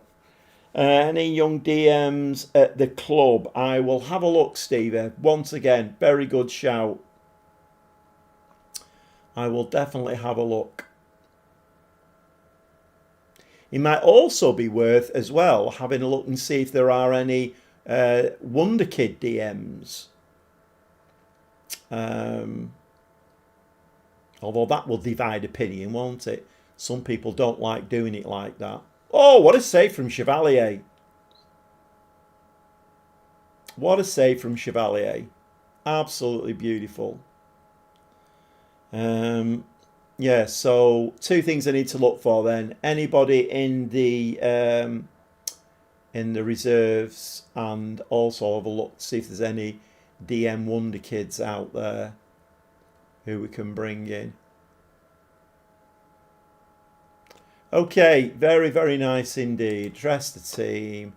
Any young DMs at the club? I will have a look, Stevie. Once again, very good shout. I will definitely have a look. It might also be worth as well having a look and see if there are any Wonder Kid DMs. Although that will divide opinion, won't it? Some people don't like doing it like that. Oh, what a save from Chevalier. What a save from Chevalier. Absolutely beautiful. Yeah, so two things I need to look for then. Anybody in the reserves, and also have a look, see if there's any DM Wonder Kids out there who we can bring in. Okay, very, very nice indeed. Address the team.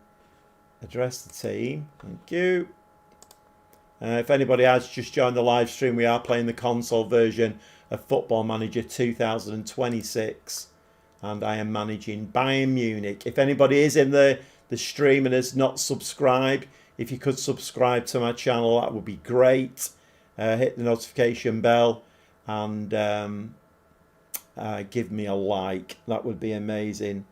Address the team. Thank you. If anybody has just joined the live stream, we are playing the console version of Football Manager 2026. And I am managing Bayern Munich. If anybody is in the stream and has not subscribed, if you could subscribe to my channel, that would be great. Hit the notification bell and give me a like. That would be amazing.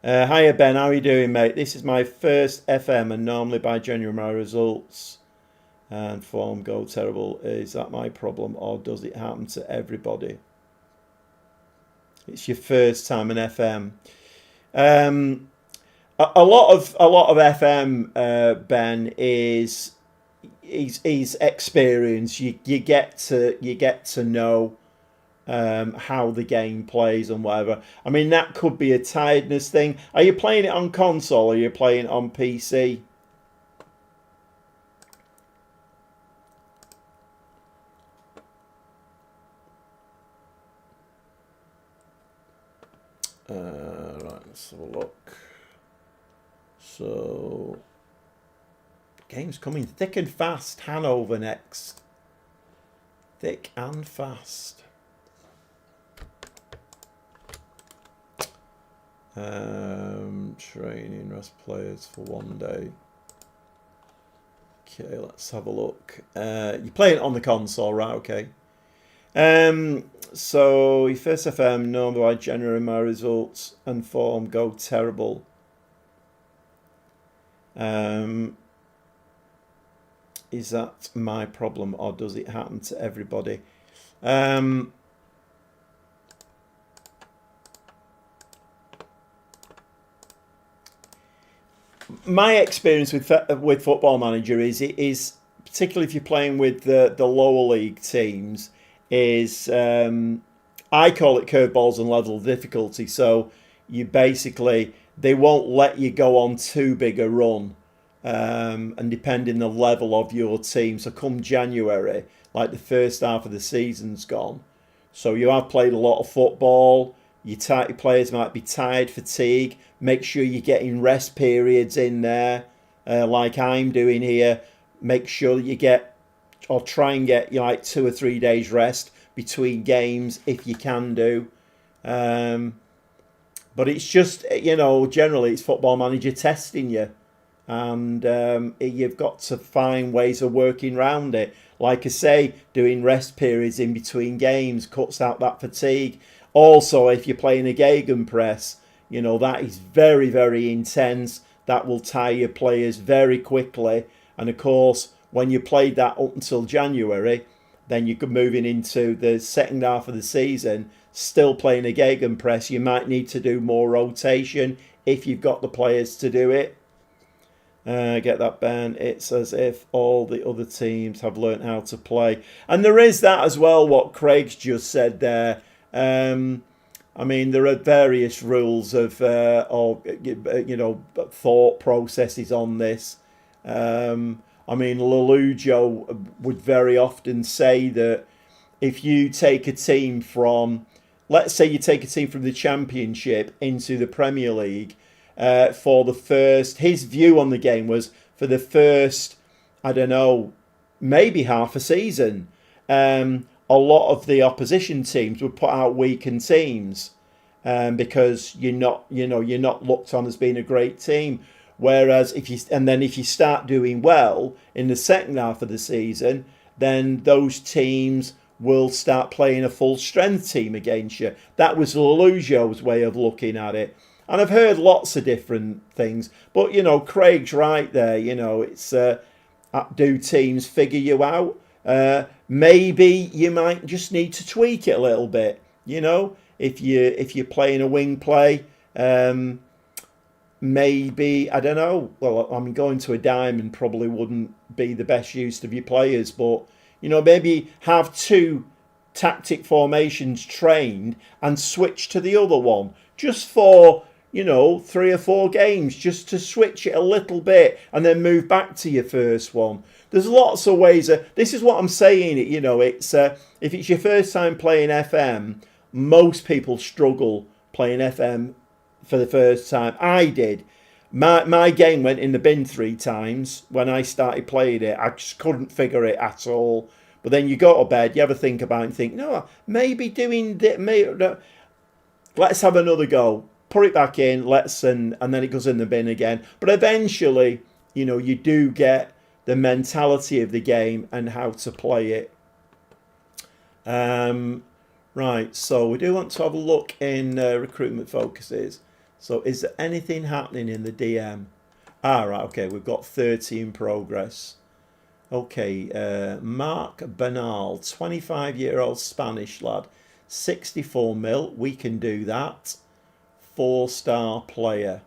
Hiya Ben, how are you doing, mate? This is my first FM, and normally by January my results and form go terrible. Is that my problem, or does it happen to everybody? It's your first time in FM. A lot of FM, Ben, is experience. You get to know how the game plays and whatever. I mean, that could be a tiredness thing. Are you playing it on console or are you playing it on PC? Right, let's have a look. So, game's coming thick and fast. Hanover next. Thick and fast. Training rest players for one day. Okay, let's have a look. You're playing it on the console, right? Okay. So your first FM, known by January, my results and form go terrible. Is that my problem, or does it happen to everybody? My experience with Football Manager is particularly if you're playing with the lower league teams, is I call it curveballs and level of difficulty. So you basically, they won't let you go on too big a run, and depending the level of your team. So come January, like the first half of the season's gone, so you have played a lot of football. Your players might be tired, fatigue. Make sure you're getting rest periods in there, like I'm doing here. Make sure you get, or try and get, like 2 or 3 days rest between games if you can do. But it's just, generally it's Football Manager testing you, and you've got to find ways of working around it. Like I say, doing rest periods in between games cuts out that fatigue. Also, if you're playing a gegenpress, that is very, very intense. That will tire your players very quickly. And of course, when you played that up until January, then you're moving into the second half of the season. still playing a gegenpress, you might need to do more rotation if you've got the players to do it. Get that, Ben. It's as if all the other teams have learnt how to play. And there is that as well, what Craig's just said there. I mean, there are various rules of, thought processes on this. I mean, Lelujo would very often say that if you take a team from, let's say you take a team from the Championship into the Premier League, for the first, his view on the game was for the first, I don't know, maybe half a season, a lot of the opposition teams would put out weakened teams, because you're not looked on as being a great team. Whereas if you start doing well in the second half of the season, then those teams will start playing a full strength team against you. That was Lelujo's way of looking at it. And I've heard lots of different things. But, Craig's right there. It's do teams figure you out? Maybe you might just need to tweak it a little bit. If you're playing a wing play, maybe, I don't know. Well, I mean, going to a diamond probably wouldn't be the best use of your players. But, maybe have two tactic formations trained and switch to the other one. Just for 3 or 4 games, just to switch it a little bit and then move back to your first one. There's lots of ways. This is what I'm saying. It's if it's your first time playing FM, most people struggle playing FM for the first time. I did. My game went in the bin 3 times when I started playing it. I just couldn't figure it at all. But then you go to bed, you have a think about it and think, no, maybe doing that. No. Let's have another go. Put it back in, and then it goes in the bin again. But eventually, you do get the mentality of the game and how to play it. Right, so we do want to have a look in recruitment focuses. So is there anything happening in the DM? Right, okay, we've got 30 in progress. Okay, Mark Bernal, 25-year-old Spanish lad, 64 mil, we can do that. 4-star player.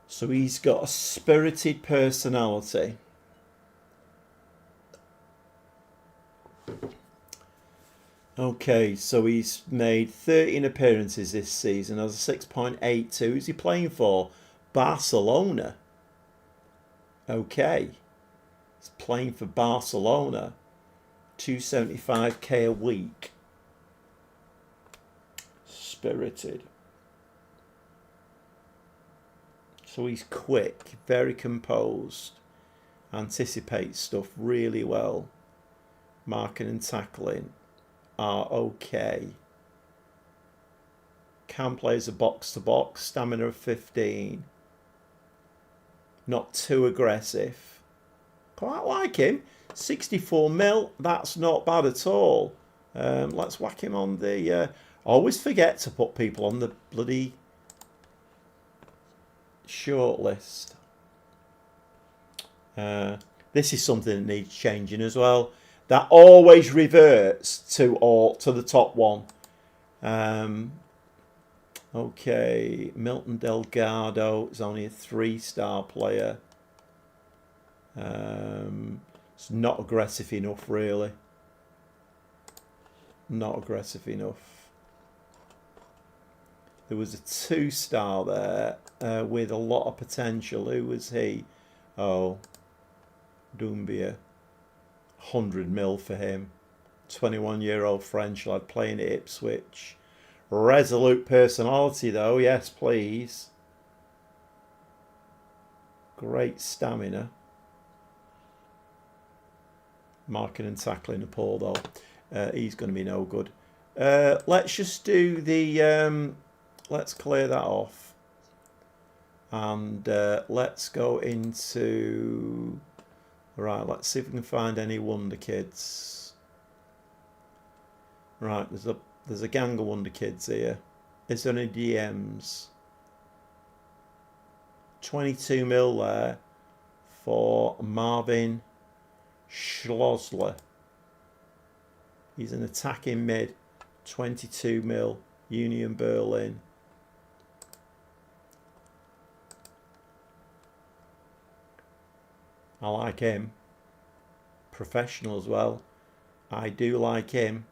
So he's got a spirited personality. Okay, so he's made 13 appearances this season, has a 6.82. Who's he playing for? Barcelona. Okay. He's playing for Barcelona. 275k a week. Spirited. So he's quick, very composed, anticipates stuff really well. Marking and tackling are okay. Can play as a box-to-box, stamina of 15. Not too aggressive. Quite like him. 64 mil, that's not bad at all. Let's whack him on the... always forget to put people on the bloody shortlist. This is something that needs changing as well. That always reverts to the top one. Okay, Milton Delgado is only a 3-star player. It's not aggressive enough, really. Not aggressive enough. There was a 2-star there with a lot of potential. Who was he? Oh, Doumbia. 100 mil for him. 21-year-old French lad playing at Ipswich. Resolute personality, though. Yes, please. Great stamina. Marking and tackling a poor, though. He's going to be no good. Let's just do the... let's clear that off. And let's go into... Right, let's see if we can find any Wonder Kids. Right, there's a gang of Wonder Kids here. Is there any DMs? 22 mil there for Marvin Schlossler. He's an attacking mid. 22 mil. Union Berlin. I like him. Professional as well. I do like him.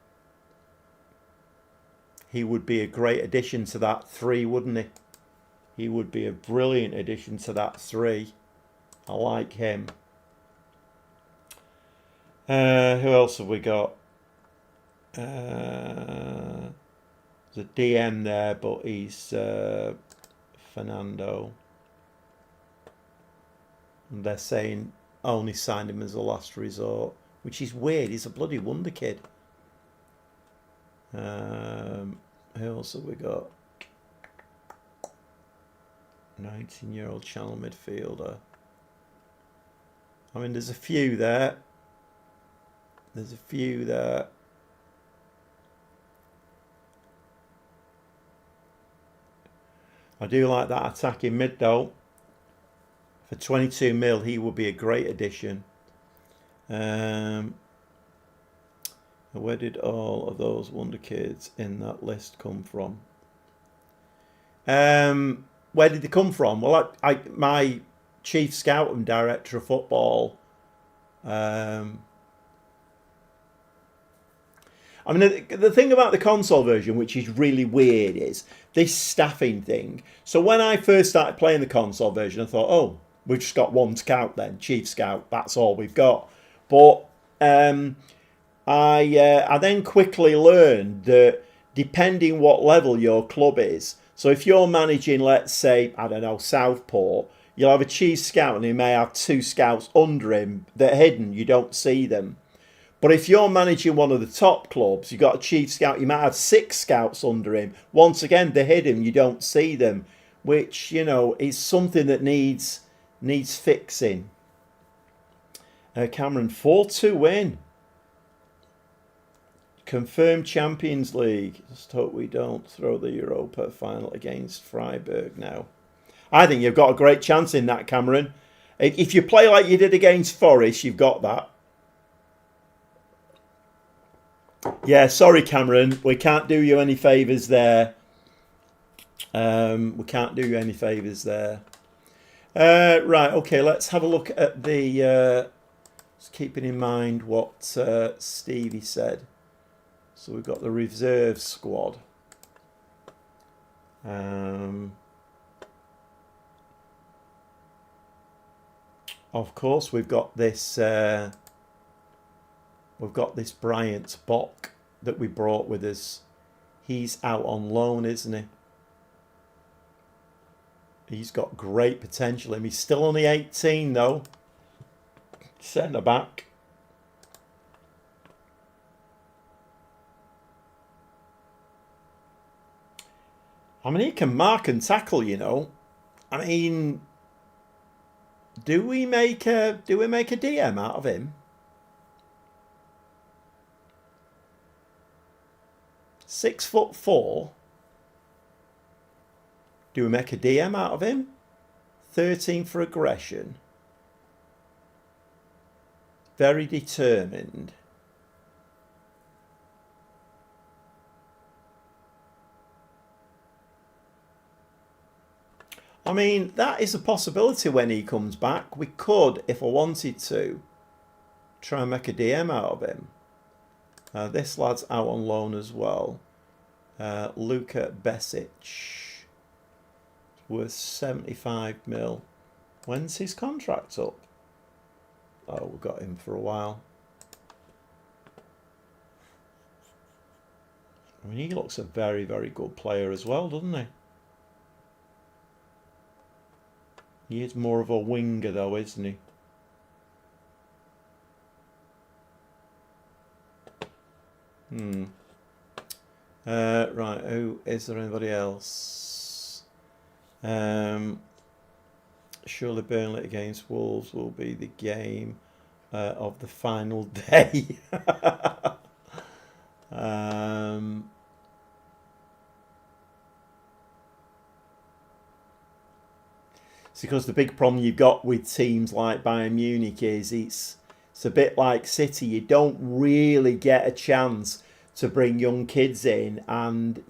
He would be a great addition to that 3, wouldn't he? He would be a brilliant addition to that 3. I like him. Who else have we got? There's a DM there, but he's Fernando. And they're saying only signed him as a last resort, which is weird. He's a bloody wonder kid. Who else have we got? 19-year-old channel midfielder. I mean, there's a few there. There's a few there. I do like that attacking mid though. For 22 mil, he would be a great addition. Where did all of those wonder kids in that list come from? Where did they come from? Well, my chief scout and director of football. I mean, the thing about the console version, which is really weird, is this staffing thing. So when I first started playing the console version, I thought, oh, we've just got one scout then, chief scout. That's all we've got. But I then quickly learned that depending what level your club is, so if you're managing, let's say, I don't know, Southport, you'll have a chief scout and he may have 2 scouts under him that are hidden. You don't see them. But if you're managing one of the top clubs, you've got a chief scout, you might have 6 scouts under him. Once again, they're hidden. You don't see them, which, you know, is something that needs fixing. Cameron, 4-2 win. Confirmed Champions League. Just hope we don't throw the Europa final against Freiburg now. I think you've got a great chance in that, Cameron. If you play like you did against Forest, you've got that. Yeah, sorry, Cameron. We can't do you any favours there. We can't do you any favours there. Right, okay, let's have a look at the... just keeping in mind what Stevie said. So we've got the reserve squad. Of course, we've got this Bryant Bock that we brought with us. He's out on loan, isn't he? He's got great potential. He's still only 18 though. Centre back. I mean, he can mark and tackle, you know. I mean, do we make a DM out of him? 6'4". Do we make a DM out of him? 13 for aggression. Very determined. I mean, that is a possibility when he comes back. We could, if I wanted to, try and make a DM out of him. This lad's out on loan as well. Luka Besic. Worth 75 mil. When's his contract up? Oh, we've got him for a while. I mean, he looks a very, very good player as well, doesn't he? He is more of a winger though, isn't he? Right, is there anybody else? Surely Burnley against Wolves will be the game of the final day. It's because the big problem you've got with teams like Bayern Munich is it's It's a bit like City. You don't really get a chance to bring young kids in, and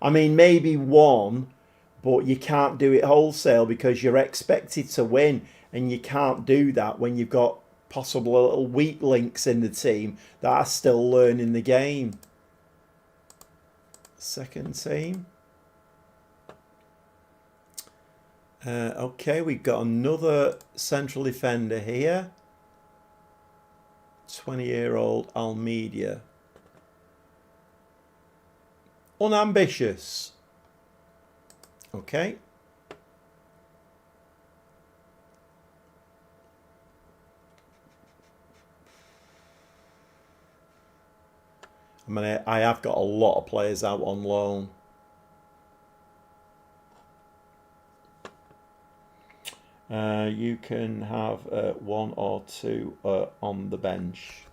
I mean, maybe one, but you can't do it wholesale because you're expected to win, and you can't do that when you've got possible little weak links in the team that are still learning the game. Second team. Okay, we've got another central defender here. 20-year-old Almeida. Unambitious. Okay. I mean, I have got a lot of players out on loan. You can have one or two on the bench.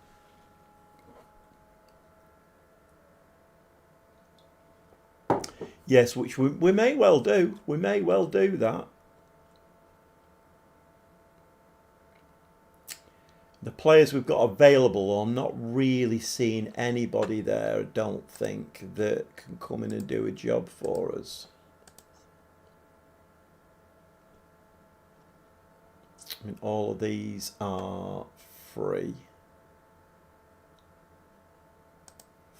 Yes, which we may well do. We may well do that. The players we've got available, I'm not really seeing anybody there, I don't think, that can come in and do a job for us. I mean, all of these are free.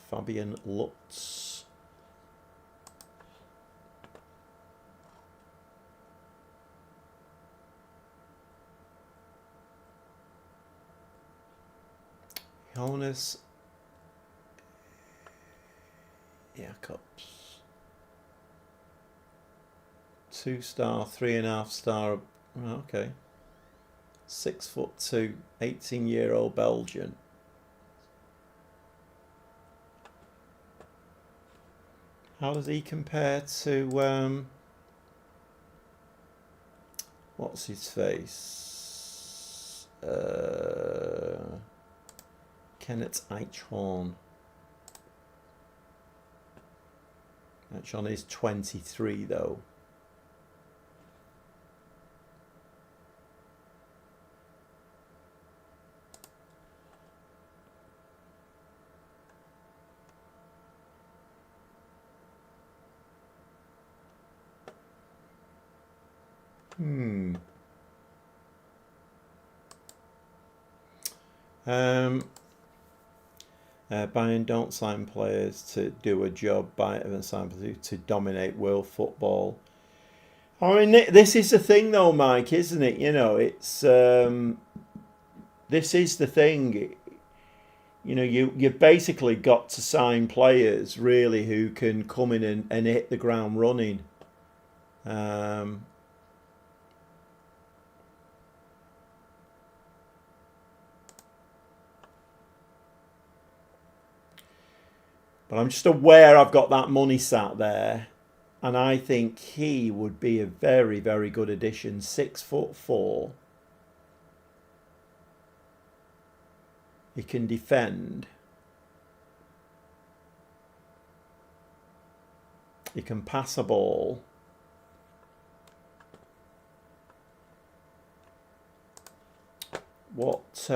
Fabian Lutz. Jonas Jacobs. 2-star, 3.5-star. Okay. 6'2", 18-year-old Belgian. How does he compare to what's his face? Kenneth Eichhorn. Eichhorn is 23 though. Bayern don't sign players to do a job. Bayern sign players to dominate world football. I mean, this is the thing, though, Mike, isn't it? It's this is the thing. You've basically got to sign players really who can come in and hit the ground running. But I'm just aware I've got that money sat there, and I think he would be a very, very good addition. 6'4". He can defend. He can pass a ball. What?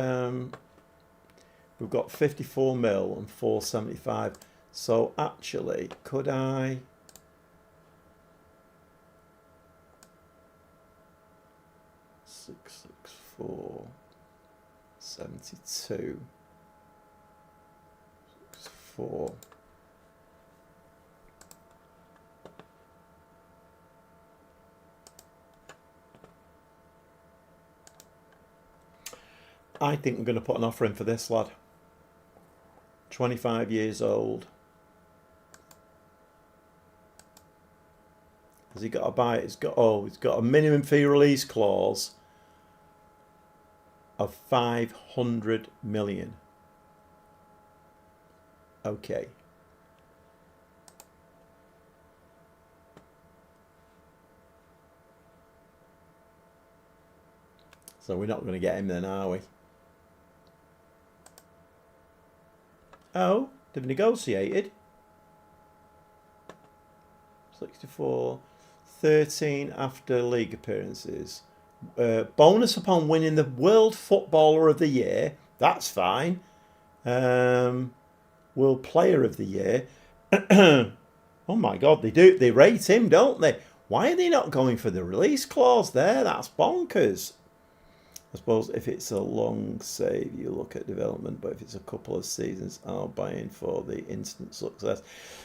We've got 54 mil and 475. So actually, could I? $664 72 64. I think we're going to put an offer in for this lad. 25 years old. Has he got a buy? He's got a minimum fee release clause of 500 million. Okay. So we're not going to get him then, are we? Oh, they've negotiated. 64, 13 after league appearances. Bonus upon winning the World Footballer of the Year. That's fine. World Player of the Year. Oh my God, they do. They rate him, don't they? Why are they not going for the release clause there? That's bonkers. I suppose if it's a long save, you look at development, but if it's a couple of seasons, I'll buy in for the instant success.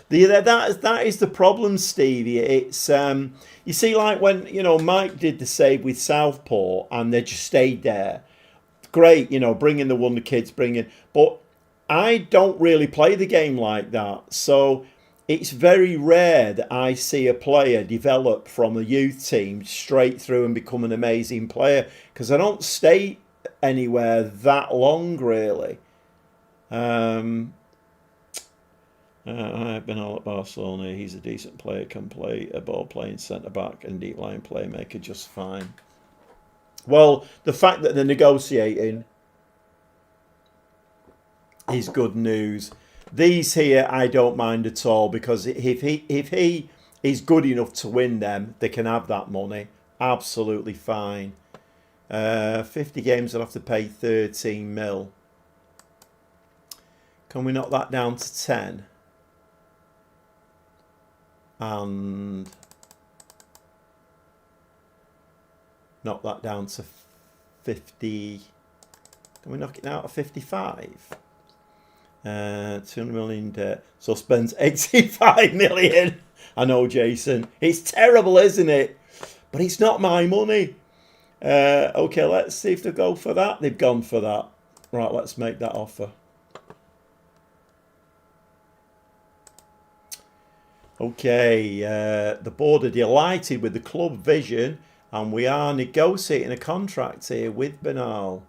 That is the problem, Stevie. It's you see, like when Mike did the save with Southport, and they just stayed there. Great, bringing the wonder kids, but I don't really play the game like that, so it's very rare that I see a player develop from a youth team straight through and become an amazing player, because I don't stay anywhere that long, really. I've been all at Barcelona. He's a decent player, can play a ball-playing centre-back and deep-line playmaker just fine. Well, the fact that they're negotiating is good news. These here I don't mind at all, because if he is good enough to win them, they can have that money. Absolutely fine. 50 games, I'll have to pay 13 mil. Can we knock that down to 10? And knock that down to 50. Can we knock it down to 55? 200 million debt. So spends 85 million. I know, Jason. It's terrible, isn't it? But it's not my money. Okay, let's see if they go for that. They've gone for that. Right, let's make that offer. Okay, the board are delighted with the club vision, and we are negotiating a contract here with Bernal.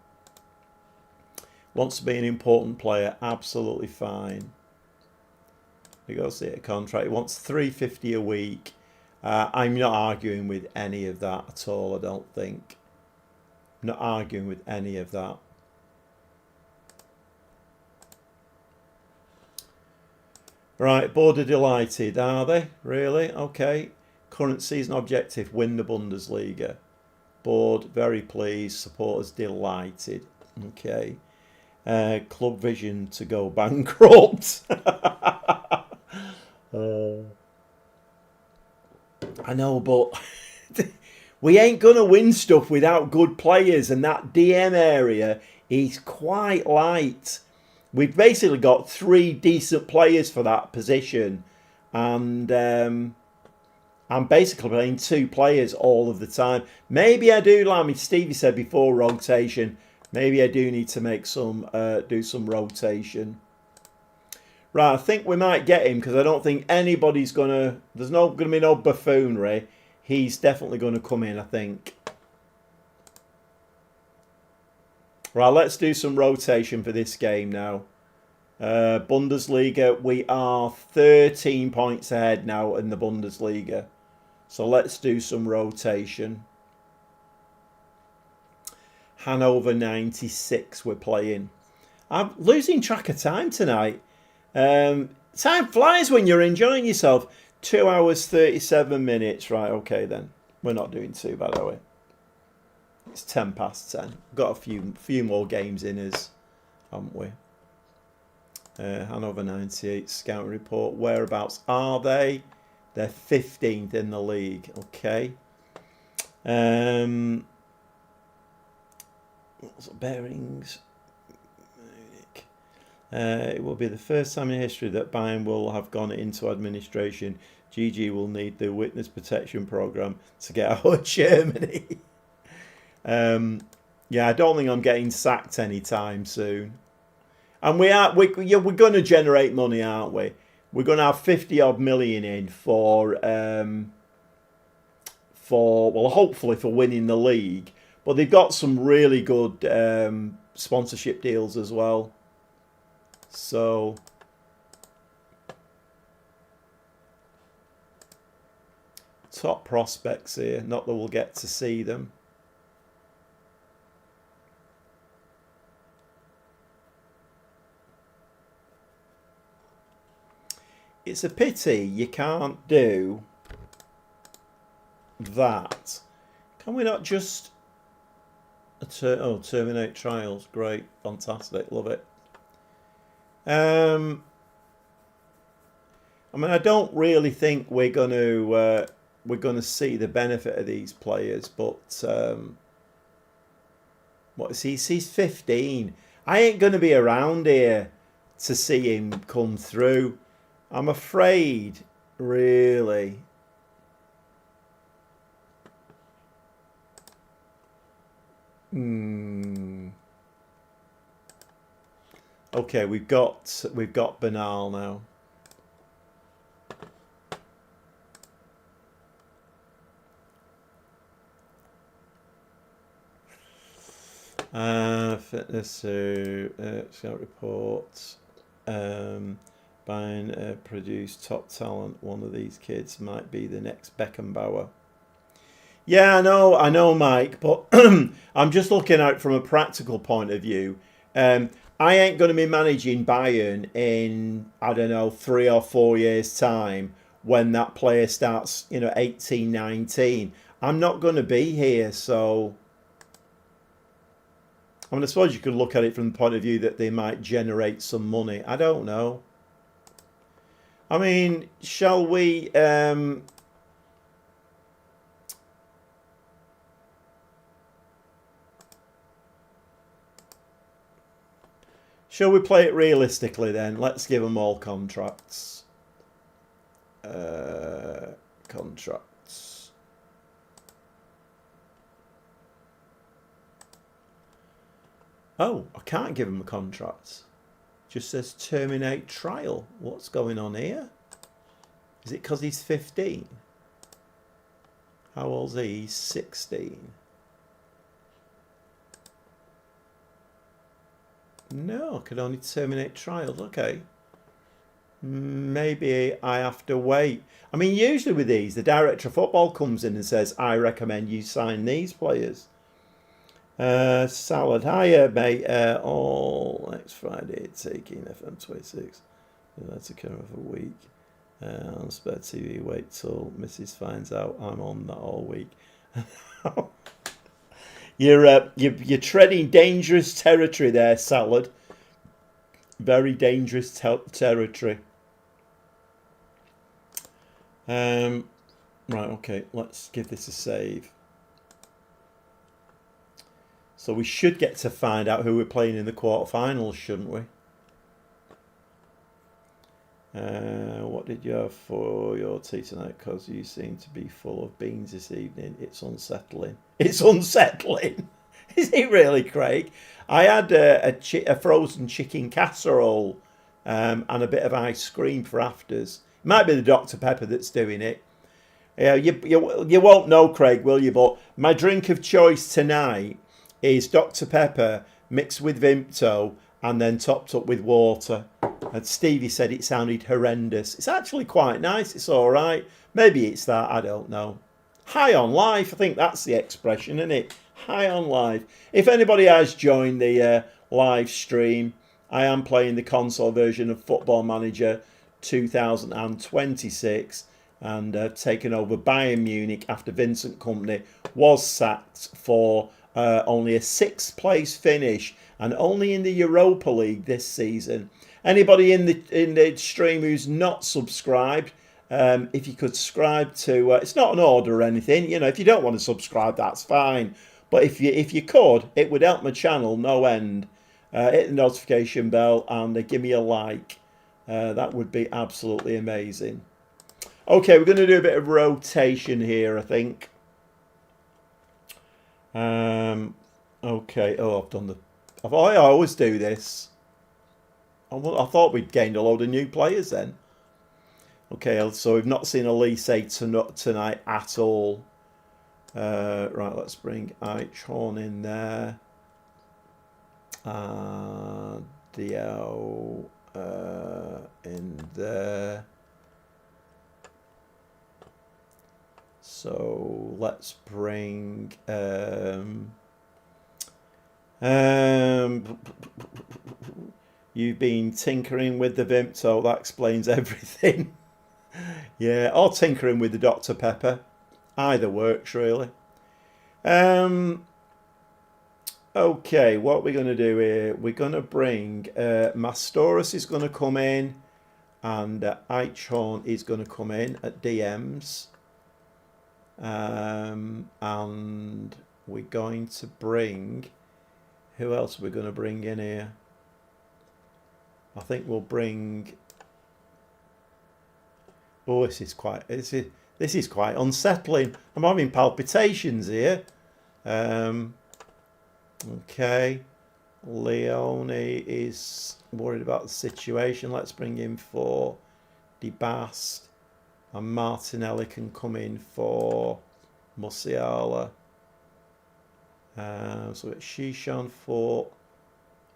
Wants to be an important player, absolutely fine. Negotiate a contract. He wants $350 a week. I'm not arguing with any of that at all, I don't think. I'm not arguing with any of that. Right, board are delighted, are they? Really? Okay. Current season objective, win the Bundesliga. Board, very pleased. Supporters delighted. Okay. Club vision to go bankrupt. I know, but we ain't going to win stuff without good players, and that DM area is quite light. We've basically got 3 decent players for that position, and I'm basically playing 2 players all of the time. Maybe I do, like Stevie said before, rotation. Maybe I do need to make some, do some rotation. Right, I think we might get him, because I don't think anybody's going to... There's going to be no buffoonery. He's definitely going to come in, I think. Right, let's do some rotation for this game now. Bundesliga, we are 13 points ahead now in the Bundesliga. So let's do some rotation. Hanover 96 we're playing. I'm losing track of time tonight. Time flies when you're enjoying yourself. 2 hours 37 minutes. Right, okay then. We're not doing too bad, are we? It's 10 past 10. Got a few more games in us, haven't we? Hanover 98 scouting report. Whereabouts are they? They're 15th in the league. Okay. Bearings. It will be the first time in history that Bayern will have gone into administration. GG will need the witness protection program to get out of Germany. Yeah, I don't think I'm getting sacked anytime soon. And we're going to generate money, aren't we? We're going to have 50 odd million in for well, hopefully for winning the league. But they've got some really good sponsorship deals as well. So top prospects here. Not that we'll get to see them. It's a pity you can't do that. Can we not just a Terminate trials. Great. Fantastic. Love it. I mean, I don't really think we're going to see the benefit of these players, but what is he? He's 15. I ain't going to be around here to see him come through. I'm afraid, really. Okay, we've got Bernal now. Fitness scout reports. Bayern produce top talent. One of these kids might be the next Beckenbauer. Yeah, I know, Mike, but I'm just looking at it from a practical point of view. I ain't going to be managing Bayern in, I don't know, 3 or 4 years' time when that player starts, 18, 19. I'm not going to be here, so... I mean, I suppose you could look at it from the point of view that they might generate some money. I don't know. I mean, shall we... Shall we play it realistically then? Let's give them all contracts. Contracts. Oh, I can't give him a contract. Just says terminate trial. What's going on here? Is it because he's 15? How old is he? He's 16. No, I could only terminate trials. Okay. Maybe I have to wait. I mean, usually with these, the director of football comes in and says, I recommend you sign these players. Salad, hiya, mate. All next Friday, taking FM26. That's a kind of a week. On Spare TV, wait till Mrs. finds out I'm on that all week. You're treading dangerous territory there, Salad. Very dangerous territory. Right, okay, let's give this a save. So we should get to find out who we're playing in the quarterfinals, shouldn't we? What did you have for your tea tonight? Because you seem to be full of beans this evening. It's unsettling. It's unsettling. Is it really, Craig? I had a frozen chicken casserole and a bit of ice cream for afters. It might be the Dr. Pepper that's doing it. You won't know, Craig, will you? But my drink of choice tonight is Dr. Pepper mixed with Vimto and then topped up with water. And Stevie said it sounded horrendous. It's actually quite nice. It's all right. Maybe it's that. I don't know. High on life. I think that's the expression, isn't it? High on life. If anybody has joined the live stream, I am playing the console version of Football Manager 2026 and taken over Bayern Munich after Vincent Kompany was sacked for only a 6th place finish and only in the Europa League this season. Anybody in the stream who's not subscribed, if you could subscribe to, it's not an order or anything. If you don't want to subscribe, that's fine. But if you could, it would help my channel no end. Hit the notification bell and give me a like. That would be absolutely amazing. Okay, we're going to do a bit of rotation here, I think. Okay. Oh, I've done the... I always do this. I thought we'd gained a load of new players then. Okay, so we've not seen Elise tonight at all. Right, let's bring Eichhorn in there. Diao in there. So let's bring... You've been tinkering with the Vimto, that explains everything. Yeah, or tinkering with the Dr. Pepper. Either works, really. Okay, what we're going to do here, we're going to bring Mastoris is going to come in, and Eichhorn is going to come in at DMs. And we're going to bring, who else are we going to bring in here? I think we'll bring, oh, this is quite unsettling. I'm having palpitations here. Okay, Leone is worried about the situation. Let's bring him for DeBast, and Martinelli can come in for Musiala. So it's Shishan for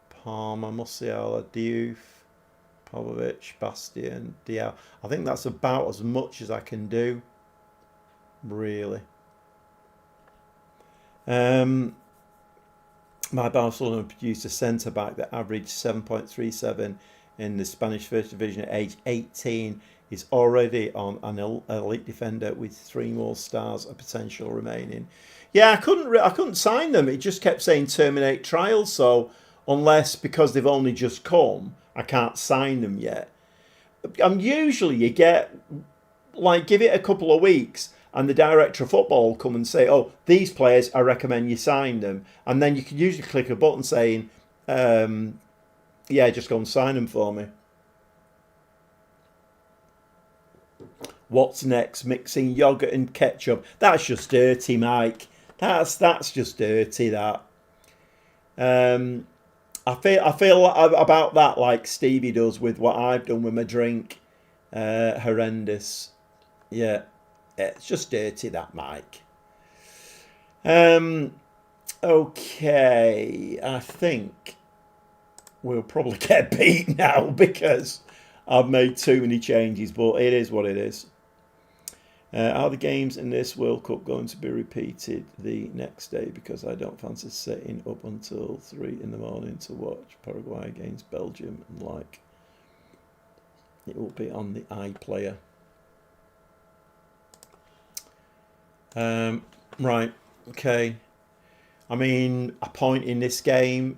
Palmer, Musiala, Diouf, Popovic, Bastian, Diao. I think that's about as much as I can do, really. My Barcelona produced a centre-back that averaged 7.37 in the Spanish First Division at age 18. He's already on an elite defender with 3 more stars of potential remaining. Yeah, I couldn't sign them. It just kept saying terminate trials. So unless, because they've only just come, I can't sign them yet. Usually you get, like, give it a couple of weeks, and the director of football will come and say, oh, these players, I recommend you sign them. And then you can usually click a button saying, yeah, just go and sign them for me. What's next? Mixing yogurt and ketchup. That's just dirty, Mike. That's just dirty, that. I feel about that like Stevie does with what I've done with my drink. Horrendous. Yeah. It's just dirty, that, Mike. Okay, I think we'll probably get beat now because I've made too many changes, but it is what it is. Are the games in this World Cup going to be repeated the next day? Because I don't fancy sitting up until 3 in the morning to watch Paraguay against Belgium and like. It will be on the iPlayer. Right, okay. I mean, a point in this game.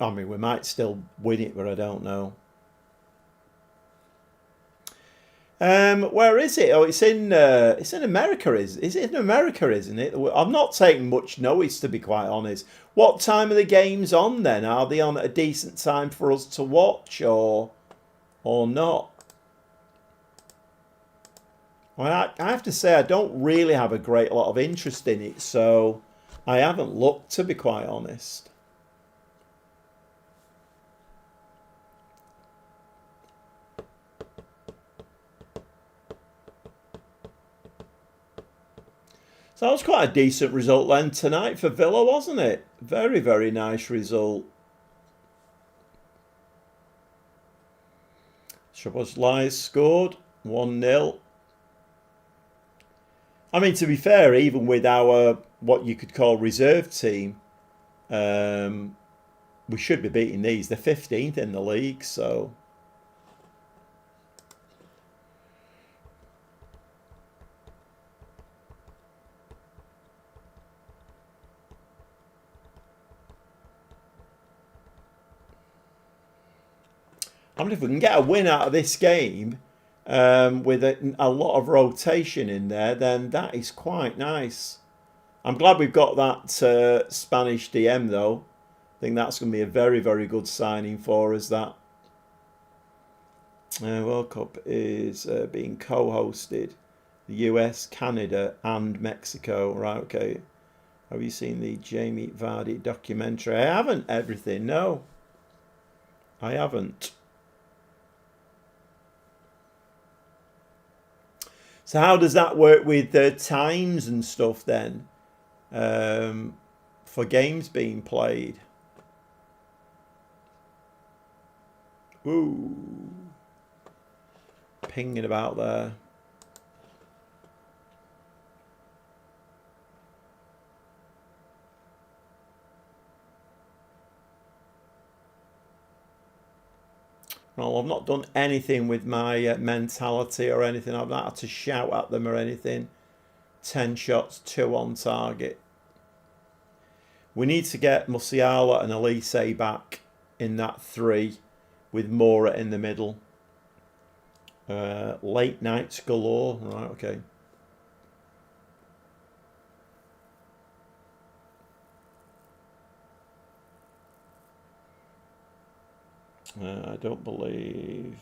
I mean, we might still win it, but I don't know. Where is it? Oh, it's in America. Is it in America? Isn't it? I'm not taking much notice, to be quite honest. What time are the games on then? Are they on at a decent time for us to watch, or not? Well, I have to say I don't really have a great lot of interest in it, so I haven't looked, to be quite honest. So that was quite a decent result then tonight for Villa, wasn't it? Very, very nice result. Szoboszlai scored 1-0. I mean, to be fair, even with our, what you could call reserve team, we should be beating these. They're 15th in the league, so... I mean, if we can get a win out of this game with a lot of rotation in there, then that is quite nice. I'm glad we've got that Spanish DM, though. I think that's going to be a very, very good signing for us, that. World Cup is being co-hosted. The US, Canada and Mexico. Right, okay. Have you seen the Jamie Vardy documentary? I haven't, everything, no. I haven't. So how does that work with times and stuff then for games being played? Ooh, pinging about there. Well, I've not done anything with my mentality or anything. I've not had to shout at them or anything. 10 shots, 2 on target. We need to get Musiala and Elise back in that 3 with Mora in the middle. Late nights galore. Right, okay. I don't believe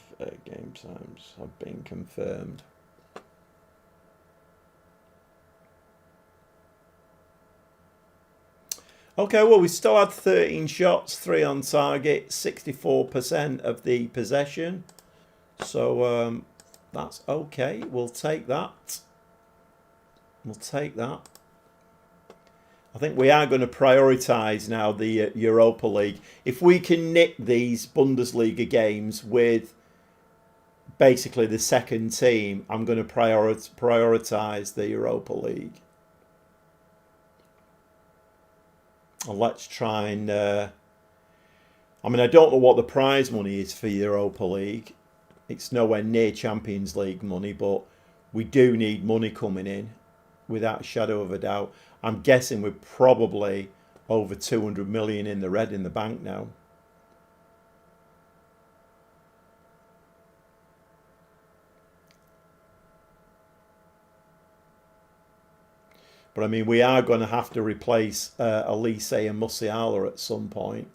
game times have been confirmed. Okay, well, we still had 13 shots, 3 on target, 64% of the possession. So that's okay. We'll take that. We'll take that. I think we are going to prioritise now the Europa League. If we can nick these Bundesliga games with basically the second team, I'm going to prioritise the Europa League. And let's try and... I mean, I don't know what the prize money is for Europa League. It's nowhere near Champions League money, but we do need money coming in, without a shadow of a doubt. I'm guessing we're probably over 200 million in the red in the bank now. But I mean, we are going to have to replace Elise and Musiala at some point.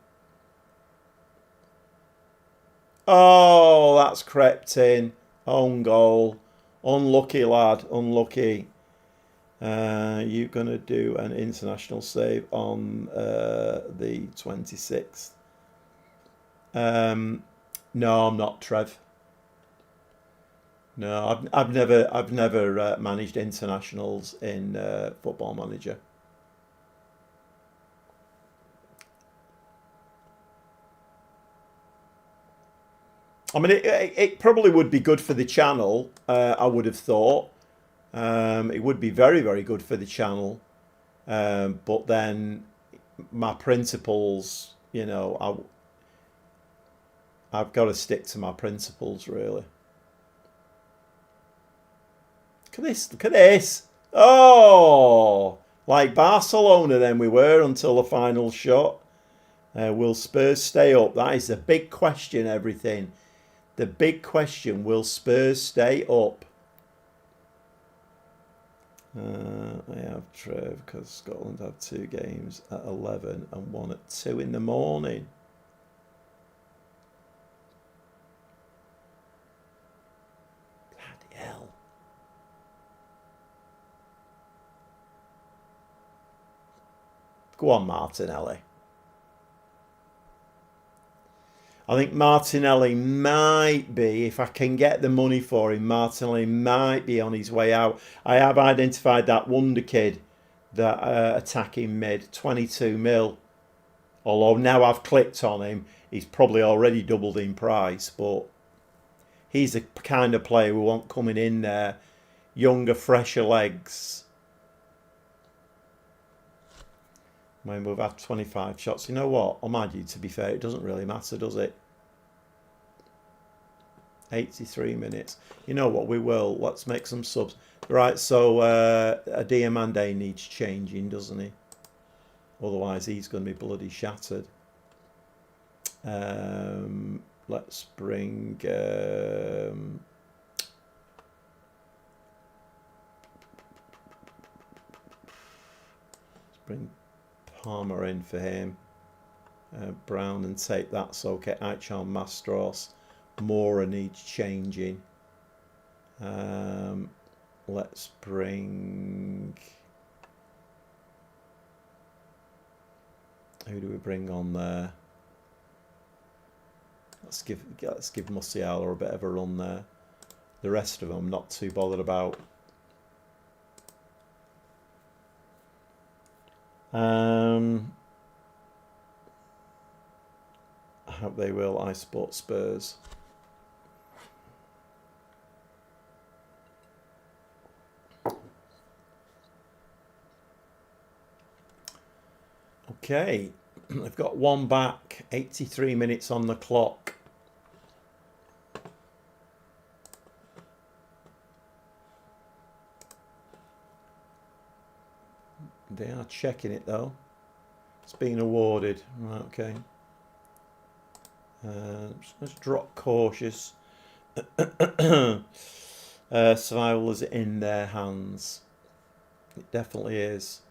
Oh, that's crept in. Own goal. Unlucky, lad. Unlucky. You're going to do an international save on the 26th. No, I'm not, Trev. No, I've never managed internationals in Football Manager. I mean, it probably would be good for the channel. I would have thought it would be very, very good for the channel. But then my principles, you know, I've got to stick to my principles, really. Look at this, look at this. Oh, like Barcelona then we were until the final shot. Will Spurs stay up? That is the big question, everything. The big question, will Spurs stay up? I have Trev, because Scotland have 2 games at 11 and 1 at 2 in the morning. Bloody hell. Go on, Martinelli. I think Martinelli might be, if I can get the money for him, Martinelli might be on his way out. I have identified that wonder kid, that attacking mid, 22 mil. Although now I've clicked on him, he's probably already doubled in price. But he's the kind of player we want coming in there. Younger, fresher legs. When we've had 25 shots. You know what? I'll mind you, to be fair, it doesn't really matter, does it? 83 minutes. You know what? We will. Let's make some subs. Right, so Diamande needs changing, doesn't he? Otherwise, he's going to be bloody shattered. Let's bring... let's bring Palmer in for him. Brown and tape, that's okay. Aichon Mastros. Mora needs changing. Let's bring... Who do we bring on there? Let's give Musiala a bit of a run there. The rest of them, not too bothered about. I hope they will. I support Spurs. Okay, I've got one back. 83 minutes on the clock. They are checking it though. It's been awarded. Right, okay. Let's drop cautious. Survival is in their hands. It definitely is.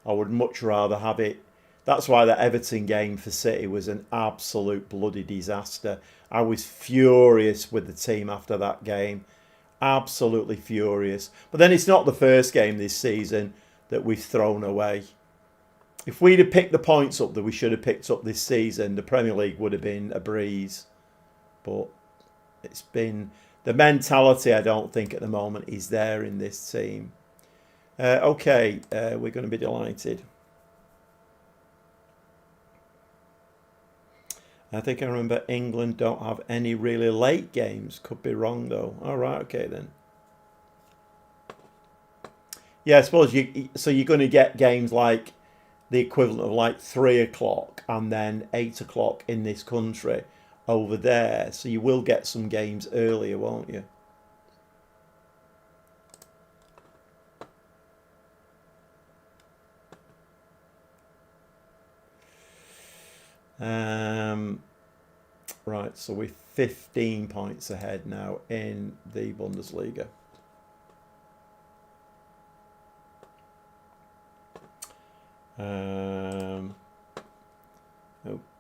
I would much rather have it. That's why that Everton game for City was an absolute bloody disaster. I was furious with the team after that game. Absolutely furious. But then it's not the first game this season that we've thrown away. If we'd have picked the points up that we should have picked up this season, the Premier League would have been a breeze. But it's been... The mentality, I don't think, at the moment is there in this team. Okay, we're going to be delighted. I think I remember England don't have any really late games. Could be wrong, though. All right, okay, then. Yeah, I suppose so you're going to get games like the equivalent of like 3 o'clock and then 8 o'clock in this country over there. So you will get some games earlier, won't you? Right, so we're 15 points ahead now in the Bundesliga.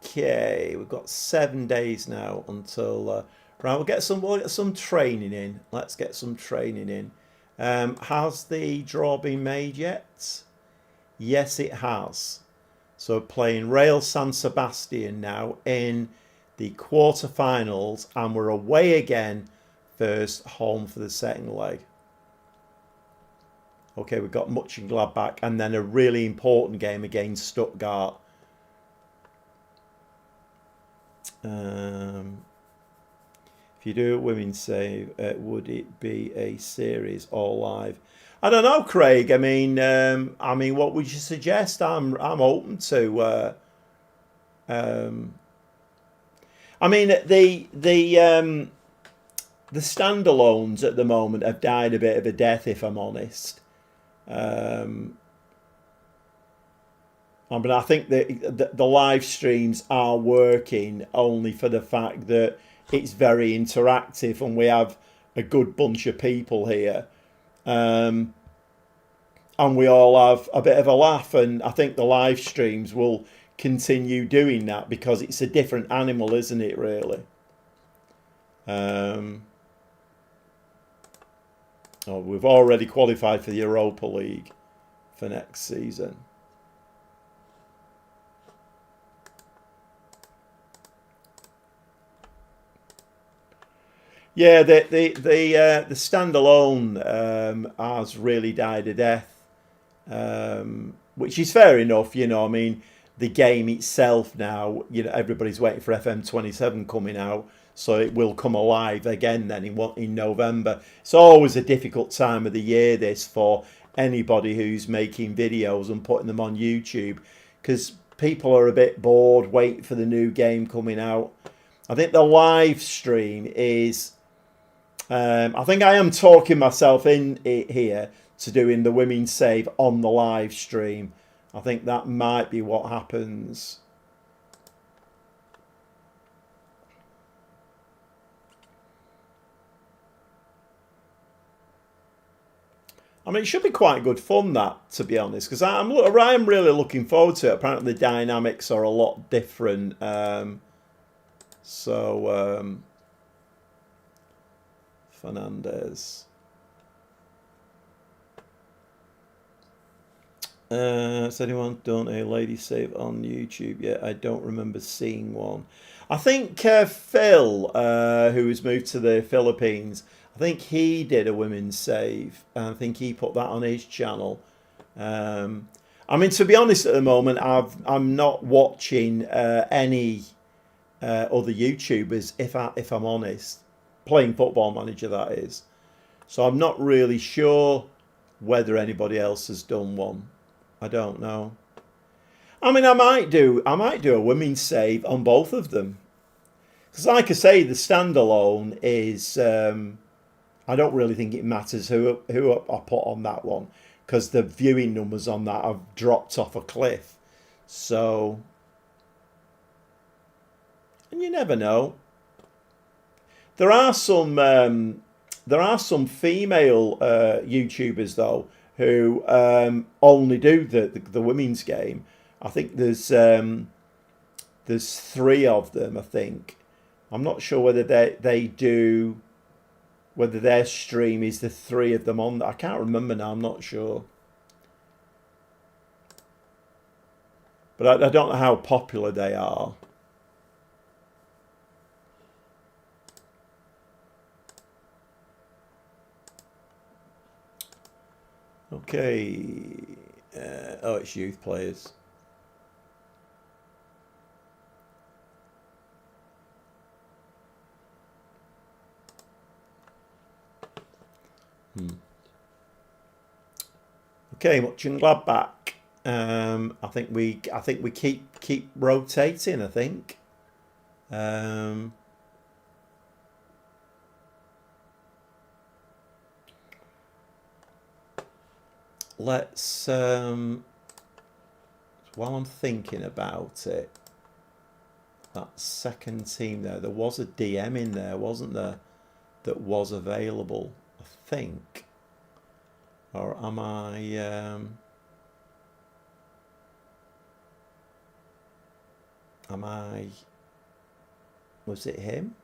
Okay, we've got 7 days now until right. We'll get some training in. Let's get some training in. Has the draw been made yet? Yes, it has. So playing Real San Sebastian now in the quarterfinals, and we're away again first, home for the second leg. Okay, we've got Mönchengladbach and then a really important game against Stuttgart. If you do a women's save, would it be a series or live? I don't know, Craig. I mean, what would you suggest? I'm open to. I mean, the standalones at the moment have died a bit of a death, if I'm honest. I mean, I think that the live streams are working only for the fact that it's very interactive and we have a good bunch of people here. And we all have a bit of a laugh, and I think the live streams will continue doing that because it's a different animal, isn't it, really? Oh, we've already qualified for the Europa League for next season. Yeah, the standalone has really died a death, which is fair enough. You know, I mean, the game itself now, you know, everybody's waiting for FM27 coming out, so it will come alive again then in November. It's always a difficult time of the year, this, for anybody who's making videos and putting them on YouTube, because people are a bit bored waiting for the new game coming out. I think the live stream is... I think I am talking myself in it here to doing the women's save on the live stream. I think that might be what happens. I mean, it should be quite good fun, that, to be honest, because I'm really looking forward to it. Apparently the dynamics are a lot different. Fernandez. Has anyone done a lady save on YouTube yet? I don't remember seeing one. I think Phil, who has moved to the Philippines, I think he did a women's save. I think he put that on his channel. I mean, to be honest, at the moment, I'm not watching any other YouTubers, if I'm honest. Playing Football Manager, that is. So I'm not really sure whether anybody else has done one. I don't know. I mean, I might do a women's save on both of them, because, like I say, the standalone is. I don't really think it matters who I put on that one, because the viewing numbers on that have dropped off a cliff. So, and you never know. There are some female YouTubers though who only do the women's game. I think there's three of them. I think I'm not sure whether they do whether their stream is the three of them on. I can't remember now. I'm not sure. But I don't know how popular they are. Okay. Oh, it's youth players. Okay, Mönchengladbach. I think we keep rotating. I think. Let's while I'm thinking about it, that second team there was a DM in there, wasn't there, that was available, I think. Or am I was it him?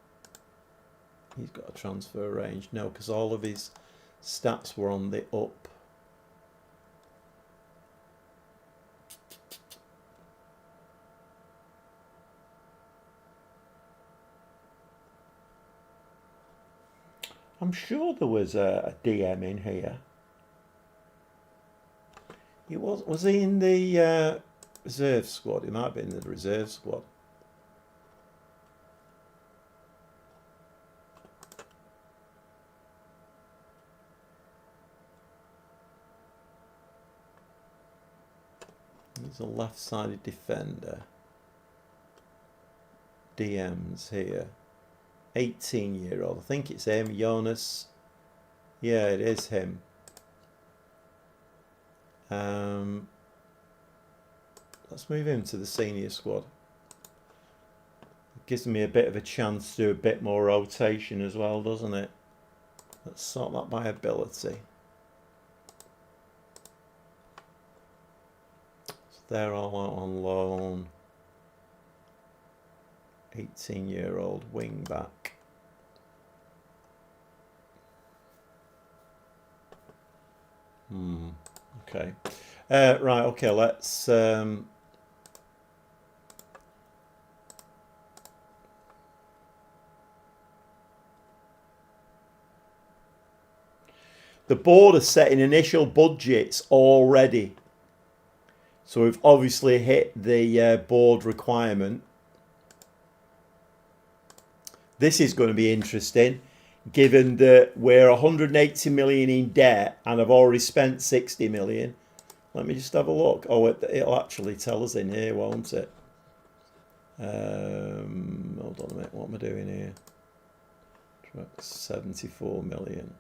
He's got a transfer range. No, because all of his stats were on the up. I'm sure there was a DM in here. He was he in the reserve squad? He might be in the reserve squad. He's a left-sided defender. DMs here. 18-year-old. I think it's him, Jonas. Yeah, it is him. Let's move him to the senior squad. It gives me a bit of a chance to do a bit more rotation as well, doesn't it? Let's sort that by ability. So they're all out on loan. 18-year-old wing back. Okay. Right, okay, let's the board is setting initial budgets already. So we've obviously hit the board requirement. This is going to be interesting, given that we're 180 million in debt and I've already spent 60 million. Let me just have a look. Oh, it'll actually tell us in here, won't it? Hold on a minute. What am I doing here? 74 million.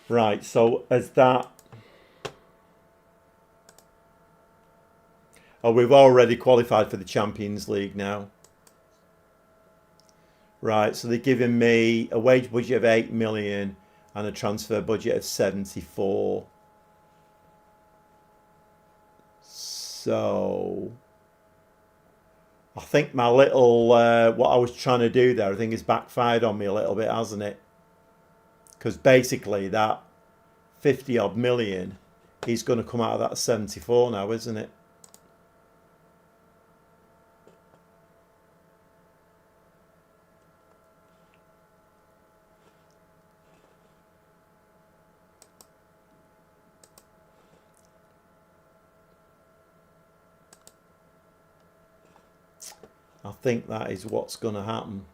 Right, so as that... Oh, we've already qualified for the Champions League now. Right, so they're giving me a wage budget of 8 million and a transfer budget of 74. So I think my little, what I was trying to do there, I think has backfired on me a little bit, hasn't it? Because basically that 50 odd million is going to come out of that 74 now, isn't it? I think that is what's going to happen.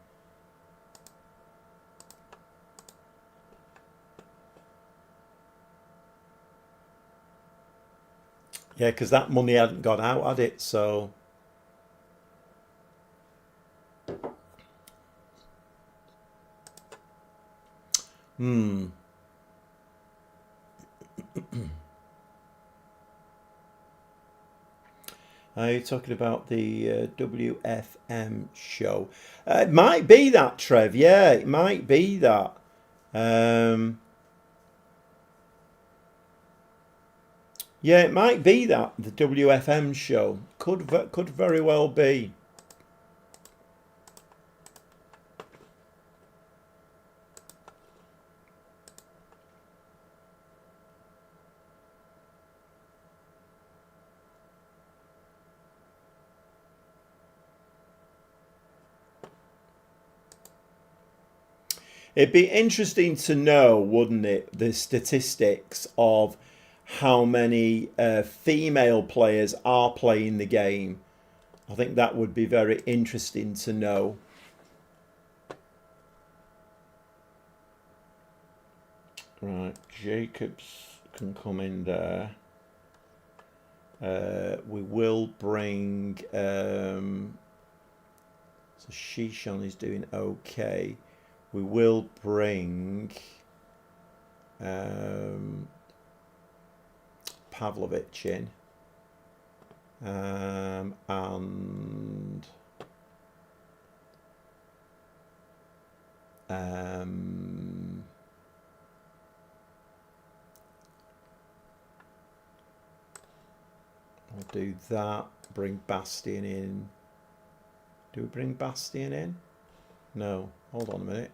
Yeah, because that money hadn't gone out, had it? So... Are you talking about the WFM show? It might be that, Trev. Yeah, it might be that. Yeah, it might be that, the WFM show. Could very well be. It'd be interesting to know, wouldn't it, the statistics of how many female players are playing the game. I think that would be very interesting to know. Right, Jacobs can come in there. We will bring... so Shishan is doing okay. We will bring Pavlovich in, and we'll do that. Bring Bastian in. Do we bring Bastian in? No. Hold on a minute.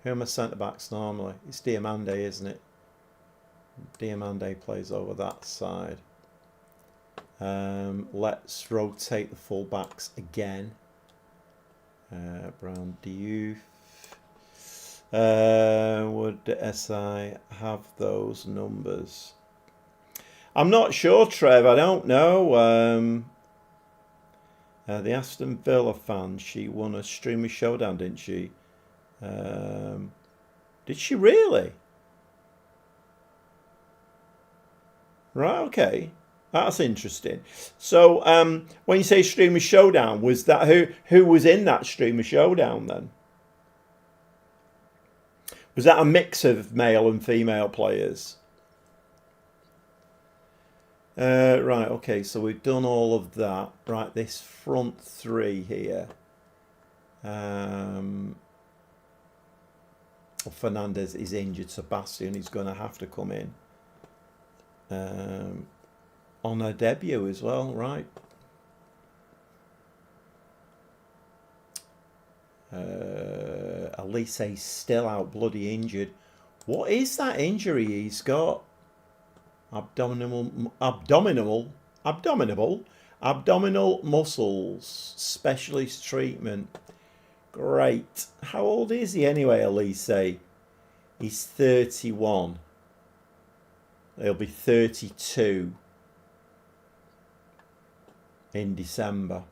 Who are my centre backs normally? It's Diamande, isn't it? Diamande plays over that side. Let's rotate the full backs again. Brown Diouf. Would SI have those numbers? I'm not sure, Trev. I don't know. The Aston Villa fan, she won a Streamer Showdown, didn't she? Did she really? Right, okay. That's interesting. So, when you say Streamer Showdown, was that who was in that Streamer Showdown then? Was that a mix of male and female players? Right, okay, so we've done all of that. Right, this front three here. Fernandez is injured. Sebastian is going to have to come in. On her debut as well, right. Elise's still out, bloody injured. What is that injury he's got? Abdominal muscles. Specialist treatment. Great. How old is he anyway, Elise? He's 31. He'll be 32 in December.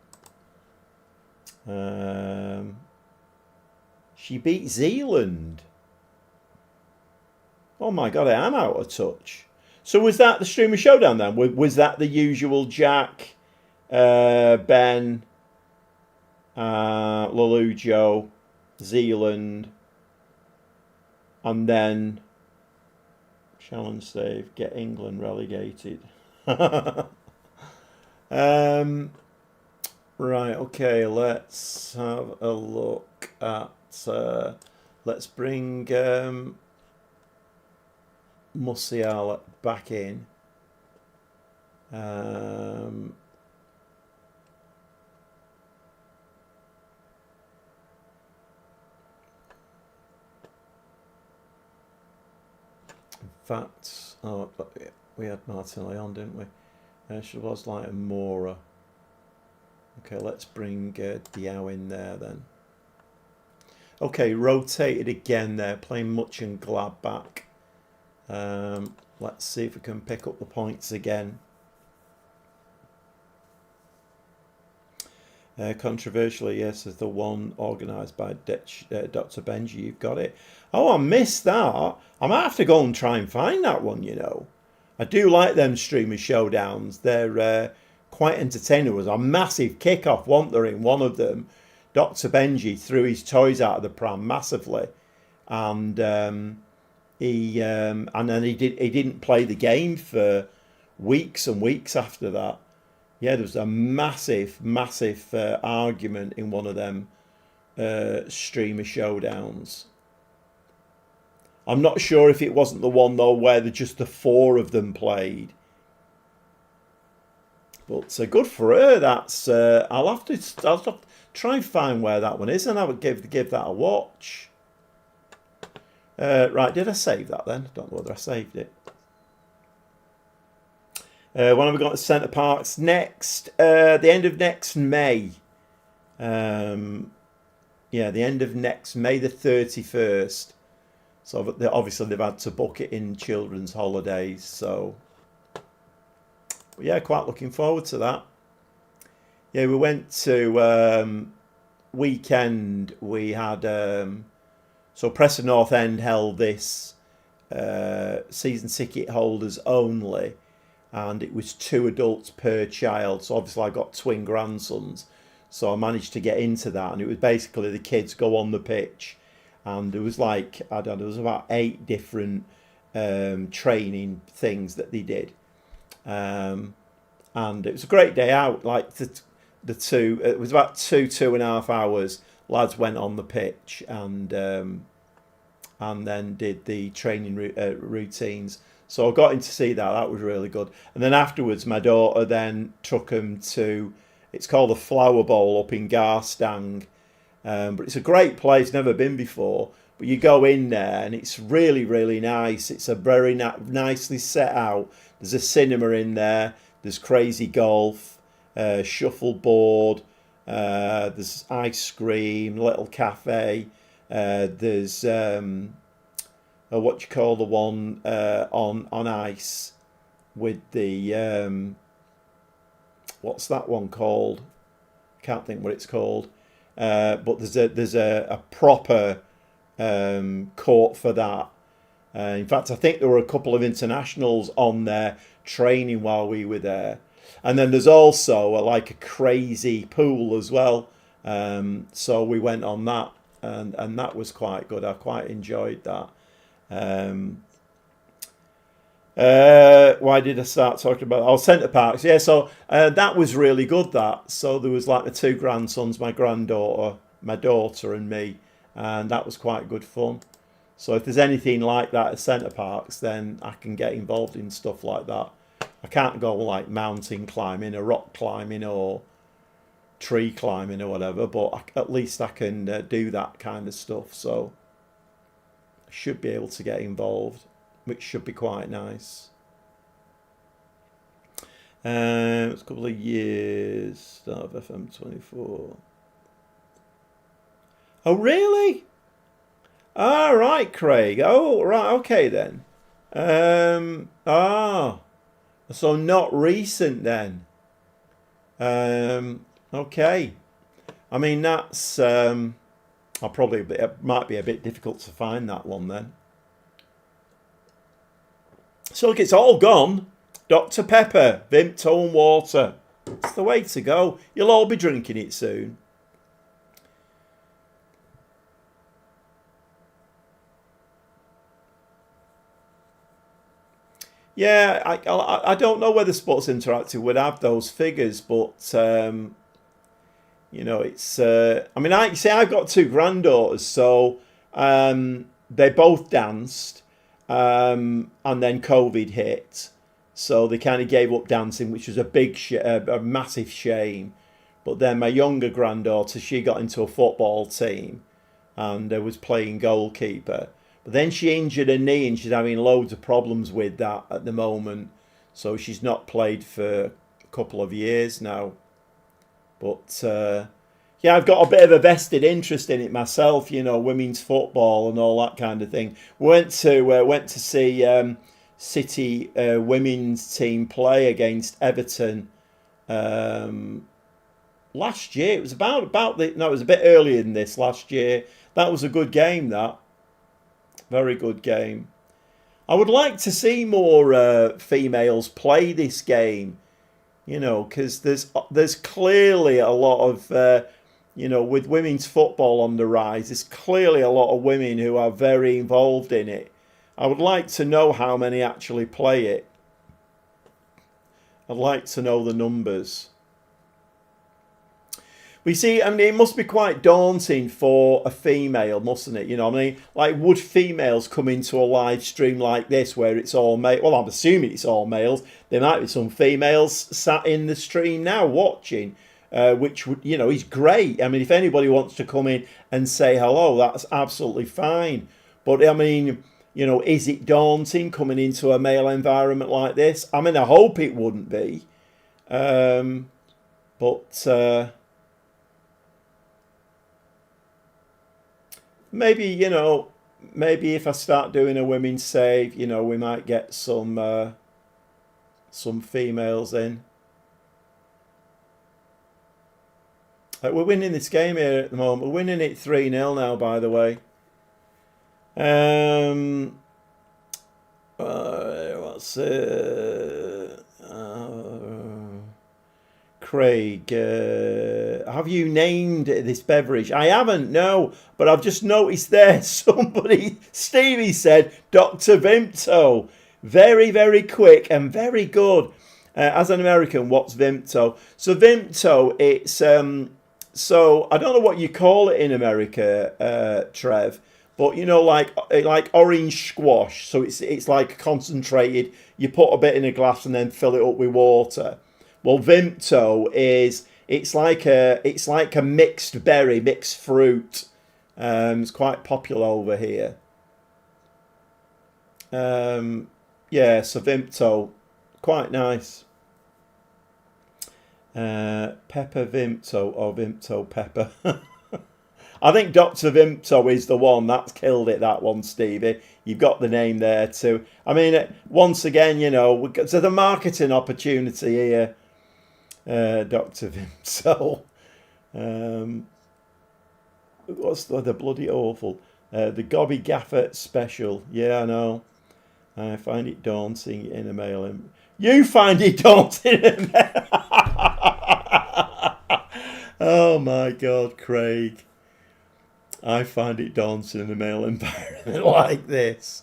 She beat Zealand. Oh my God, I am out of touch. So was that the Streamer Showdown then? Was that the usual Jack, Ben, Lalujo, Zealand, and then challenge save, get England relegated. Right, okay, let's have a look at, let's bring Musiala back in. In fact, oh, we had Martin Leon, didn't we? She was like a Mora. Okay, let's bring Diao in there then. Okay, rotated again there, playing Much and Gladbach. Let's see if we can pick up the points again. Controversially, yes, is the one organised by Dr. Benji. You've got it. Oh, I missed that. I might have to go and try and find that one, you know. I do like them Streamer Showdowns. They're quite entertaining. There was a massive kick-off, wasn't there, in one of them. Dr. Benji threw his toys out of the pram massively. And And then he didn't play the game for weeks and weeks after that. Yeah, there was a massive argument in one of them streamer showdowns. I'm not sure if it wasn't the one though where just the four of them played. But good for her. That's I'll have to try and find where that one is, and I would give that a watch. Right, did I save that then? I don't know whether I saved it. When have we got the Centre Parks next? The end of next May. Yeah, the end of next May the 31st. So obviously they've had to book it in children's holidays. So, but yeah, quite looking forward to that. Yeah, we went to weekend. We had so Preston North End held this season ticket holders only, and it was 2 adults per child. So obviously I got twin grandsons, so I managed to get into that, and it was basically the kids go on the pitch, and there was like, I don't know, there was about 8 different training things that they did, and it was a great day out. Like the two, it was about 2.5 hours. Lads went on the pitch and then did the training routines. So I got in to see that. That was really good. And then afterwards, my daughter then took them to, it's called the Flower Bowl up in Garstang. But it's a great place, never been before. But you go in there and it's really, really nice. It's a very nicely set out. There's a cinema in there. There's crazy golf, shuffleboard. There's ice cream, little cafe. There's what you call the one on ice with the what's that one called? Can't think what it's called. But there's a proper court for that. In fact, I think there were a couple of internationals on there training while we were there. And then there's also like a crazy pool as well. So we went on that, and that was quite good. I quite enjoyed that. Why did I start talking about that? Oh, Centre Parks. Yeah, so that was really good, that. So there was like the 2 grandsons, my granddaughter, my daughter and me, and that was quite good fun. So if there's anything like that at Centre Parks, then I can get involved in stuff like that. I can't go like mountain climbing or rock climbing or tree climbing or whatever, but at least I can do that kind of stuff. So I should be able to get involved, which should be quite nice. It's a couple of years, start of FM24. Oh, really? Ah, right, Craig. Oh, right, okay then. So not recent then. Okay. I mean, that's it might be a bit difficult to find that one then. So look, it's all gone. Dr. Pepper, Vimto and water. It's the way to go. You'll all be drinking it soon. Yeah, I don't know whether Sports Interactive would have those figures, but it's. I mean, I've got 2 granddaughters, so they both danced, and then COVID hit, so they kind of gave up dancing, which was a massive shame. But then my younger granddaughter, she got into a football team, and was playing goalkeeper. But then she injured her knee and she's having loads of problems with that at the moment. So she's not played for a couple of years now. But yeah, I've got a bit of a vested interest in it myself, women's football and all that kind of thing. We went to see City women's team play against Everton last year. It was it was a bit earlier than this last year. That was a good game, that. Very good game. I would like to see more females play this game, because there's clearly a lot of, with women's football on the rise, there's clearly a lot of women who are very involved in it. I would like to know how many actually play it. I'd like to know the numbers. We see, I mean, it must be quite daunting for a female, mustn't it? You know what I mean? Like, would females come into a live stream like this where it's all male? Well, I'm assuming it's all males. There might be some females sat in the stream now watching, which would, you know, is great. I mean, if anybody wants to come in and say hello, that's absolutely fine. But, I mean, you know, is it daunting coming into a male environment like this? I mean, I hope it wouldn't be. Maybe, you know, maybe if I start doing a women's save, you know, we might get some females in. We're winning this game here at the moment. We're winning it 3-0 now, by the way. Craig, have you named this beverage? I haven't, no, but I've just noticed there somebody, Stevie said, Dr. Vimto. Very, very quick and very good. As an American, what's Vimto? So Vimto, it's, so I don't know what you call it in America, Trev, but you know, like orange squash. So it's like concentrated. You put a bit in a glass and then fill it up with water. Well, Vimto is it's like a mixed berry, mixed fruit. It's quite popular over here. Yeah, so Vimto, quite nice. Pepper Vimto or Vimto Pepper. I think Dr. Vimto is the one. That's killed it, that one, Stevie. You've got the name there too. I mean, once again, you know, so the marketing opportunity here. Dr. Vimto. What's the bloody awful? The Gobby Gaffer special. Yeah, I know. I find it daunting in a male. You find it daunting in a male. Oh my God, Craig. I find it daunting in a male environment like this.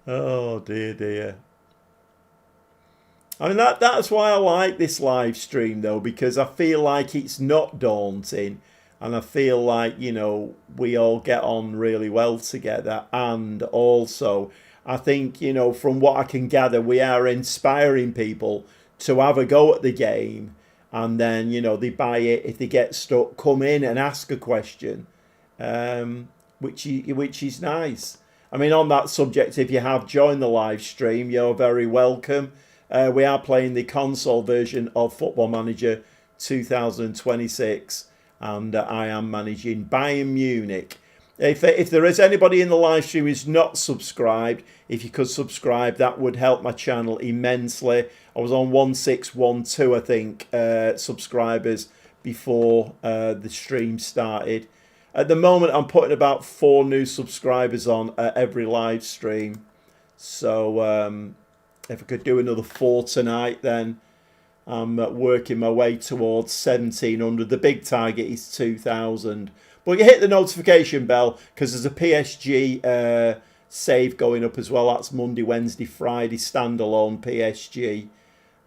Oh dear, dear. I mean, that's why I like this live stream, though, because I feel like it's not daunting. And I feel like, you know, we all get on really well together. And also, I think, you know, from what I can gather, we are inspiring people to have a go at the game. And then, you know, they buy it. If they get stuck, come in and ask a question, which is nice. I mean, on that subject, if you have joined the live stream, you're very welcome. We are playing the console version of Football Manager 2026, and I am managing Bayern Munich. If there is anybody in the live stream who's not subscribed, if you could subscribe, that would help my channel immensely. I was on 1612, I think, subscribers before the stream started. At the moment, I'm putting about 4 new subscribers on every live stream. So if I could do another 4 tonight, then I'm working my way towards 1,700. The big target is 2,000. But you hit the notification bell because there's a PSG save going up as well. That's Monday, Wednesday, Friday, standalone PSG.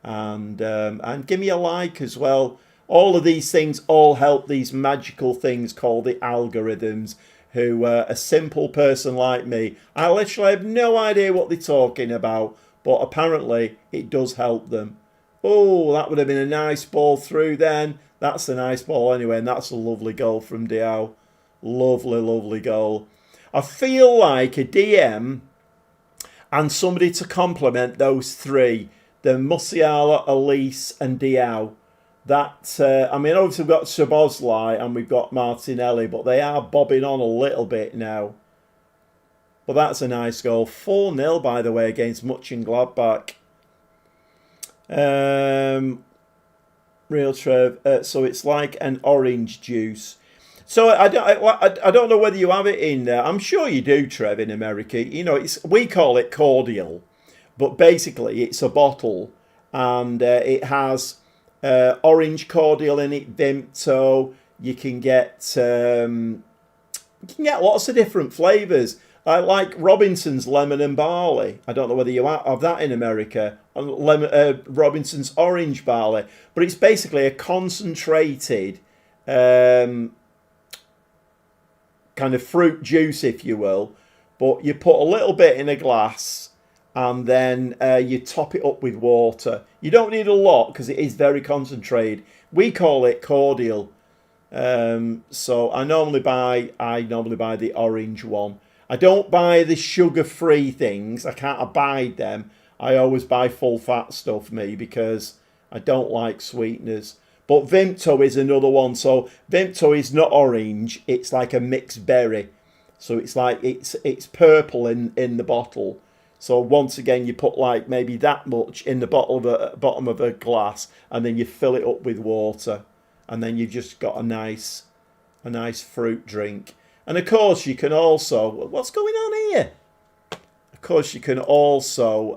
And give me a like as well. All of these things all help these magical things called the algorithms, who a simple person like me, I literally have no idea what they're talking about, but apparently it does help them. Oh, that would have been a nice ball through then. That's a nice ball anyway, and that's a lovely goal from Diao. Lovely, lovely goal. I feel like a DM and somebody to compliment those three, the Musiala, Elise and Diao. That, I mean, obviously we've got Szoboszlai and we've got Martinelli, but they are bobbing on a little bit now. But that's a nice goal. 4-0, by the way, against Mönchengladbach. Real Trev. So it's like an orange juice. So I don't know whether you have it in there. I'm sure you do, Trev, in America. You know, we call it cordial, but basically it's a bottle, and it has orange cordial in it, Vimto. You can get lots of different flavours. I like Robinson's lemon and barley. I don't know whether you have that in America. Robinson's orange barley, but it's basically a concentrated kind of fruit juice, if you will. But you put a little bit in a glass, and then you top it up with water. You don't need a lot because it is very concentrated. We call it cordial. So I normally buy the orange one. I don't buy the sugar-free things. I can't abide them. I always buy full-fat stuff, because I don't like sweeteners. But Vimto is another one. So Vimto is not orange. It's like a mixed berry. So it's like it's purple in the bottle. So once again, you put like maybe that much in the bottom of a glass, and then you fill it up with water, and then you've just got a nice fruit drink. And of course, you can also, what's going on here? Of course, you can also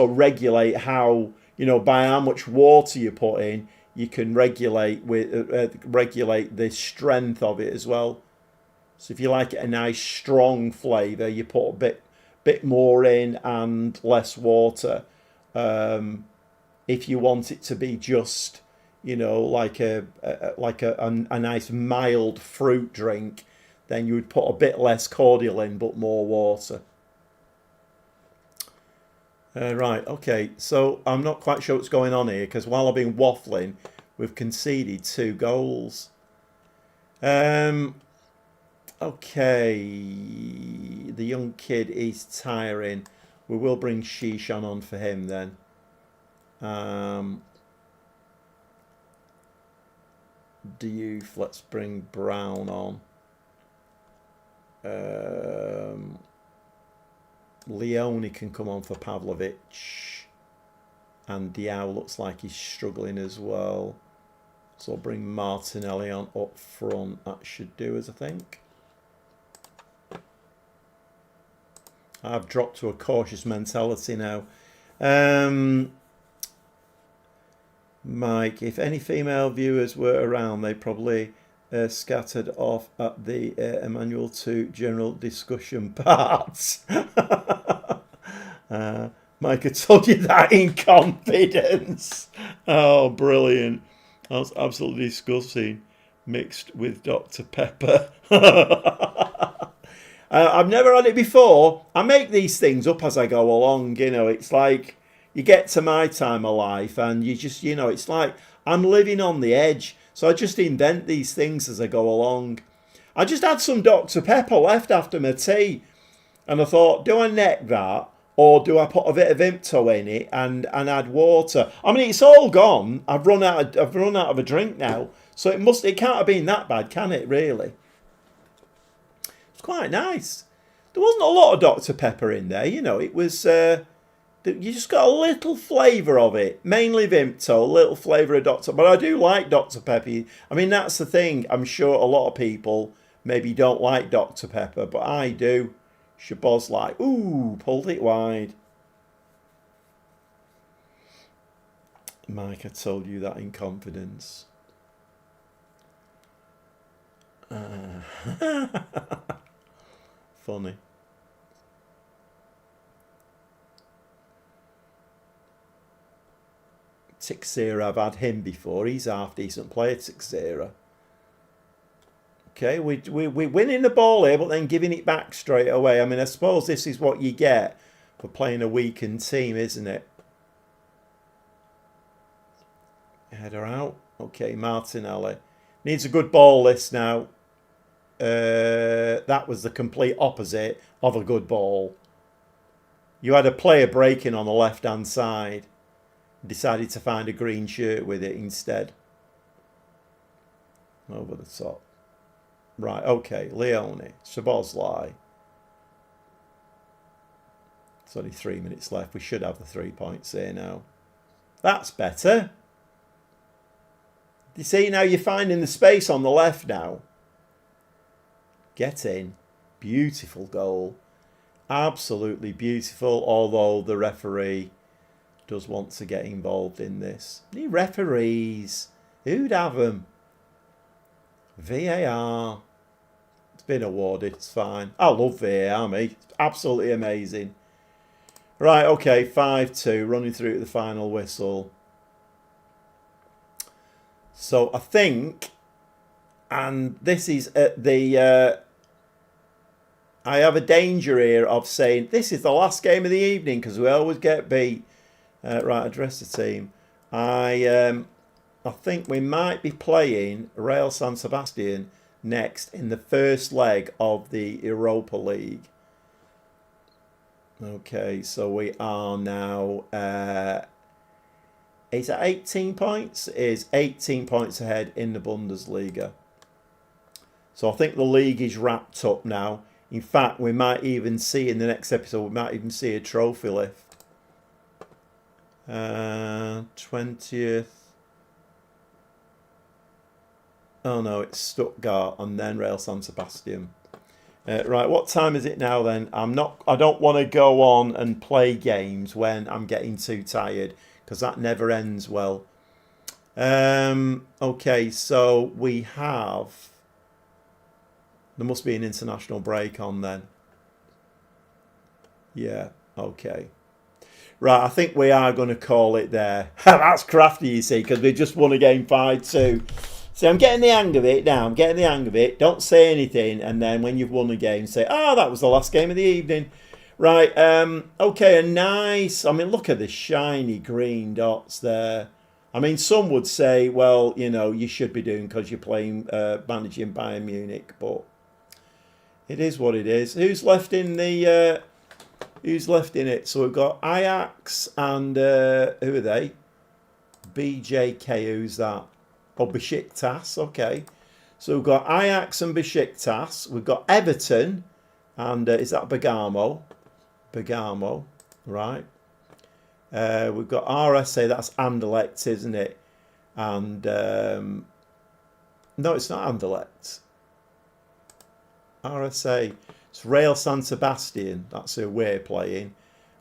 regulate how, by how much water you put in. You can regulate the strength of it as well. So if you like it a nice strong flavour, you put a bit more in and less water. If you want it to be just, like a nice mild fruit drink, then you would put a bit less cordial in but more water. Right, okay, so I'm not quite sure what's going on here, because while I've been waffling, we've conceded 2 goals. Okay, the young kid is tiring. We will bring Shishan on for him then. Let's bring Brown on. Leone can come on for Pavlovic, and Diao looks like he's struggling as well, so I'll bring Martinelli on up front. That should do us, I think. I've dropped to a cautious mentality now. Mike, if any female viewers were around, they probably scattered off at the Emmanuel 2 general discussion parts. Mike, I told you that in confidence. Oh, brilliant. That was absolutely disgusting. Mixed with Dr. Pepper. I've never had it before. I make these things up as I go along. It's like you get to my time of life and you just, it's like I'm living on the edge. So I just invent these things as I go along. I just had some Dr. Pepper left after my tea. And I thought, do I neck that? Or do I put a bit of Vimto in it and add water? I mean, it's all gone. I've run out of a drink now. So it can't have been that bad, can it, really? It's quite nice. There wasn't a lot of Dr. Pepper in there. It was... you just got a little flavour of it. Mainly Vimto, a little flavour of Dr. But I do like Dr. Pepper. I mean, that's the thing. I'm sure a lot of people maybe don't like Dr. Pepper, but I do. Shabazz like, ooh, pulled it wide. Mike, I told you that in confidence. Funny. Tixera, I've had him before. He's a half decent player, Tixera. Okay, we're winning the ball here, but then giving it back straight away. I mean, I suppose this is what you get for playing a weakened team, isn't it? Header out. Okay, Martinelli. Needs a good ball, this now. That was the complete opposite of a good ball. You had a player breaking on the left-hand side. Decided to find a green shirt with it instead. Over the top. Right, okay, Leone, Szoboszlai. It's only 3 minutes left. We should have the 3 points here now. That's better. You see, now you're finding the space on the left now. Get in. Beautiful goal. Absolutely beautiful, although the referee does want to get involved in this. The referees. Who'd have them? VAR. been awarded. It's fine. I love VAR, mate. Absolutely amazing. Right, okay, 5-2, running through to the final whistle. So I think, and this is at the... I have a danger here of saying this is the last game of the evening because we always get beat. Right, address the team. I think we might be playing Real San Sebastian next in the first leg of the Europa League. Okay, so we are now... is it 18 points? It is 18 points ahead in the Bundesliga. So I think the league is wrapped up now. In fact, we might even see in the next episode, we might even see a trophy lift. 20th. Oh no, it's Stuttgart and then Real San Sebastian. Right, what time is it now then? I don't want to go on and play games when I'm getting too tired because that never ends well. Okay, so we have... There must be an international break on then. Yeah, okay. Right, I think we are going to call it there. That's crafty, you see, because we just won a game 5-2. So I'm getting the hang of it now. I'm getting the hang of it. Don't say anything, and then when you've won a game, say, "Oh, that was the last game of the evening." Right, okay, a nice... I mean, look at the shiny green dots there. I mean, some would say, well, you know, you should be doing because you're playing, managing Bayern Munich, but... It is what it is. Who's left in the... who's left in it? So we've got Ajax and... who are they? BJK, who's that? Oh, Besiktas, okay. So we've got Ajax and Besiktas. We've got Everton and... is that Bergamo? Bergamo, right. We've got RSA, that's Anderlecht, isn't it? And... no, it's not Anderlecht. RSA, it's Real San Sebastian, that's who we're playing.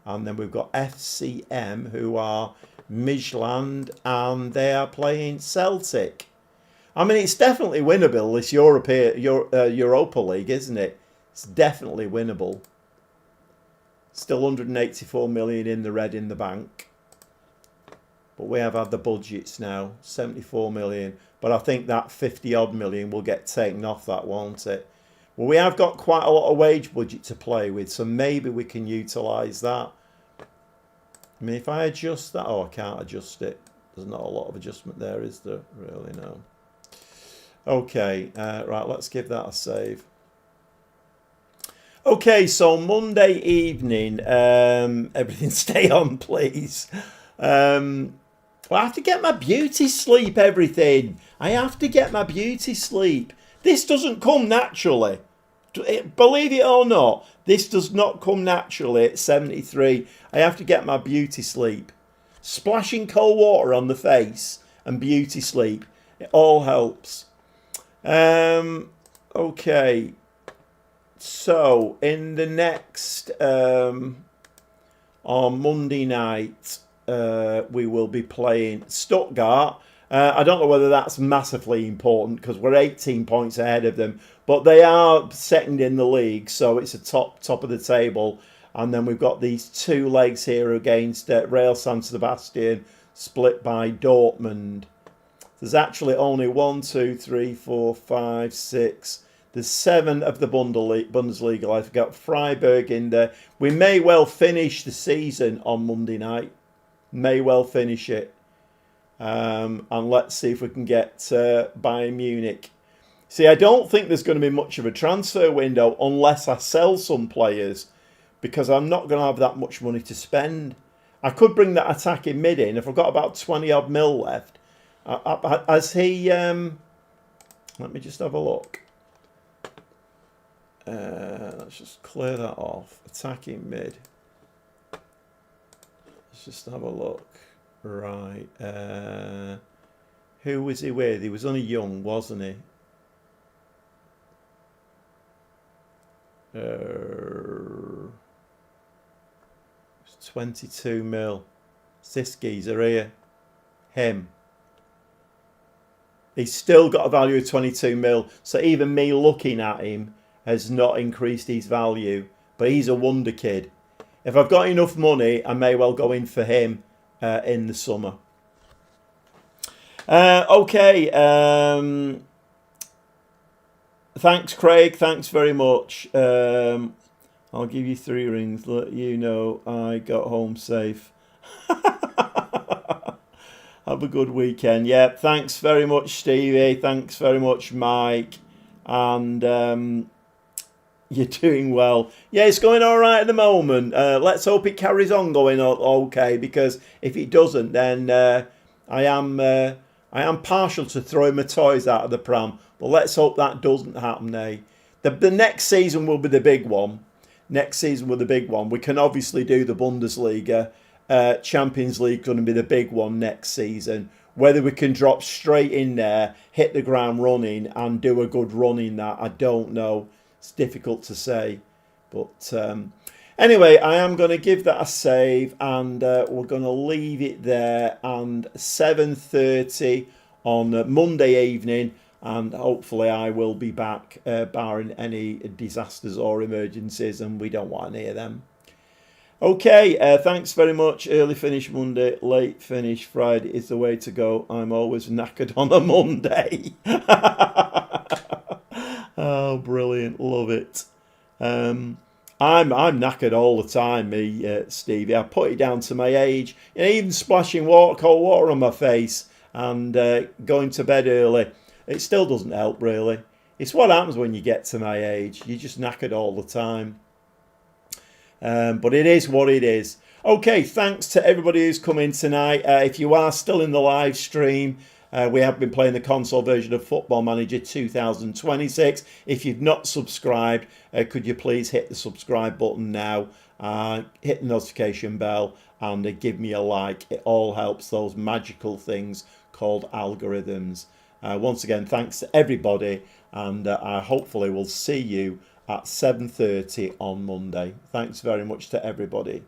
And then we've got FCM, who are Midtjylland, and they are playing Celtic. I mean, it's definitely winnable, this Europa League, isn't it? It's definitely winnable. Still 184 million in the red in the bank. But we have had the budgets now, 74 million. But I think that 50 odd million will get taken off that, won't it? Well, we have got quite a lot of wage budget to play with, so maybe we can utilise that. I mean, if I adjust that... Oh, I can't adjust it. There's not a lot of adjustment there, is there? Really, no. Okay, right, let's give that a save. Okay, so Monday evening, everything stay on, please. Well, I have to get my beauty sleep, everything. I have to get my beauty sleep. This doesn't come naturally. Believe it or not, this does not come naturally at 73. I have to get my beauty sleep. Splashing cold water on the face and beauty sleep, it all helps. Okay. So, in the next, on Monday night, we will be playing Stuttgart. I don't know whether that's massively important because we're 18 points ahead of them. But they are second in the league, so it's a top of the table. And then we've got these two legs here against Real San Sebastian, split by Dortmund. There's actually only 1, 2, 3, 4, 5, 6... There's 7 of the Bundesliga. I've got Freiburg in there. We may well finish the season on Monday night. May well finish it. And let's see if we can get Bayern Munich. See, I don't think there's going to be much of a transfer window unless I sell some players because I'm not going to have that much money to spend. I could bring that attacking mid in if I've got about 20 odd mil left. Has he... let me just have a look. Let's just clear that off. Attacking mid. Let's just have a look. Right. Who was he with? He was only young, wasn't he? It's 22 mil. It's this geezer here. Him. He's still got a value of 22 mil. So even me looking at him, has not increased his value. But he's a wonder kid. If I've got enough money, I may well go in for him in the summer. Okay. Thanks, Craig. Thanks very much. I'll give you 3 rings. Let you know I got home safe. Have a good weekend. Yeah, thanks very much, Stevie. Thanks very much, Mike. And you're doing well. Yeah, it's going all right at the moment. Let's hope it carries on going okay, because if it doesn't, then I am partial to throwing my toys out of the pram. But let's hope that doesn't happen, eh? The next season will be the big one. Next season will be the big one. We can obviously do the Bundesliga. Champions League going to be the big one next season. Whether we can drop straight in there, hit the ground running and do a good run in that, I don't know. It's difficult to say. But anyway, I am going to give that a save, and we're going to leave it there. And 7:30 on Monday evening, and hopefully I will be back, barring any disasters or emergencies, and we don't want any of them. Okay, thanks very much. Early finish Monday, late finish Friday is the way to go. I'm always knackered on a Monday. Oh, brilliant. Love it. I'm knackered all the time, me, Stevie. I put it down to my age. You know, even splashing cold water on my face and going to bed early, it still doesn't help, really. It's what happens when you get to my age. You're just knackered all the time. But it is what it is. Okay, thanks to everybody who's come in tonight. If you are still in the live stream, we have been playing the console version of Football Manager 2026. If you've not subscribed, could you please hit the subscribe button now, hit the notification bell, and give me a like. It all helps those magical things called algorithms. Once again, thanks to everybody, and I hopefully will see you at 7:30 on Monday. Thanks very much to everybody.